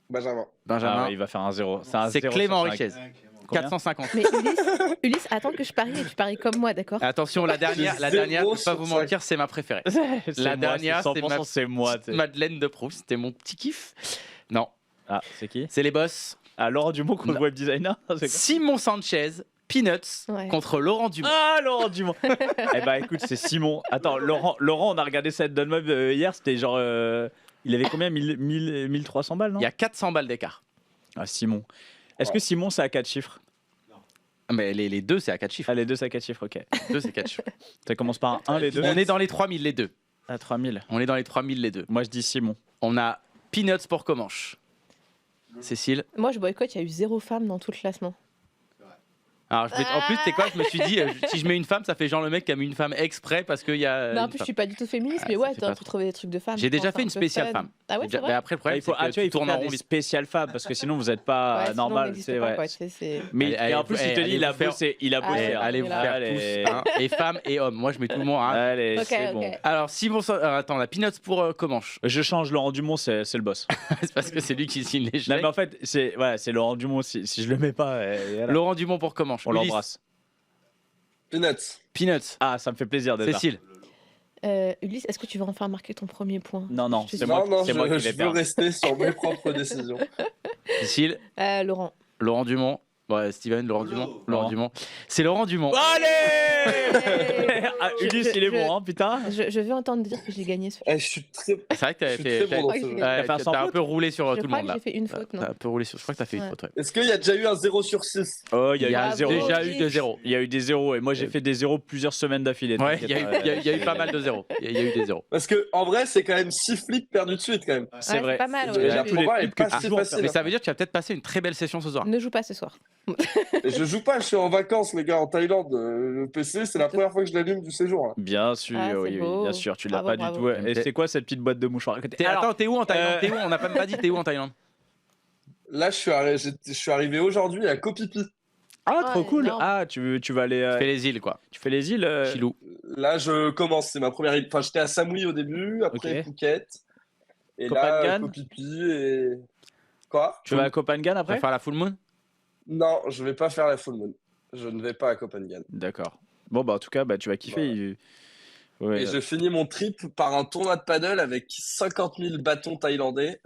Benjamin. Il va faire un 0. C'est Clément Richez. 450. Mais Ulysse, attends que je parie et tu paries comme moi, d'accord? Attention, la dernière, je ne vais pas vous mentir, c'est ma préférée. La dernière, c'est moi. Madeleine de Proust, c'était mon petit kiff. Non. Ah, c'est qui? C'est les boss. Ah, Laurent Dumont contre web designer. Simon Sanchez, Peanuts contre Laurent Dumont. Ah, Laurent Dumont. Eh ben, écoute, c'est Simon. Attends, Laurent, on a regardé cette Dunmob hier, c'était genre. Il avait combien? 1300 balles, non? Il y a 400 balles d'écart. Ah, Simon. Est-ce que Simon, c'est à 4 chiffres? Mais les deux, c'est à 4 chiffres. Ah, les deux, c'est à 4 chiffres, ok. 2, c'est 4 chiffres. Ça commence par un 1, les deux? On est dans les 3000, les deux. À 3000. On est dans les 3000, les deux. Moi, je dis Simon. On a Peanuts pour Comanche. Cécile? Moi, je boycotte, il y a eu 0 femme dans tout le classement. Alors, en plus, c'est quoi? Je me suis dit, si je mets une femme, ça fait genre le mec qui a mis une femme exprès parce qu'il y a. Non, en plus, je suis pas du tout féministe, mais ouais, t'as trouvé des trucs de femmes. J'ai déjà fait une spéciale femme. Ah ouais, c'est vrai. Mais après, le problème, c'est que il faut faire des spéciales femmes parce que sinon, vous n'êtes pas normal. C'est vrai. Mais et en plus, il te dit, il a bossé. Allez vous faire tous. Et femmes et hommes. Moi, je mets tout le monde. Allez, c'est bon. Alors, Simon. Attends, la Peanuts pour Comanche. Je change Laurent Dumont, c'est le boss. C'est parce que c'est lui qui signe les chèques. Non, mais en fait, c'est Laurent Dumont. Si je le mets pas. Laurent Dumont pour Comanche. On l'embrasse. Peanuts. Ah, ça me fait plaisir d'être là. Cécile. Ulysse, est-ce que tu vas enfin marquer ton premier point? Non, c'est moi qui vais veux rester sur mes propres décisions. Cécile. Laurent Dumont. Ouais, Steven, Laurent Dumont. C'est Laurent Dumont. Allez. Ulysse, il est bon, hein, putain. Je veux entendre dire que j'ai gagné ce jeu. Je suis très. C'est vrai que t'as un peu roulé sur tout le monde là. J'ai fait une faute, non? T'as un peu roulé sur. Je crois que t'as fait une faute. Ouais. Est-ce qu'il y a déjà eu un 0 sur 6? Oh, il y a déjà eu des 0. Il y a eu des 0 et moi j'ai fait des 0 plusieurs semaines d'affilée. Ouais, il y a eu pas mal de 0. Il y a eu des 0. Parce que en vrai, c'est quand même 6 flips perdus de suite quand même. C'est vrai. Pas mal. Mais ça veut dire que tu vas peut-être passer une très belle session ce soir. Ne joue pas ce soir. Je joue pas, je suis en vacances les gars en Thaïlande. Le PC, c'est la première fois que je l'allume du séjour. Là. Bien sûr, oui, bien sûr, tu l'as pas du tout. Et c'est quoi cette petite boîte de mouchoirs? Attends, t'es où en Thaïlande? On n'a pas dit t'es où en Thaïlande? Là, je suis arrivé aujourd'hui à Koh Phi Phi. Ah, trop cool. Ah, tu vas aller. Tu fais les îles quoi. Tu fais les îles, Chilou. Là, je commence. C'est ma première île. Enfin, j'étais à Samui au début, après Phuket. Et là, Koh Phi Phi et. Quoi? Tu vas à Koh Phangan après? Tu vas faire la full moon? Non, je vais pas faire la full moon. Je ne vais pas à Koh Phangan. D'accord. Bon, bah en tout cas, tu vas kiffer. Ouais. Et je finis mon trip par un tournoi de paddle avec 50 000 bâtons thaïlandais,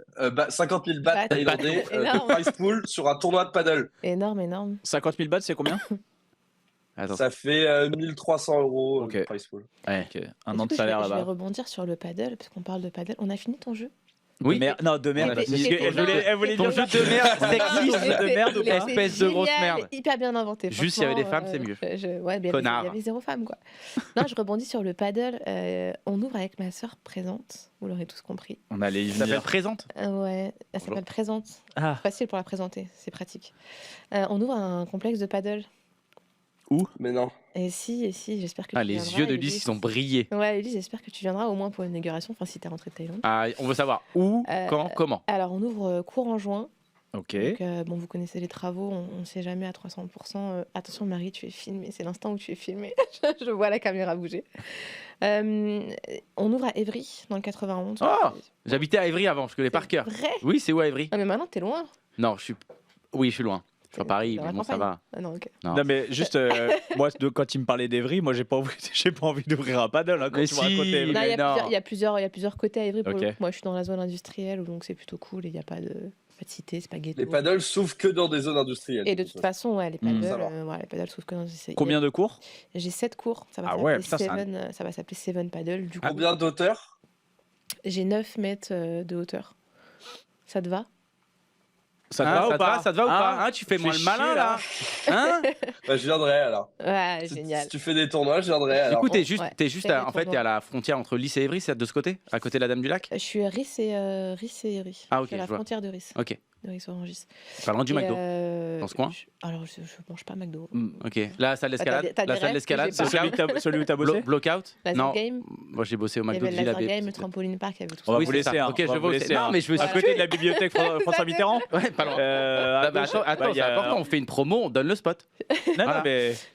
50 000 bahts thaïlandais de prize pool sur un tournoi de paddle. Énorme. 50 000 bahts, c'est combien? Attends. Ça fait 1 300 € de prize pool. Ouais. Un an de salaire là-bas. Je vais rebondir sur le paddle, parce qu'on parle de paddle. On a fini ton jeu? Oui. Non, de merde. Elle voulait ton jeu de merde, sexiste de merde ou pas? Espèce de grosse merde. Hyper bien inventé. Juste s'il y avait des femmes, c'est mieux. Ouais, il y avait 0 femme, quoi. Non, je rebondis sur le paddle. On ouvre avec ma sœur présente. Vous l'aurez tous compris. On allait y venir. Ça s'appelle présente. Ouais, elle s'appelle présente. Facile pour la présenter, c'est pratique. On ouvre un complexe de paddle. Où? Mais non. Et si, j'espère que tu les viendras. yeux de Ulysse, ils sont brillés. Ouais, Ulysse, j'espère que tu viendras au moins pour une inauguration, enfin si t'es rentré de Thaïlande. On veut savoir où, quand, comment. Alors, on ouvre courant juin. Ok. Donc, vous connaissez les travaux, on ne sait jamais à 300%. Attention, Marie, tu es filmée, c'est l'instant où tu es filmée. Je vois la caméra bouger. On ouvre à Évry, dans le 91. J'habitais à Évry avant, je connais par cœur. Vrai? Oui, c'est où à Évry? Ah, mais maintenant, t'es loin. Non, je suis loin. Je suis à Paris, mais bon, ça va. Ah non, ok. Non, mais juste, moi, quand il me parlait d'Evry, moi, j'ai pas envie d'ouvrir un paddle. Hein, quand tu me racontais Evry. Il y a plusieurs côtés à Évry. Moi, je suis dans la zone industrielle, donc c'est plutôt cool et il n'y a pas de cité, c'est pas ghetto. Les paddles s'ouvrent que dans des zones industrielles. Et de toute façon, les paddles s'ouvrent que dans des zones. Combien de cours? J'ai 7 cours. Ça va s'appeler Seven Paddle. Du coup. Combien d'auteur? J'ai 9 mètres de hauteur. Ça te va? Ça te va ou pas? Tu fais moins le malin là. Je viendrai alors. Ouais, génial. Si tu fais des tournois, je viendrai alors. Du coup, t'es juste en fait, t'es à la frontière entre Lys et Évry, c'est de ce côté, à côté de la Dame du Lac. Je suis à Rys et Évry. Ah ok. Je suis à la frontière de Rys. Ok. De Rys-Orangis. Pas loin du McDo. Dans ce coin. Alors, je mange pas McDo. Ok. La salle d'escalade. La salle d'escalade. C'est celui où t'as bossé? Blockout. Non. Moi, j'ai bossé au McDo de Laser Game, le trampoline park, il y avait tout ça. On va vous laisser. Ok, je vous laisse. Non, mais je veux. À côté de la bibliothèque François Mitterrand. Ouais, pas loin. Attends, c'est important. On fait une promo, on donne le spot.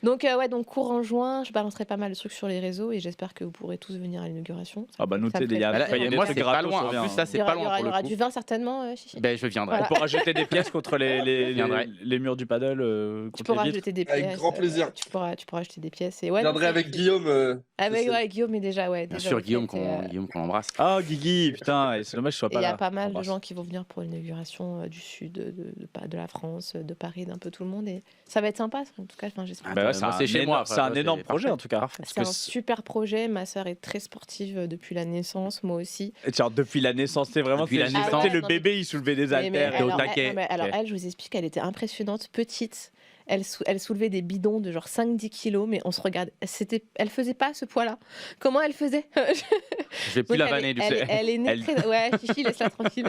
Donc cours en juin. Je balancerai pas mal de trucs sur les réseaux et j'espère que vous pourrez tous venir à l'inauguration. Ah bah nous, tu sais, il y a des trucs pas loin. En plus, ça, c'est pas loin. Il y aura du vin certainement. Ben, je viendrai. Pour rajouter des pièces contre les murs du paddle. Tu pourras ajouter des pièces. Avec grand plaisir. Tu pourras ajouter des pièces. Je viendrai avec Guillaume. Avec Guillaume, mais déjà, ouais. Bien sûr, Guillaume qu'on embrasse. Ah, Guigui, putain, c'est dommage que je sois pas là. Il y a pas mal de gens qui vont venir pour l'inauguration du sud, de la France, de Paris, d'un peu tout le monde. Et ça va être sympa, en tout cas, j'espère. C'est chez moi. C'est un énorme projet, en tout cas. C'est un super projet. Ma sœur est très sportive depuis la naissance, moi aussi. Genre, depuis la naissance, c'est vraiment le bébé, il soulevait des haltères au taquet. Alors, elle, je vous explique, elle était impressionnante, petite. Elle soulevait des bidons de genre 5-10 kilos, mais on se regarde. Elle faisait pas ce poids-là. Comment elle faisait? Je vais plus la vanner, tu sais. Elle est née très... Ouais, Chichi, laisse-la tranquille.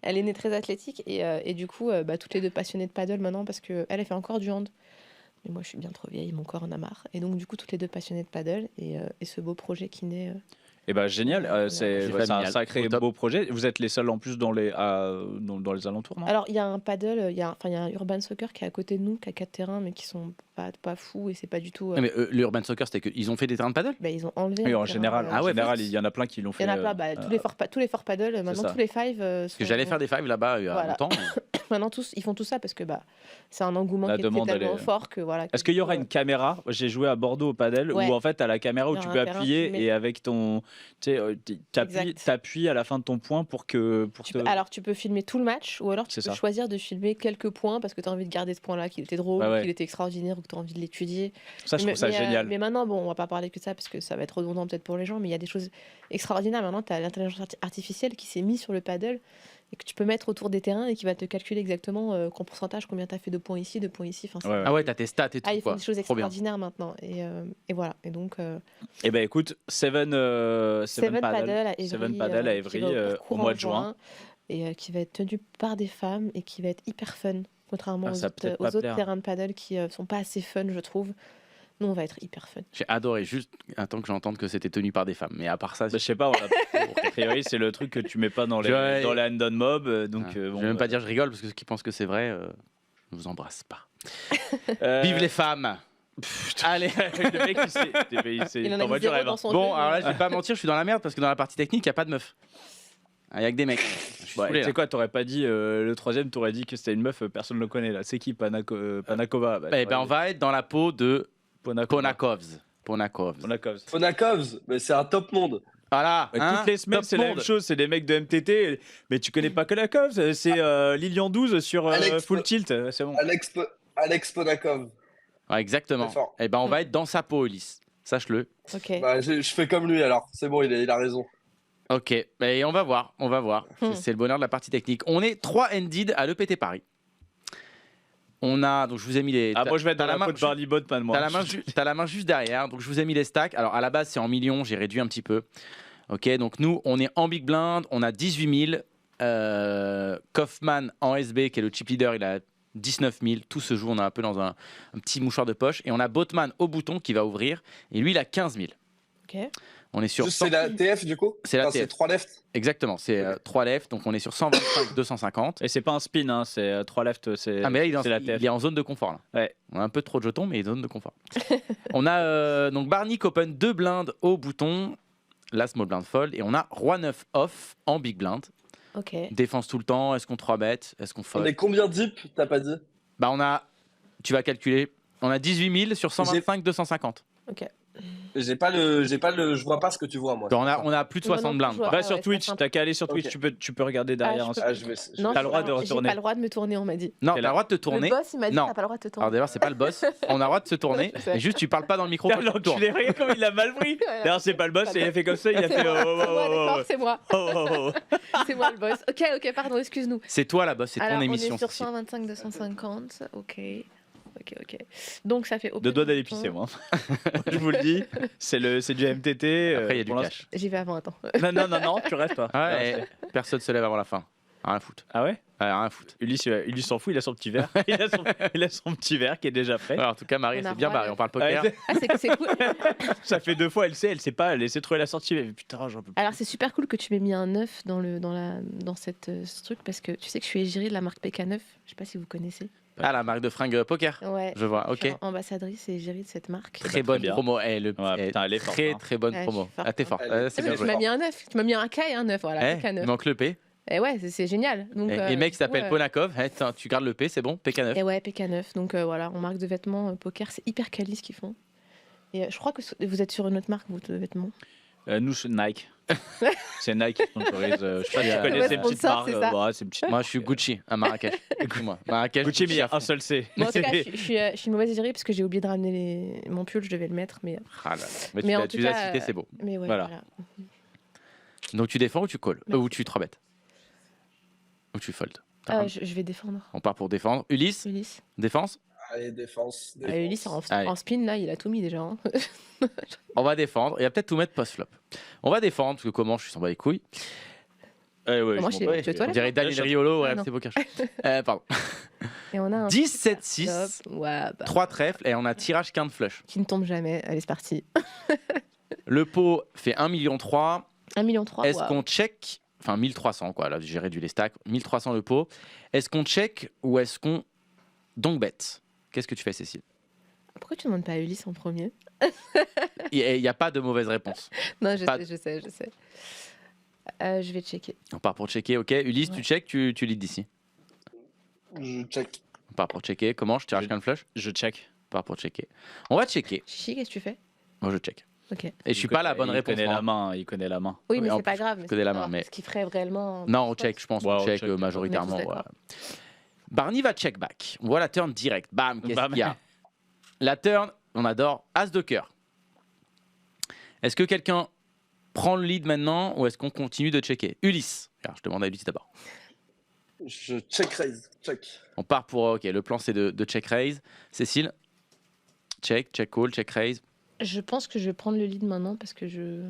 Elle est née très athlétique et du coup, toutes les deux passionnées de paddle maintenant parce qu'elle a fait encore du hand. Mais moi, je suis bien trop vieille, mon corps en a marre. Et donc, du coup, toutes les deux passionnées de paddle et ce beau projet qui naît... Eh ben génial, c'est un sacré beau projet. Vous êtes les seuls en plus dans les alentours, non? Alors il y a un paddle, il y a un urban soccer qui est à côté de nous, qui a 4 terrains, mais qui sont pas fous et c'est pas du tout. Mais l'urban soccer, c'était qu'ils ont fait des terrains de paddle? Ils ont enlevé. Oui, en général, il y en a plein qui l'ont fait. Il y en a plein, tous les four paddle, maintenant tous les fives. Parce que j'allais faire des fives là-bas il y a longtemps. Maintenant ils font tout ça parce que c'est un engouement qui est tellement fort que voilà. Est-ce qu'il y aura une caméra? J'ai joué à Bordeaux au paddle où en fait t'as la caméra où tu peux appuyer et avec ton, t'appuies à la fin de ton point pour que. Alors tu peux filmer tout le match ou alors tu peux choisir de filmer quelques points parce que tu as envie de garder ce point-là, qu'il était drôle, qu'il était extraordinaire ou que tu as envie de l'étudier. Ça, je trouve ça génial. Mais maintenant, on va pas parler que de ça parce que ça va être redondant peut-être pour les gens, mais il y a des choses extraordinaires. Maintenant, tu as l'intelligence artificielle qui s'est mise sur le paddle et que tu peux mettre autour des terrains et qui va te calculer exactement qu'en pourcentage combien tu as fait de points ici, de points ici. Enfin, Ah ouais, tu as tes stats et tout. Ils font des choses extraordinaires maintenant. Et voilà. Et donc. Eh ben écoute, Seven Paddle à Évry au mois de juin. Et qui va être tenu par des femmes et qui va être hyper fun, contrairement aux autres terrains de paddle qui sont pas assez fun, je trouve. Nous, on va être hyper fun. J'ai adoré, juste attends que j'entende que c'était tenu par des femmes. Mais à part ça, je sais pas, a priori, c'est le truc que tu mets pas dans les Handon Mob. Donc, je vais même pas dire je rigole parce que ceux qui pensent que c'est vrai, je vous embrasse pas. Vive les femmes! Allez, le mec, il en a mis zéro dans son Bon, alors là, je vais pas mentir, je suis dans la merde parce que dans la partie technique, il n'y a pas de meuf. Il y a que des mecs. Tu sais quoi, t'aurais pas dit le troisième, t'aurais dit que c'était une meuf, personne ne le connaît là. C'est qui Panakova? On va être dans la peau de Ponakovs. Mais c'est un top monde. Voilà. Toutes les semaines, c'est la même chose. C'est des mecs de MTT. Mais tu connais pas Ponakovs. C'est Lilian 12 sur Full Tilt. C'est bon. Alex Ponakov. Ouais, exactement. On va être dans sa peau, Ulysse. Sache-le. Ok. Je fais comme lui alors. C'est bon, il a raison. Ok, et on va voir. C'est le bonheur de la partie technique. On est 3 ended à l'EPT Paris. On a, donc je vous ai mis les. Moi je vais être dans la main de Barley Bot, pas de moi. T'as la main juste derrière, donc je vous ai mis les stacks. Alors à la base c'est en millions, j'ai réduit un petit peu. Ok, donc nous on est en big blind, on a 18 000. Kaufman en SB qui est le chip leader, il a 19 000. Tout se joue, on est un peu dans un petit mouchoir de poche. Et on a Botman au bouton qui va ouvrir, et lui il a 15 000. Ok. On est sur. C'est la TF du coup. C'est la TF. C'est 3 left. Exactement, c'est 3 left, donc on est sur 125, 250. Et c'est pas un spin, hein, c'est 3 left, c'est mais là, la TF. Il est en zone de confort. Là. Ouais. On a un peu trop de jetons, mais il est en zone de confort. On a donc Barney qui open 2 blindes au bouton, la small blind fold, et on a Roi 9 off en big blind. Ok. Défense tout le temps, est-ce qu'on 3-bet, est-ce qu'on fold? On est combien deep, t'as pas dit? Bah tu vas calculer, on a 18 000 sur 125, 250. Ok. Je vois pas ce que tu vois moi. On a plus de 60 blindes. Va sur Twitch, t'as qu'à aller sur Twitch, tu peux regarder derrière. T'as le droit de retourner. J'ai pas le droit de me tourner, on m'a dit. Non, t'as le droit de te tourner. Le boss, il m'a dit t'as pas le droit de te tourner. Alors d'ailleurs, c'est pas le boss. On a le droit de se tourner. Mais juste, tu parles pas dans le micro. L'enculé, regarde comme il l'a mal pris. D'ailleurs, c'est pas le boss, il a fait comme ça, il a fait. C'est moi. C'est moi le boss. Ok, pardon, excuse-nous. C'est toi la boss, c'est ton émission. On est sur 125, 250. Ok. Donc ça fait. Deux doigts d'aller pisser, moi. Je vous le dis, c'est du MTT. Après, il y a du cash. J'y vais avant, attends. Non, tu restes pas. Personne se lève avant la fin. Rien à foutre. Ah ouais? Rien à foutre. Ulysse s'en fout, il a son petit verre. Il a son petit verre qui est déjà prêt. Alors, en tout cas, Marie, c'est bien barré. On parle poker. C'est cool. Ça fait 2 fois, elle sait pas, elle essaie de trouver la sortie. Mais putain, j'en peux plus. Alors, c'est super cool que tu m'aies mis un 9 dans ce truc parce que tu sais que je suis égérie de la marque PK9. Je sais pas si vous connaissez. Ah, la marque de fringues poker. Ouais. Je vois, ok. Je suis ambassadrice et égérie de cette marque. Très bonne promo. Elle est forte. Très bonne promo. T'es forte. C'est bien. Tu m'as mis un 9. Tu m'as mis un K et un 9. Voilà. Il manque le P. Et ouais, c'est génial. Donc, et mec s'appelle Ponakov. Tu gardes le P, c'est bon. PK9. Et ouais, PK9. Donc voilà, en marque de vêtements poker, c'est hyper quali ce qu'ils font. Et je crois que vous êtes sur une autre marque, vous, de vêtements. Nous, c'est Nike. C'est Nike qui sponsorise. Je sais pas si tu connais ces petites marques. Moi, je suis Gucci à Marrakech. Écoute-moi. Marrakech. Gucci, mais il y a un seul C. Moi, en tout cas, je suis une mauvaise égérie parce que j'ai oublié de ramener mon pull, je devais le mettre. Mais tu l'as cité, c'est beau. Mais ouais, voilà. Donc tu défends ou tu calls ou tu 3-bet ou tu fold? Je vais défendre. On part pour défendre. Ulysse. Défense. Allez, défense. Ulysse, en spin, là, il a tout mis déjà. Hein. On va défendre. Il va peut-être tout mettre post-flop. On va défendre, parce que comment je suis sans bas les couilles. On dirait Daniel Riolo au RMC Poker Show. Pardon. Et on a un 17-6, 3 trèfles, et on a tirage quinte flush. Qui ne tombe jamais. Allez, c'est parti. Le pot fait 1,3 million. 1,3 million. Est-ce qu'on check? Enfin, 1300, quoi. Là, j'ai réduit les stacks. 1300 le pot. Est-ce qu'on check ou est-ce qu'on donc bet? Qu'est-ce que tu fais, Cécile? Pourquoi tu ne demandes pas à Ulysse en premier? Il n'y a pas de mauvaise réponse. Non, je sais. Je vais checker. On part pour checker, ok. Ulysse, tu check, tu lead d'ici. Je check. On part pour checker. Comment? Je tirage quinte flush? Je check. On part pour checker. On va checker. Chichi, qu'est-ce que tu fais? Moi, je check. Ok. Et je suis pas la bonne réponse. Il connaît la main. Oui, mais c'est pas grave. Il connaît la main, mais. Ce qui ferait réellement. Non, on check, je pense. On check majoritairement. Barney va check back. On voit la turn direct. Bam, qu'est-ce qu'il y a? La turn, on adore. As de cœur. Est-ce que quelqu'un prend le lead maintenant ou est-ce qu'on continue de checker? Ulysse. Alors, je demande à Ulysse d'abord. Je check raise. Check. On part pour. Ok, le plan c'est de check raise. Cécile? Check call, check raise. Je pense que je vais prendre le lead maintenant parce que je.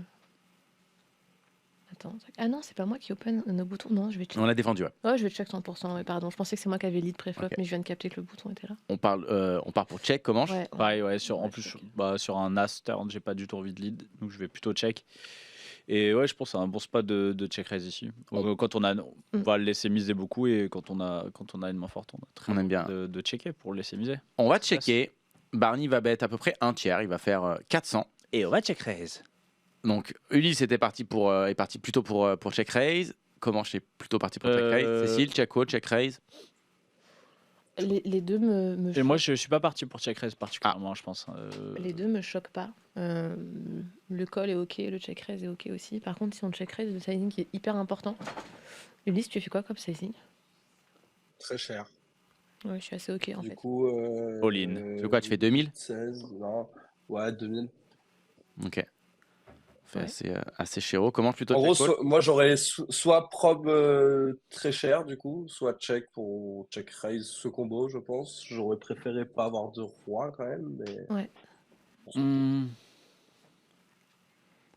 Attends. Ah non, c'est pas moi qui open nos boutons. Non, je vais check. On l'a défendu, ouais. Ouais, je vais check 100%. Ouais, pardon, je pensais que c'est moi qui avais lead pré-flop, mais je viens de capter que le bouton était là. On part pour check, comment? Pareil, ouais. En plus, sur un as turn, j'ai pas du tout envie de lead, donc je vais plutôt check. Et ouais, je pense que c'est un bon spot de check raise ici. Quand on va le laisser miser beaucoup et quand on a une main forte, on aime bien de checker pour le laisser miser. On va checker. Barney va bet à peu près un tiers. Il va faire 400. Et on va check raise. Donc Ulysse est parti plutôt pour check raise. Comment je suis plutôt parti pour check raise? Cécile, check call, check raise. Les deux me et moi, je suis pas parti pour check raise particulièrement, je pense. Les deux me choquent pas. Le call est ok, le check raise est ok aussi. Par contre, si on check raise, le sizing est hyper important. Ulysse, tu fais quoi comme sizing? Très cher. Ouais, je suis assez ok en fait. Du coup. All-in. Tu fais quoi? Tu fais 2000? 16, non. Ouais, 2000. Ok. assez chéro. Comment plutôt En gros, moi j'aurais soit prob très cher du coup, soit check pour check raise ce combo, je pense. J'aurais préféré pas avoir de roi quand même, mais. Ouais.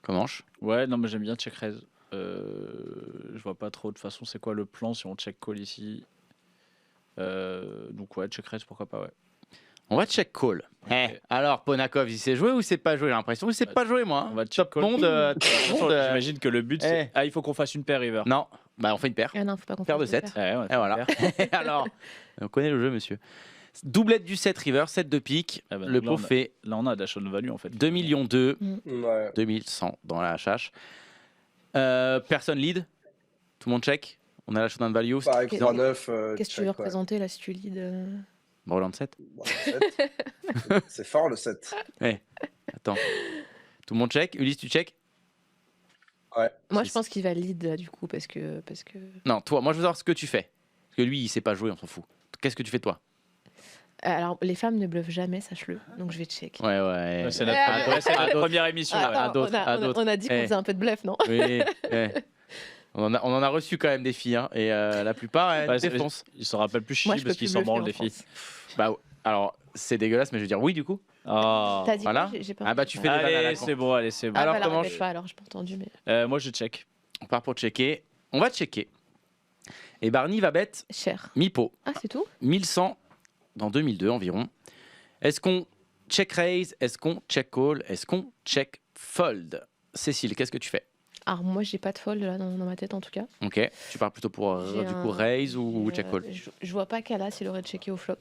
Comment Ouais, non, mais j'aime bien check raise. Je vois pas trop de façon c'est quoi le plan si on check call ici. Donc ouais, check raise pourquoi pas, ouais. On va check call. Okay. Alors, Ponakov, il sait jouer ou il sait pas jouer? J'ai l'impression qu'il sait pas jouer, moi. On va check call. J'imagine que le but, c'est... il faut qu'on fasse une paire river. Non, bah on fait une paire. Ah non, faut pas qu'on paire de 7. Et voilà. Alors, on connaît le jeu, monsieur. Doublette du 7 river, 7 de pique. Ah bah, le pot fait... Là, on a dash on value, en fait. 2 millions 2. 2100 dans la HH. Personne lead. Tout le monde check. On a la showdown value. Pareil, 3-9. Qu'est-ce que tu veux représenter là si tu lead Roland 7. C'est fort le 7. Ouais. Attends. Tout le monde check. Ulysse, tu check? Ouais. Moi, je pense qu'il va lead là, du coup, parce que. Non, toi, moi, je veux savoir ce que tu fais. Parce que lui, il sait pas jouer, on s'en fout. Qu'est-ce que tu fais, toi? Alors, les femmes ne bluffent jamais, sache-le. Donc, je vais check. Ouais. C'est notre première émission. On a dit qu'on faisait un peu de bluff, non? Oui. On en a reçu quand même des filles, hein, et la plupart, elles défoncent. Ils s'en rappellent plus chichi parce qu'ils s'en branlent des filles. Bah, alors, c'est dégueulasse, mais je veux dire oui, du coup. T'as dit voilà. J'ai pas ah bah tu fais des vannes à la con. C'est bon, allez, c'est bon. Alors, comment pas, alors j'ai pas entendu. Mais... moi, je check. On part pour checker. On va checker. Et Barney va bet cher. Mi-pot. Ah, c'est tout 1100 dans 2002 environ. Est-ce qu'on check raise? Est-ce qu'on check call? Est-ce qu'on check fold? Cécile, qu'est-ce que tu fais? Alors moi j'ai pas de fold là dans ma tête en tout cas. Ok, tu pars plutôt pour du coup raise ou check call? Je vois pas qu'Alas il aurait checké au flop.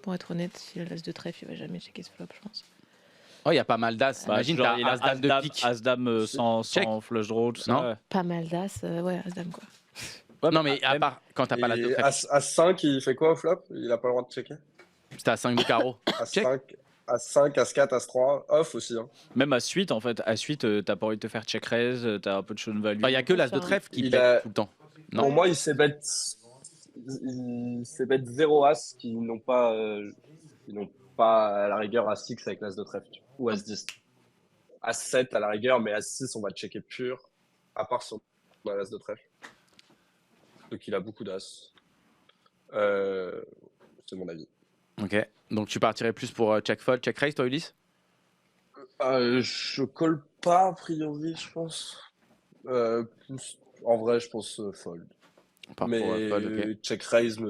Pour être honnête, s'il a l'as de trèfle, il va jamais checker ce flop, je pense. Oh, il y a pas mal d'as. Imagine t'as as-dame de pique. As-dame sans flush draw, tout ça. Non. Pas mal d'as, ouais, as-dame quoi. Ouais, non mais à part quand t'as pas l'as de trèfle. As-5, il fait quoi au flop? Il a pas le droit de checker? C'était à 5 de carreau. As-5. As-5, As-4, As-3, off aussi. Hein. Même As-8, en fait. As-8, t'as pas envie de te faire check raise, t'as un peu de showdown value. Il y a que l'as de trèfle qui pète tout le temps. Non. Pour moi, il s'est bet 0 As qui n'ont pas à la rigueur As-6 avec l'As de trèfle. Ou As-10. As-7 à la rigueur, mais As-6, on va checker pur, à part sur l'As de trèfle. Donc il a beaucoup d'As. C'est mon avis. Ok, donc tu partirais plus pour check fold, check raise, toi Ulysse? Je colle pas a priori, je pense. En vrai, je pense fold. Mais fold, okay. Check raise,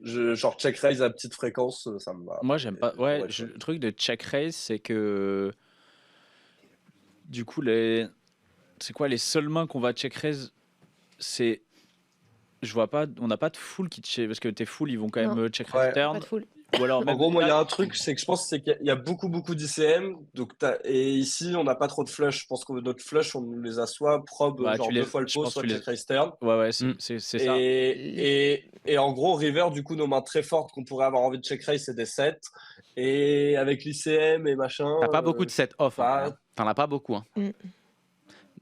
genre check raise à petite fréquence, ça me va. Moi, j'aime pas. Ouais, le truc de check raise, c'est que du coup, c'est quoi les seules mains qu'on va check raise? C'est je vois pas, on n'a pas de full qui check parce que tes full ils vont quand même check raise turn. Ou alors, en gros, moi, il y a un truc, c'est que je pense qu'il y a beaucoup d'ICM. Et ici, on n'a pas trop de flush. Je pense que notre flush, on les a soit prob, genre 2 fois le pot, soit check raise turn. Ouais, c'est ça. Et en gros, river, du coup, nos mains très fortes qu'on pourrait avoir envie de check raise, c'est des 7. Et avec l'ICM et machin. T'as pas beaucoup de 7 off. Hein. T'en as pas beaucoup. Hein.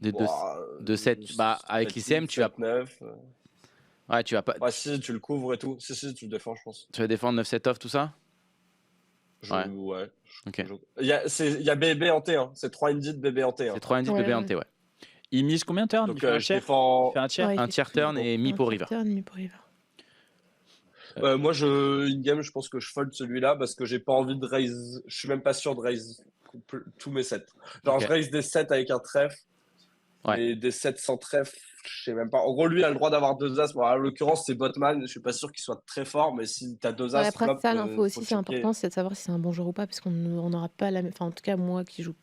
De 7. Bah, avec l'ICM, tu vas. 9. Ouais, tu vas pas. Ouais, si, tu le couvres et tout. Si, tu le défends, je pense. Tu vas défendre 9-7 off, tout ça? Ouais. Ok. Il y a BB en T, hein. C'est 3 indits de BB en T. Hein. C'est 3 indits de BB en T, ouais. Il mise combien de turn? Donc, je défends. Un tiers. Un tiers turn et mi pour river. Moi, in-game, je pense que je fold celui-là parce que j'ai pas envie de raise. Je suis même pas sûr de raise tous mes 7. Genre, je raise des 7 avec un trèfle. Et des 7 sans trèfle, je sais même pas. En gros, lui a le droit d'avoir 2 as. Bon, en l'occurrence, c'est Botman. Je suis pas sûr qu'il soit très fort, mais si tu as 2 as. Après, ça, l'info aussi, c'est important, c'est de savoir si c'est un bon joueur ou pas, parce qu'on n'aura pas la même. Enfin, en tout cas, moi qui joue.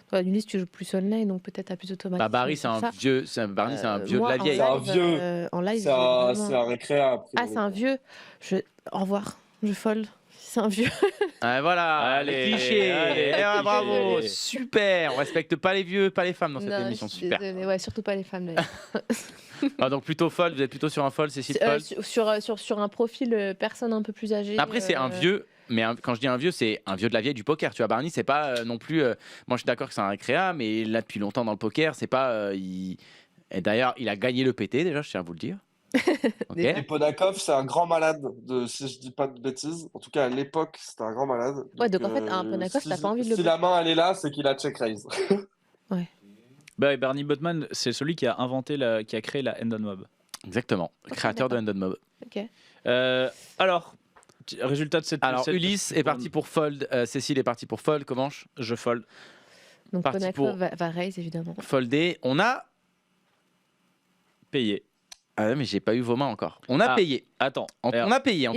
Toi, Ulysse, tu joues plus online, donc peut-être à plus automatique. Bah, Barry, c'est un vieux. Barney, c'est un vieux de la vieille. C'est un vieux. En live, c'est un récréa. Ah, c'est un vieux. Au revoir. Je fold. C'est un vieux. Voilà, allez, cliché. Allez, bravo, super. On respecte pas les vieux, pas les femmes dans cette émission, super. Désolée, ouais, surtout pas les femmes d'ailleurs. Donc plutôt fold, vous êtes plutôt sur un fold, c'est fold. Sur un profil personne un peu plus âgée. Après c'est un vieux, mais quand je dis un vieux, c'est un vieux de la vieille du poker. Tu vois, Barney, c'est pas non plus. Moi, je suis d'accord que c'est un récréa, mais là depuis longtemps dans le poker, c'est pas. Et d'ailleurs, il a gagné le PT déjà, je tiens à vous le dire. Okay. Et Ponakov, c'est un grand malade, si je dis pas de bêtises. En tout cas, à l'époque, c'était un grand malade. Ouais, donc en fait, un Ponakov, t'as pas envie de le. Si la main elle est là, c'est qu'il a check raise. Ouais. Bah, Bernie Botman, c'est celui qui a qui a créé la End on Mob. Exactement, créateur de End on Mob. Ok. Alors, résultat de cette. Alors, Ulysse est parti pour fold, Cécile est partie pour fold. Comment je fold. Donc, Monaco va raise, évidemment. Folder. On a payé. Ah, mais j'ai pas eu vos mains encore. On a payé. Attends. On a payé.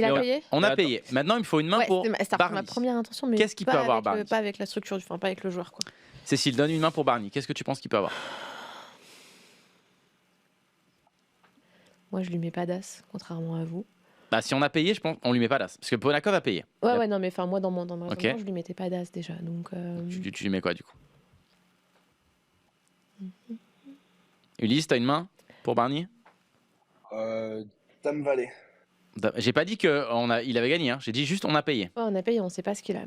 On a payé. Maintenant, il me faut une main pour Barney. Ma première intention, mais qu'est-ce qu'il peut avoir, Barney? Pas avec la structure, pas avec le joueur, quoi. Cécile, donne une main pour Barney. Qu'est-ce que tu penses qu'il peut avoir? Moi, je lui mets pas d'as, contrairement à vous. Bah, si on a payé, je pense qu'on lui met pas d'as. Parce que Ponakov a payé. Ouais, non, mais moi, dans mon raisonnement, je lui mettais pas d'as déjà. Donc, tu lui mets quoi, du coup? Ulysse, t'as une main pour Barney? Dame Valet. J'ai pas dit qu'il avait gagné, hein. J'ai dit juste on a payé. Ouais, on a payé, on sait pas ce qu'il a.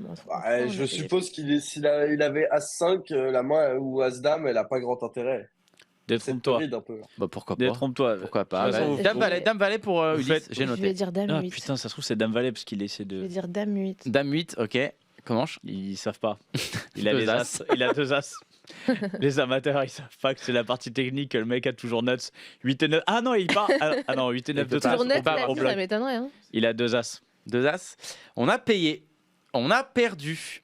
Je suppose s'il avait As-5, la main ou As-Dame, elle a pas grand intérêt. Détrompe-toi. Bah, pourquoi pas. Détrompe-toi. Pourquoi pas. Dame Valet pour Ulysse, j'ai noté. Je vais dire Dame 8. Putain, ça se trouve, c'est Dame Valet parce qu'il essaie de. Je vais dire Dame 8. Dame 8, ok. Comment Ils savent pas. Il a les as. Il a 2 as. Les amateurs, ils savent pas que c'est la partie technique, que le mec a toujours nuts. 8 et 9. Ah non, il part. Ah non, 8 et 9 de toujours nuts. Ça m'étonnerait. Hein. Il a 2 as. 2 as. On a payé. On a perdu.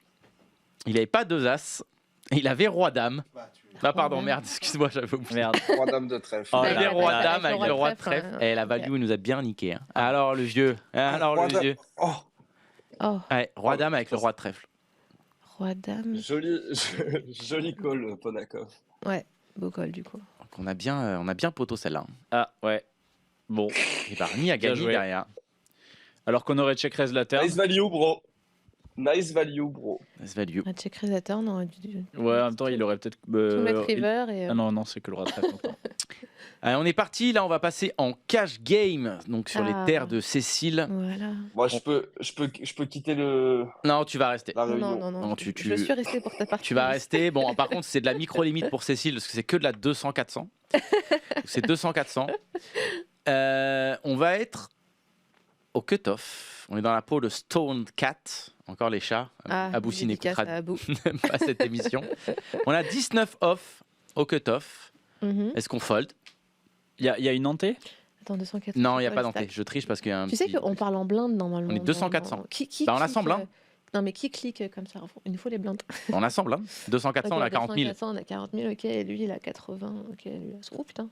Il avait pas 2 as. Il avait Roi-Dame. Pardon, merde, excuse-moi, j'avais oublié. Merde. Roi-Dame de trèfle. Il avait Roi-Dame avec le Roi de trèfle. Et la value nous a bien niqué. Hein. Alors, le vieux. Ouais, Roi-Dame avec le Roi de trèfle. Roi-Dame. Joli call, Ponakov. Ouais, beau call du coup. Donc on a bien poteau celle-là. Ah ouais. Bon. Et Barney a gagné derrière. Alors qu'on aurait check raise la terre. Nice value, bro. Nice value. Un check raise la turn, on aurait dû. Ouais, en même temps, il aurait peut-être. Tout mettre river et. Ah non, c'est que le roi de trèfle. On est parti, là on va passer en cash game, donc sur les terres de Cécile. Voilà. Moi je peux quitter le. Non, tu vas rester. Non, je suis resté pour ta partie. Tu vas rester. Bon, par contre, c'est de la micro-limite pour Cécile, parce que c'est que de la 200-400. C'est 200-400. On va être au cut-off. On est dans la peau de Stone Cat. Encore les chats. Aboussi n'écoutera pas cette émission. On a 19 off au cut-off. Est-ce qu'on fold? Il y a une antée? Attends, 280. Non, il n'y a pas d'antée. Je triche parce qu'il y a un. Tu sais qu'on parle en blinde normalement. On est 200-400. On assemble, hein. Non, mais qui clique comme ça? Il nous faut les blindes. On assemble, hein. 200-400, on a 40 000. 200-400, on a 40 000, ok. Et lui, il a 80. Ok, lui, oh putain.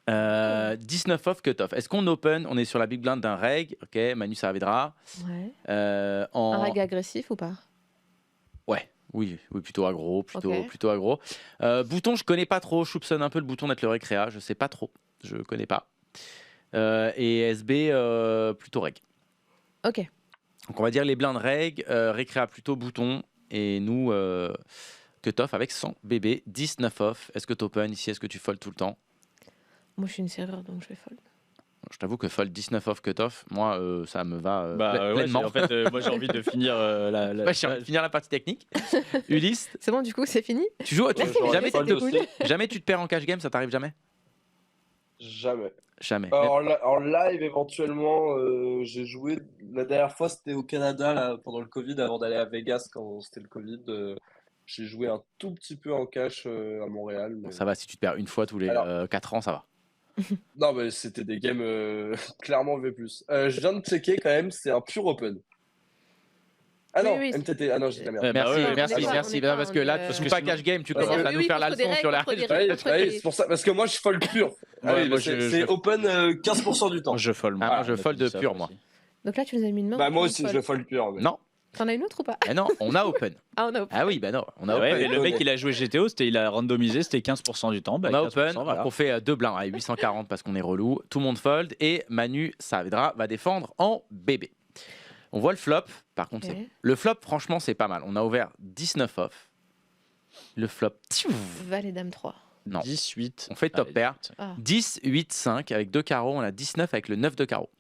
19 off, cut-off. Est-ce qu'on open? On est sur la big blind d'un reg. Ok, Manu Saavedra. Ouais. Un reg agressif ou pas? Ouais. Oui, plutôt aggro, plutôt aggro. Bouton, je connais pas trop. Je soupçonne un peu le bouton d'être le récréa. Je sais pas trop. Je connais pas. Et SB, plutôt reg. Ok. Donc on va dire les blindes reg, récréa plutôt bouton. Et nous, cut-off avec 100 bébés, 19 off. Est-ce que tu open ici? Est-ce que tu fold tout le temps? Moi, je suis une serveur, donc je vais fold. Je t'avoue que fold 19 off cut-off, moi ça me va pleinement. En fait, moi j'ai envie de finir finir la partie technique. Ulysse, c'est bon, du coup, c'est fini. Tu joues jamais tu te perds en cash game, ça t'arrive jamais? Jamais. En live éventuellement, j'ai joué la dernière fois, c'était au Canada là, pendant le Covid, avant d'aller à Vegas quand c'était le Covid. J'ai joué un tout petit peu en cash à Montréal. Mais... Ça va, si tu te perds une fois tous les 4 ans, ça va. Non, mais c'était des games clairement V+. Je viens de checker quand même, c'est un pure open. Ah non, oui. MTT. Ah non, j'ai de la merde. Merci. Parce que là, tu ne pas cash game, tu commences à nous faire la leçon sur la règle. C'est pour ça, parce que moi, je fold pure. C'est open 15% du temps. Je fold. Moi, je fold pur, moi. Donc là, tu nous as mis une main. Bah, moi aussi, je fold pure. Non. T'en as une autre ou pas? Non, on a open. On a open. Ah oui, bah non, on a open. Ouais, le mec, il a joué GTO, il a randomisé, c'était 15% du temps. On a open, voilà. On fait 2 blinds à 840 parce qu'on est relou. Tout le monde fold et Manu Saavedra va défendre en bébé. On voit le flop, par contre. Le flop, franchement, c'est pas mal. On a ouvert 19 off. Le flop. Valet dame 3. Non. 18. On fait top pair. 10, 8, 5 avec 2 carreaux. On a 19 avec le 9 de carreaux.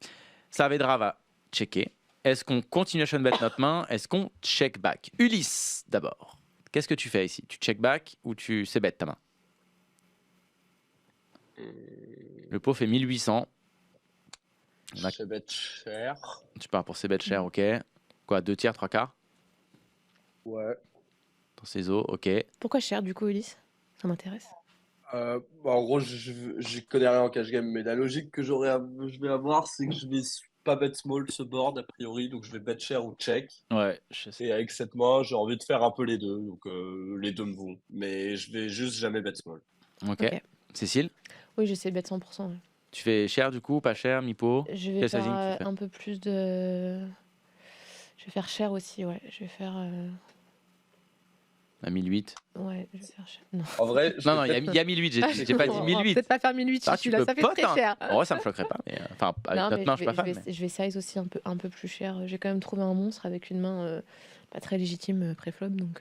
Saavedra va checker. Est-ce qu'on continuation bet notre main? Est-ce qu'on check back? Ulysse, d'abord. Qu'est-ce que tu fais ici? Tu check back ou tu c'est bet ta main? Le pot fait 1800. C'est bet cher. Tu pars pour c'est bet cher, ok. Quoi, 2 tiers, 3 quarts? Ouais. Dans ses eaux, ok. Pourquoi cher du coup, Ulysse? Ça m'intéresse. En gros, je connais rien en cash game, mais la logique que je vais avoir, c'est que je vais pas bet small ce board a priori, donc je vais bet cher ou check. Ouais, je sais. Et avec cette main, j'ai envie de faire un peu les deux, donc les deux me vont. Mais je vais juste jamais bet small. Ok. Cécile? Oui, j'essaie de bet 100%. Ouais. Tu fais cher du coup, pas cher, mi-pot? Je vais faire un peu plus de... Je vais faire cher aussi, ouais. Je vais faire... À 1008. Ouais, je vais faire cher. Non. En vrai, non, il y a 1008, j'ai pas dit 1008. Peut-être pas faire 1008 si celui-là, ça fait très cher. En vrai, ça me choquerait pas. Mais, enfin, avec notre main, je suis pas fan. Je vais size aussi un peu plus cher. J'ai quand même trouvé un monstre avec une main pas très légitime pré-flop, donc...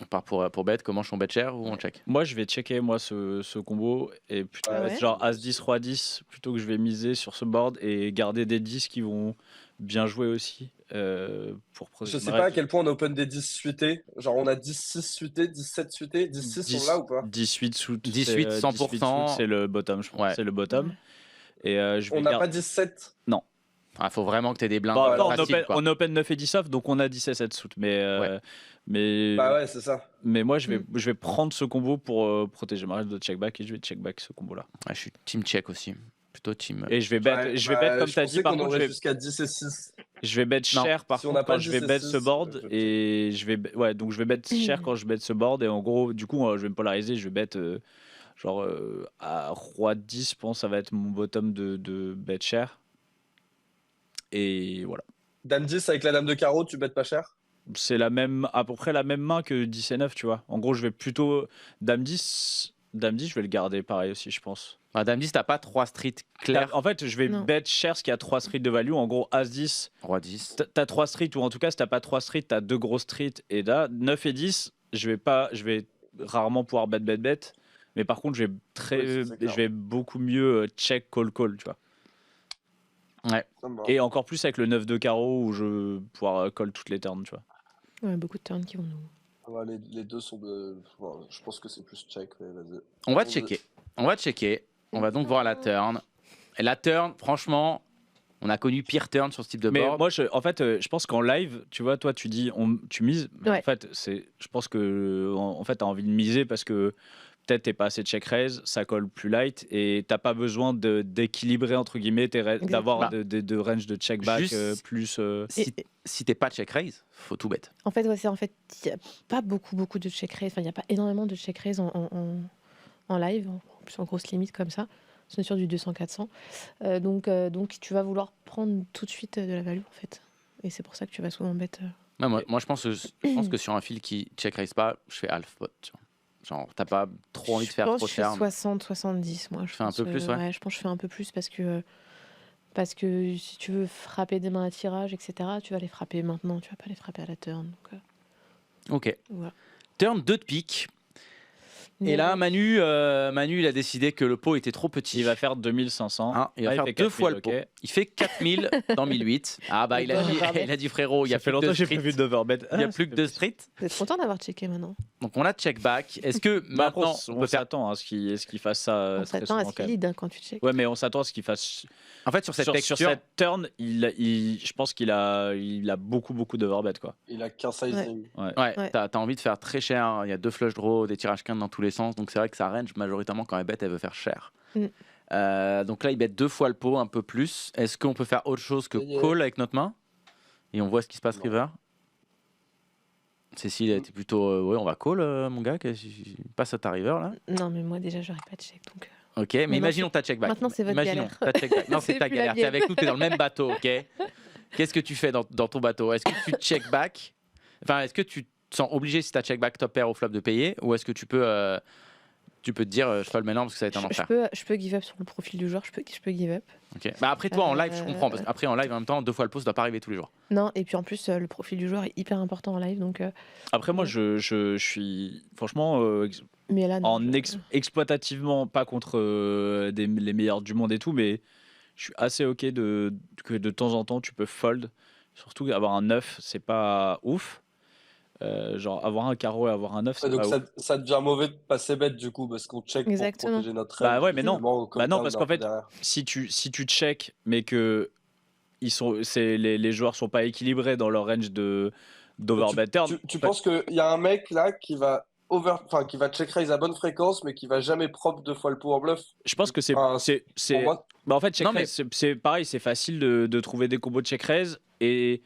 On part pour bet, comment on bet cher ou on check? Moi, je vais checker ce combo et plutôt mettre genre As-10, Roi-10 plutôt que je vais miser sur ce board et garder des 10 qui vont bien jouer aussi. Pour je sais pas à quel point on open des 10 suités. Genre on a 10-6 suités, 17 suités, 10-6 sont là ou pas? 18 suits, 18, 100%. C'est le bottom, je pense. Ouais. C'est le bottom. Et on n'a pas 17? Non. Il faut vraiment que tu aies des blindes. On open 9 et 10 off, donc on a 17 suits. Mais bah ouais, c'est ça. Mais moi, je vais prendre ce combo pour protéger ma range de check back et je vais check back ce combo-là. Ouais, je suis team check aussi. Plutôt team. Et je vais bet, comme tu as dit, par contre. Jusqu'à 10 et 6. Je vais bet cher par contre quand je vais bet ce board. Et je vais bet cher quand je bet ce board. Et en gros, du coup, je vais me polariser. Je vais bet à Roi 10, je pense, ça va être mon bottom de bet cher. Et voilà. Dame 10 avec la dame de carreau, tu bêtes pas cher? C'est à peu près la même main que 10 et 9, tu vois. En gros, je vais plutôt Dame 10, je vais le garder pareil aussi, je pense. Dame 10, t'as pas 3 streets clairs. En fait, je vais bet cher ce qui a 3 streets de value. En gros, As 10, Roi 10. T'as 3 streets, ou en tout cas, si t'as pas 3 streets, t'as 2 gros streets. Et là, 9 et 10, je vais rarement pouvoir bet. Mais par contre, je vais beaucoup mieux check, call, tu vois. Ouais. Et encore plus avec le 9 de carreau où je vais pouvoir call toutes les turns, tu vois. Ouais, beaucoup de turns qui vont nous... Ouais, les deux sont de... Bon, je pense que c'est plus check, mais vas-y. On va checker. On va donc voir la turn. Et la turn, franchement, on a connu pire turn sur ce type de board. Mais moi, je pense qu'en live, tu vois, toi, tu dis, tu mises. Ouais. En fait, je pense que en fait, t'as envie de miser parce que peut-être t'es pas assez check raise, ça colle plus light et t'as pas besoin d'équilibrer entre guillemets d'avoir de range de check back plus. Si t'es pas check raise, faut tout bet. En fait, il y a pas beaucoup de check raise. Enfin, il y a pas énormément de check raise en live, en plus en grosse limite comme ça. C'est sur du 200-400. Donc tu vas vouloir prendre tout de suite de la value en fait. Et c'est pour ça que tu vas souvent bet. Moi, je pense que sur un fil qui check raise pas, je fais half pot. Genre, t'as pas trop envie de faire trop cher. Je fais 60-70, moi. Je fais un peu plus, ouais. Je pense que je fais un peu plus parce que si tu veux frapper des mains à tirage, etc., tu vas les frapper maintenant, tu vas pas les frapper à la turn. Donc, ok. Voilà. Turn 2 de pique. Et là, Manu, il a décidé que le pot était trop petit. Il va faire 2500. Il va faire 2 fois le pot. Il fait 4000 dans 1008. Ah bah, il a dit frérot, il y a fait longtemps que j'ai pas vu d'overbet. Il n'y a plus que 2 streets. Vous êtes content d'avoir checké maintenant. Donc on a check back. Est-ce que maintenant on s'attend à ce qu'il fasse ça? On s'attend à ce qu'il lead quand tu check. Ouais, mais on s'attend à ce qu'il fasse. En fait, sur cette turn, je pense qu'il a beaucoup d'overbet, quoi. Il a qu'un sizing. Ouais. T'as envie de faire très cher. Il y a 2 flush draws, des tirages quintes dans tous les sens. Donc c'est vrai que ça range majoritairement quand elle bet, elle veut faire cher. Donc là, il bet 2 fois le pot, un peu plus. Est-ce qu'on peut faire autre chose que call avec notre main? Et on voit ce qui se passe river. Cécile était plutôt on va call, mon gars. Passe à ta river là. Non, mais moi déjà, j'aurais pas de check. Donc... Ok, mais imaginons ta check back. Maintenant, c'est votre galère. Non, c'est ta galère. T'es avec nous, t'es dans le même bateau, ok? Qu'est-ce que tu fais dans ton bateau? Est-ce que tu check back? Enfin, est-ce que tu te sens obligé, si t'as check back top pair au flop, de payer? Ou est-ce que tu peux te dire je fold maintenant parce que ça va être un enfer? Je peux give up sur le profil du joueur, je peux give up. Ok. Bah après toi en live je comprends parce qu'après en live en même temps 2 fois le pot ça doit pas arriver tous les jours. Non, et puis en plus le profil du joueur est hyper important en live donc. Après moi je suis franchement mais là, non, exploitativement pas contre les meilleurs du monde et tout, mais je suis assez ok que de temps en temps tu peux fold, surtout avoir un 9 c'est pas ouf. Genre avoir un carreau et avoir un 9 c'est donc pas ça devient mauvais de passer bête du coup parce qu'on check pour protéger notre range. Bah ouais mais non parce qu'en fait si tu check mais que les joueurs sont pas équilibrés dans leur range d'overbet turn. Tu penses qu'il y a un mec là qui va qui va check raise à bonne fréquence, mais qui va jamais prop 2 fois le pot en bluff. Je pense que c'est en fait check raise, c'est pareil, c'est facile de trouver des combos de check raise et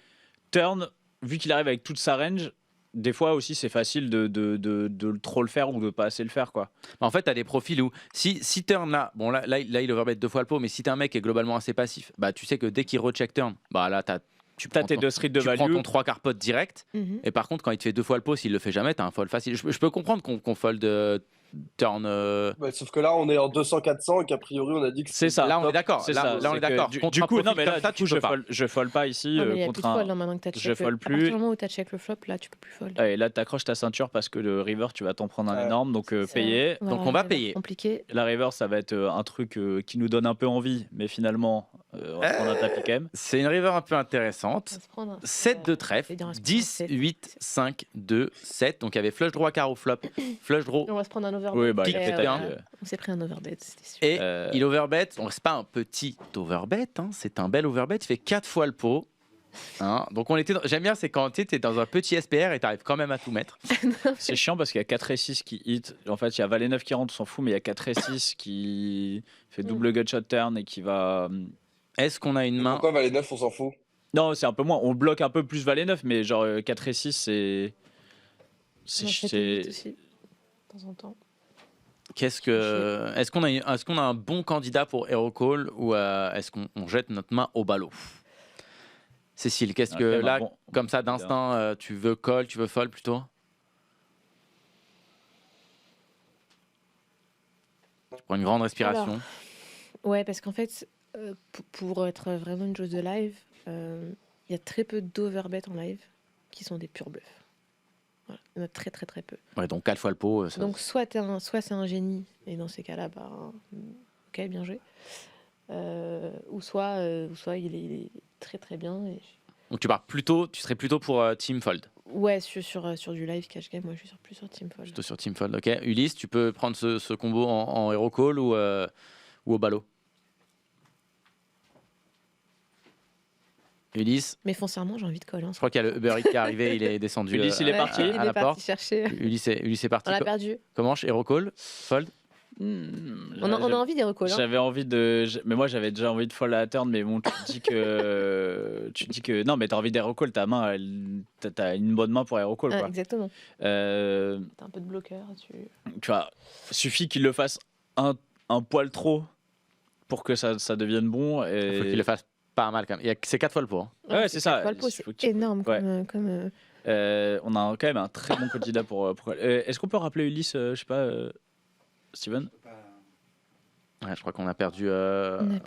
turn, vu qu'il arrive avec toute sa range. Des fois aussi, c'est facile de trop le faire ou de pas assez le faire, quoi. En fait, tu as des profils où si turn là, bon là il overbet 2 fois le pot, mais si tu es un mec qui est globalement assez passif, bah tu sais que dès qu'il recheck turn, bah là tu prends tes 2 streets de value, prends ton 3 quarts pot direct. Et par contre, quand il te fait 2 fois le pot, s'il le fait jamais, tu as un fold facile. Je peux comprendre qu'on fold turn. Sauf que là, on est en 200-400 et qu'a priori, on a dit que c'est ça. Là, on est d'accord. Là, on est d'accord. Du coup, non, mais là, je fold pas ici. Contre un. Je fold plus. À partir du moment où tu as check le flop, là, tu peux plus fold. Et là, tu accroches ta ceinture parce que le river, tu vas t'en prendre un énorme. Donc, payer. Voilà, donc, on va payer. Compliqué. La river, ça va être un truc qui nous donne un peu envie. Mais finalement, on va se prendre un tapis quand même. C'est une river un peu intéressante. 7 de trèfle. 10, 8, 5, 2, 7. Donc, il y avait flush draw carreau flop. Flush draw. On va se prendre un overbet. Oui, bah, on s'est pris un overbet, c'était sûr. Et il overbet, donc c'est pas un petit overbet, hein, c'est un bel overbet, il fait 4 fois le pot. Hein, donc j'aime bien, c'est quand tu es dans un petit SPR et tu arrives quand même à tout mettre. C'est chiant parce qu'il y a 4 et 6 qui hit. En fait, il y a valet 9 qui rentre, on s'en fout, mais il y a 4 et 6 qui fait double gutshot turn et qui va... Est-ce qu'on a une main... Pourquoi valet 9, on s'en fout? Non, c'est un peu moins. On bloque un peu plus valet 9, mais genre 4 et 6, c'est... De temps en temps. Est-ce qu'on a un bon candidat pour Hero Call ou est-ce qu'on jette notre main au ballot? Cécile, qu'est-ce que là, comme ça d'instinct, tu veux call, tu veux fold plutôt? Tu prends une grande respiration. Alors, ouais, parce qu'en fait, pour être vraiment une chose de live, il y a très peu d'overbet en live qui sont des purs bluffs. Voilà. Il y en a très très très peu. Ouais, donc 4 fois le pot. Donc soit c'est un génie, et dans ces cas-là, bah, ok, bien joué. Ou soit il est très très bien. Donc tu serais plutôt pour Team Fold. Ouais, sur du live cash game, moi je suis plus sur Team Fold. Plutôt sur Team Fold, ok. Ulysse, tu peux prendre ce combo en Hero Call ou au ballot? Ulysse. Mais foncièrement, j'ai envie de call. Hein, je crois qu'il y a le Uber Eats qui est arrivé, il est descendu. Ulysse, il est parti. Il est parti chercher. Ulysse est parti. On l'a perdu. Comment? Hero Call? Fold? On a envie des recalls. J'avais envie mais moi j'avais déjà envie de fold à la turn, mais bon, tu dis que non, mais t'as envie des recalls, ta main, t'as une bonne main pour les recalls, quoi. Exactement. T'as un peu de bloqueur. Tu vois, suffit qu'il le fasse un poil trop pour que ça devienne bon. Et... Il faut qu'il le fasse pas mal quand même. C'est 4 fois le pot. Hein. Ouais, c'est ça. C'est énorme comme. On a quand même un très bon candidat pour est-ce qu'on peut rappeler Ulysse, je sais pas. Steven? Ouais, je crois qu'on a perdu.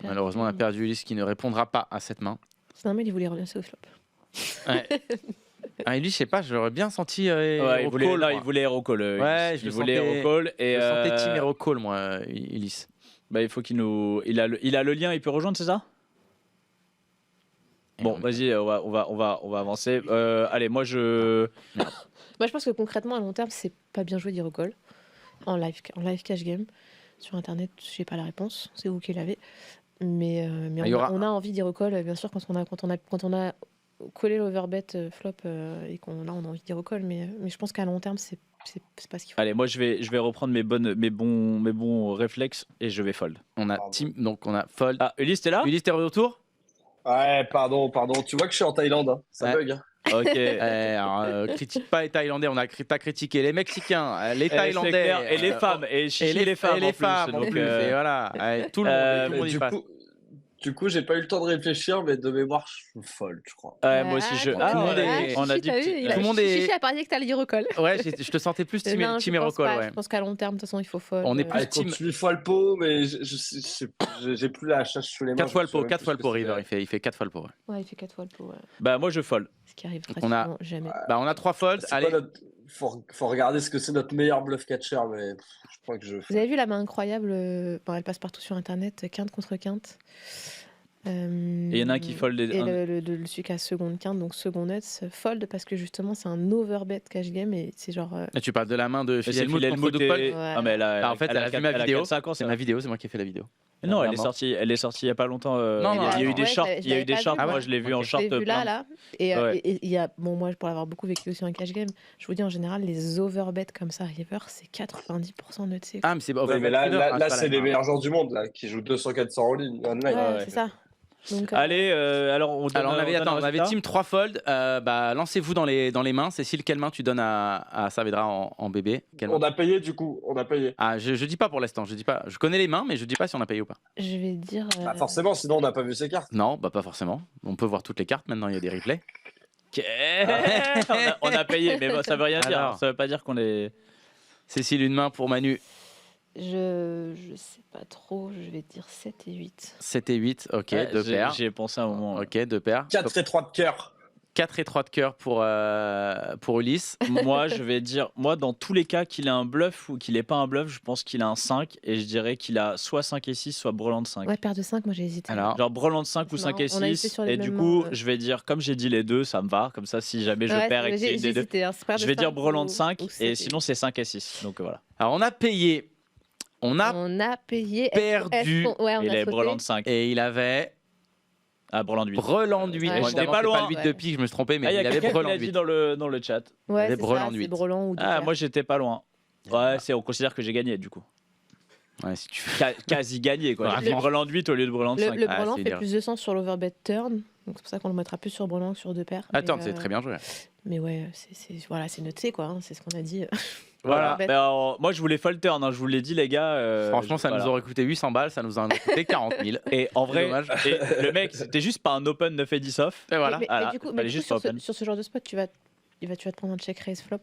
Malheureusement, on a perdu Ulysse qui ne répondra pas à cette main. C'est normal, il voulait relancer au flop. Ouais. Ulysse, je sais pas, j'aurais bien senti. Il voulait Hero Call. Ouais, je voulais Hero Call. Et je sentais Team Hero Call, moi, Ulysse. Bah, il faut qu'il nous. Il a le lien, il peut rejoindre, c'est ça? Bon, vas-y, on va avancer. Allez, moi je pense que concrètement, à long terme, c'est pas bien joué d'Hero Call. En live cash game. Sur internet, je sais pas la réponse, c'est vous qui l'avez. Mais on a envie d'y recall, bien sûr, quand on a collé l'overbet flop et qu'on a envie d'y recall. Mais je pense qu'à long terme, c'est pas ce qu'il faut. Allez, moi je vais reprendre mes bons réflexes et je vais fold. On a donc on a fold. Ah, Ulysse, t'es là? Ulysse, t'es de retour? Ouais, pardon. Tu vois que je suis en Thaïlande, hein. Ça bug. Hein. Ok. Alors, critique pas les Thaïlandais, on a critiqué les Mexicains, les Thaïlandais et les femmes et les femmes en plus. Et voilà, tout le monde y passe. Du coup, j'ai pas eu le temps de réfléchir, mais de mémoire, je suis folle, je crois. Moi aussi, on a dit tout le monde est. Chichi a parié que t'allais dire recall. Ouais, je te sentais plus team recall. Ouais. Je pense qu'à long terme, de toute façon, il faut fold. On est plus team. Continue fois le pot, mais j'ai plus la chasse sous les mains. 4 fois le pot, River. Il fait 4 fois le pot. Ouais, il fait 4 fois le pot. Ouais. Bah, moi, je fold. Ce qui arrive pratiquement jamais. On a 3 folds. Allez. Faut regarder ce que c'est notre meilleur bluff catcher, mais je crois que Vous avez vu la main incroyable? Elle passe partout sur internet, quinte contre quinte. Et il y en a un qui fold. Et celui qui a seconde quinte, donc second nuts, fold parce que justement c'est un overbet cash game et c'est genre. Tu parles de la main de Phil Hellmuth contre Doug Polk. En fait, elle a vu ma vidéo. C'est ma vidéo, c'est moi qui ai fait la vidéo. Non, elle est sortie il y a pas longtemps. Il y a eu des shorts. Il y a eu des shorts. Moi, je l'ai vu en short. Je l'ai vu là. Et il y a, bon, moi, pour l'avoir beaucoup vécu aussi en cash game, je vous dis en général, les overbets comme ça, river, c'est 90% de tes. Ah, mais c'est mais là, c'est les meilleurs joueurs du monde là, qui jouent 200-400 en ligne online. Ouais, c'est ça. Donc, allez, alors on avait team 3 fold. Lancez-vous dans les mains. Cécile, quelle main tu donnes à Saavedra en bébé? On a payé du coup, on a payé. Ah, je dis pas pour l'instant, je dis pas. Je connais les mains, mais je dis pas si on a payé ou pas. Je vais dire. Forcément, sinon on n'a pas vu ses cartes. Non, pas forcément. On peut voir toutes les cartes maintenant, il y a des replays. On a payé, mais bon, ça veut rien dire. Ça veut pas dire qu'on est. Cécile, une main pour Manu. Je sais pas trop, je vais dire 7 et 8. 7 et 8, ok, deux paires. J'ai pensé à un moment. Ok, deux paires. 4 et 3 de cœur. 4 et 3 de cœur pour Ulysse. Moi, je vais dire, dans tous les cas, qu'il a un bluff ou qu'il n'ait pas un bluff, je pense qu'il a un 5 et je dirais qu'il a soit 5 et 6, soit brelan de 5. Ouais, paire de 5, moi j'ai hésité. Alors, genre brelan de 5 ou 5 et 6. Et du coup, je vais dire, comme j'ai dit les deux, ça me va. Comme ça, si jamais je perds et que c'est des deux, je vais dire brelan de 5 et sinon c'est 5 et 6. Donc voilà. Alors, on a payé. On a payé. Perdu. Il avait brelan de 5. Et il avait. Ah, brelan de 8. Brelan de 8. Ouais, j'étais pas loin. Pas le 8 de pique, je me suis trompé, mais il avait brelan de 8. dit dans le chat. Ouais, c'est brelan de 8. Moi, j'étais pas loin. Ouais, on considère que j'ai gagné du coup. Ouais, si tu quasi gagné quoi. J'ai brelan de 8 au lieu de brelan de 5. Le brelan fait plus de sens sur l'overbet turn. Donc c'est pour ça qu'on le mettra plus sur brelan que sur deux paires. Attends, c'est très bien joué. Mais ouais, c'est noté quoi, c'est ce qu'on a dit. Voilà. Moi, je voulais fold turn, je vous l'ai dit, les gars. Franchement, ça nous aurait coûté 800 balles, ça nous a coûté 40 000. Et en vrai, le mec, c'était juste pas un open 9 et 10 off. Et voilà. Mais du coup, sur ce genre de spot, tu vas te prendre un check raise flop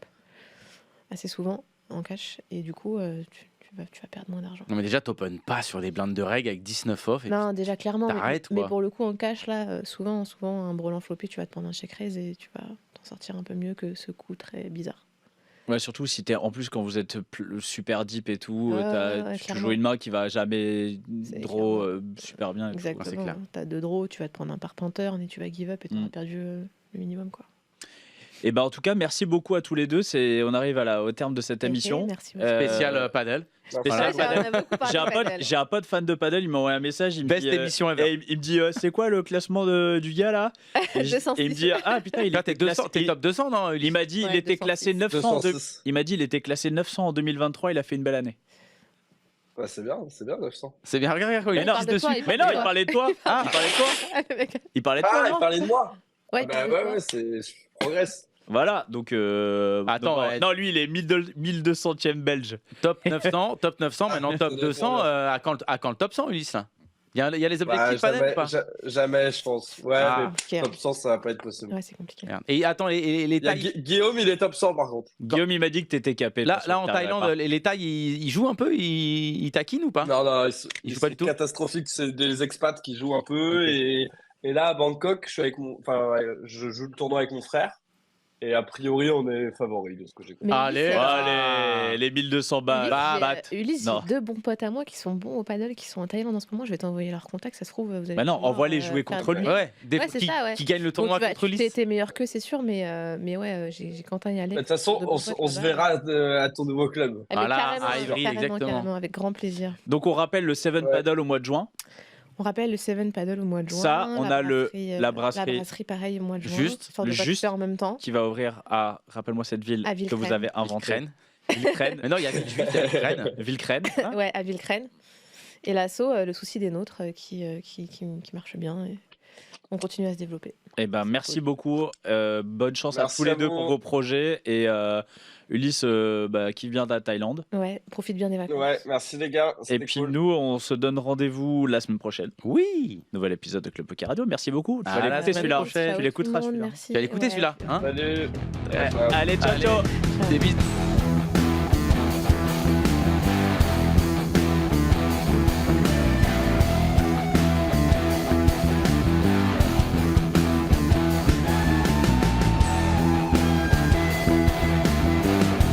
assez souvent en cash. Et du coup, tu vas perdre moins d'argent. Non, mais déjà, t'open pas sur des blindes de règles avec 19 off. Non, déjà, clairement. T'arrêtes, mais pour le coup, en cash, là, souvent, un brelan floppé, tu vas te prendre un check raise et tu vas t'en sortir un peu mieux que ce coup très bizarre. Ouais, surtout si t'es en plus quand vous êtes super deep et tout, tu joues une main qui va jamais draw super bien. Exactement. C'est clair. T'as deux draws, tu vas te prendre un par punter et tu vas give up et t'auras perdu le minimum quoi. Et en tout cas, merci beaucoup à tous les deux. On arrive au terme de cette émission. Merci. Spécial paddle. J'ai un pote fan de paddle, il m'a envoyé un message. Il me dit c'est quoi le classement du gars là? Et il me dit putain, il était top 200 non? Il m'a dit il était classé 900. Il m'a dit il était classé 900 en 2023. Il a fait une belle année. Ouais, c'est bien 900. C'est bien, regarde quoi. Il dessus. Mais non, il parlait de toi. Il parlait de toi. Il parlait de moi. Ouais, je progresse. Voilà, donc. Attends, non, lui, il est 1200e belge. Top 900, maintenant top 200. À quand le top 100, Ulysse là? Il y a les objectifs paddle ou pas? Jamais, je pense. Ouais, mais top 100, ça va pas être possible. Ouais, c'est compliqué. Et attends, les tailles. Guillaume, il est top 100 par contre. Guillaume, il m'a dit que t'étais capé. Là en Thaïlande, les tailles, ils jouent un peu? Ils taquinent ou pas? Non, ils jouent pas du tout. C'est catastrophique, c'est des expats qui jouent un peu. Okay. Et là, à Bangkok, je joue le tournoi avec mon frère. Et a priori, on est favori de ce que j'ai compris. Allez, les 1200 balles. Ulysse, j'ai deux bons potes à moi qui sont bons au paddle, qui sont en Thaïlande en ce moment. Je vais t'envoyer leur contact, ça se trouve. Vous allez non, envoie-les jouer contre lui. Ouais, qui gagnent le tournoi contre Ulysse. Tu étais meilleur qu'eux, c'est sûr, mais ouais, j'ai Quentin et Alex. De toute façon, on se verra à ton nouveau club. Voilà, à Ivry, exactement. Avec grand plaisir. Donc, on rappelle le 7 Paddle au mois de juin. On rappelle le 7 Paddle au mois de juin. Ça, on a la brasserie pareil au mois de juin. Juste en même temps. Qui va ouvrir à, rappelle-moi cette ville que vous avez inventée. Villecrène. Mais non, il y a Villecrène. Villecrène. Ouais, à Villecrène. Et l'assaut, le souci des nôtres, qui marche bien. Et on continue à se développer. Merci beaucoup. Bonne chance à tous les deux pour vos projets. Et Ulysse, qui vient de la Thaïlande. Ouais, profite bien des vacances. Ouais, merci les gars. Et puis nous, on se donne rendez-vous la semaine prochaine. Oui. Nouvel épisode de Club Poker Radio. Merci beaucoup. Tu vas l'écouter celui-là. Tu l'écouteras celui-là. Tu vas l'écouter celui-là. Salut. Allez, ciao. Des bisous.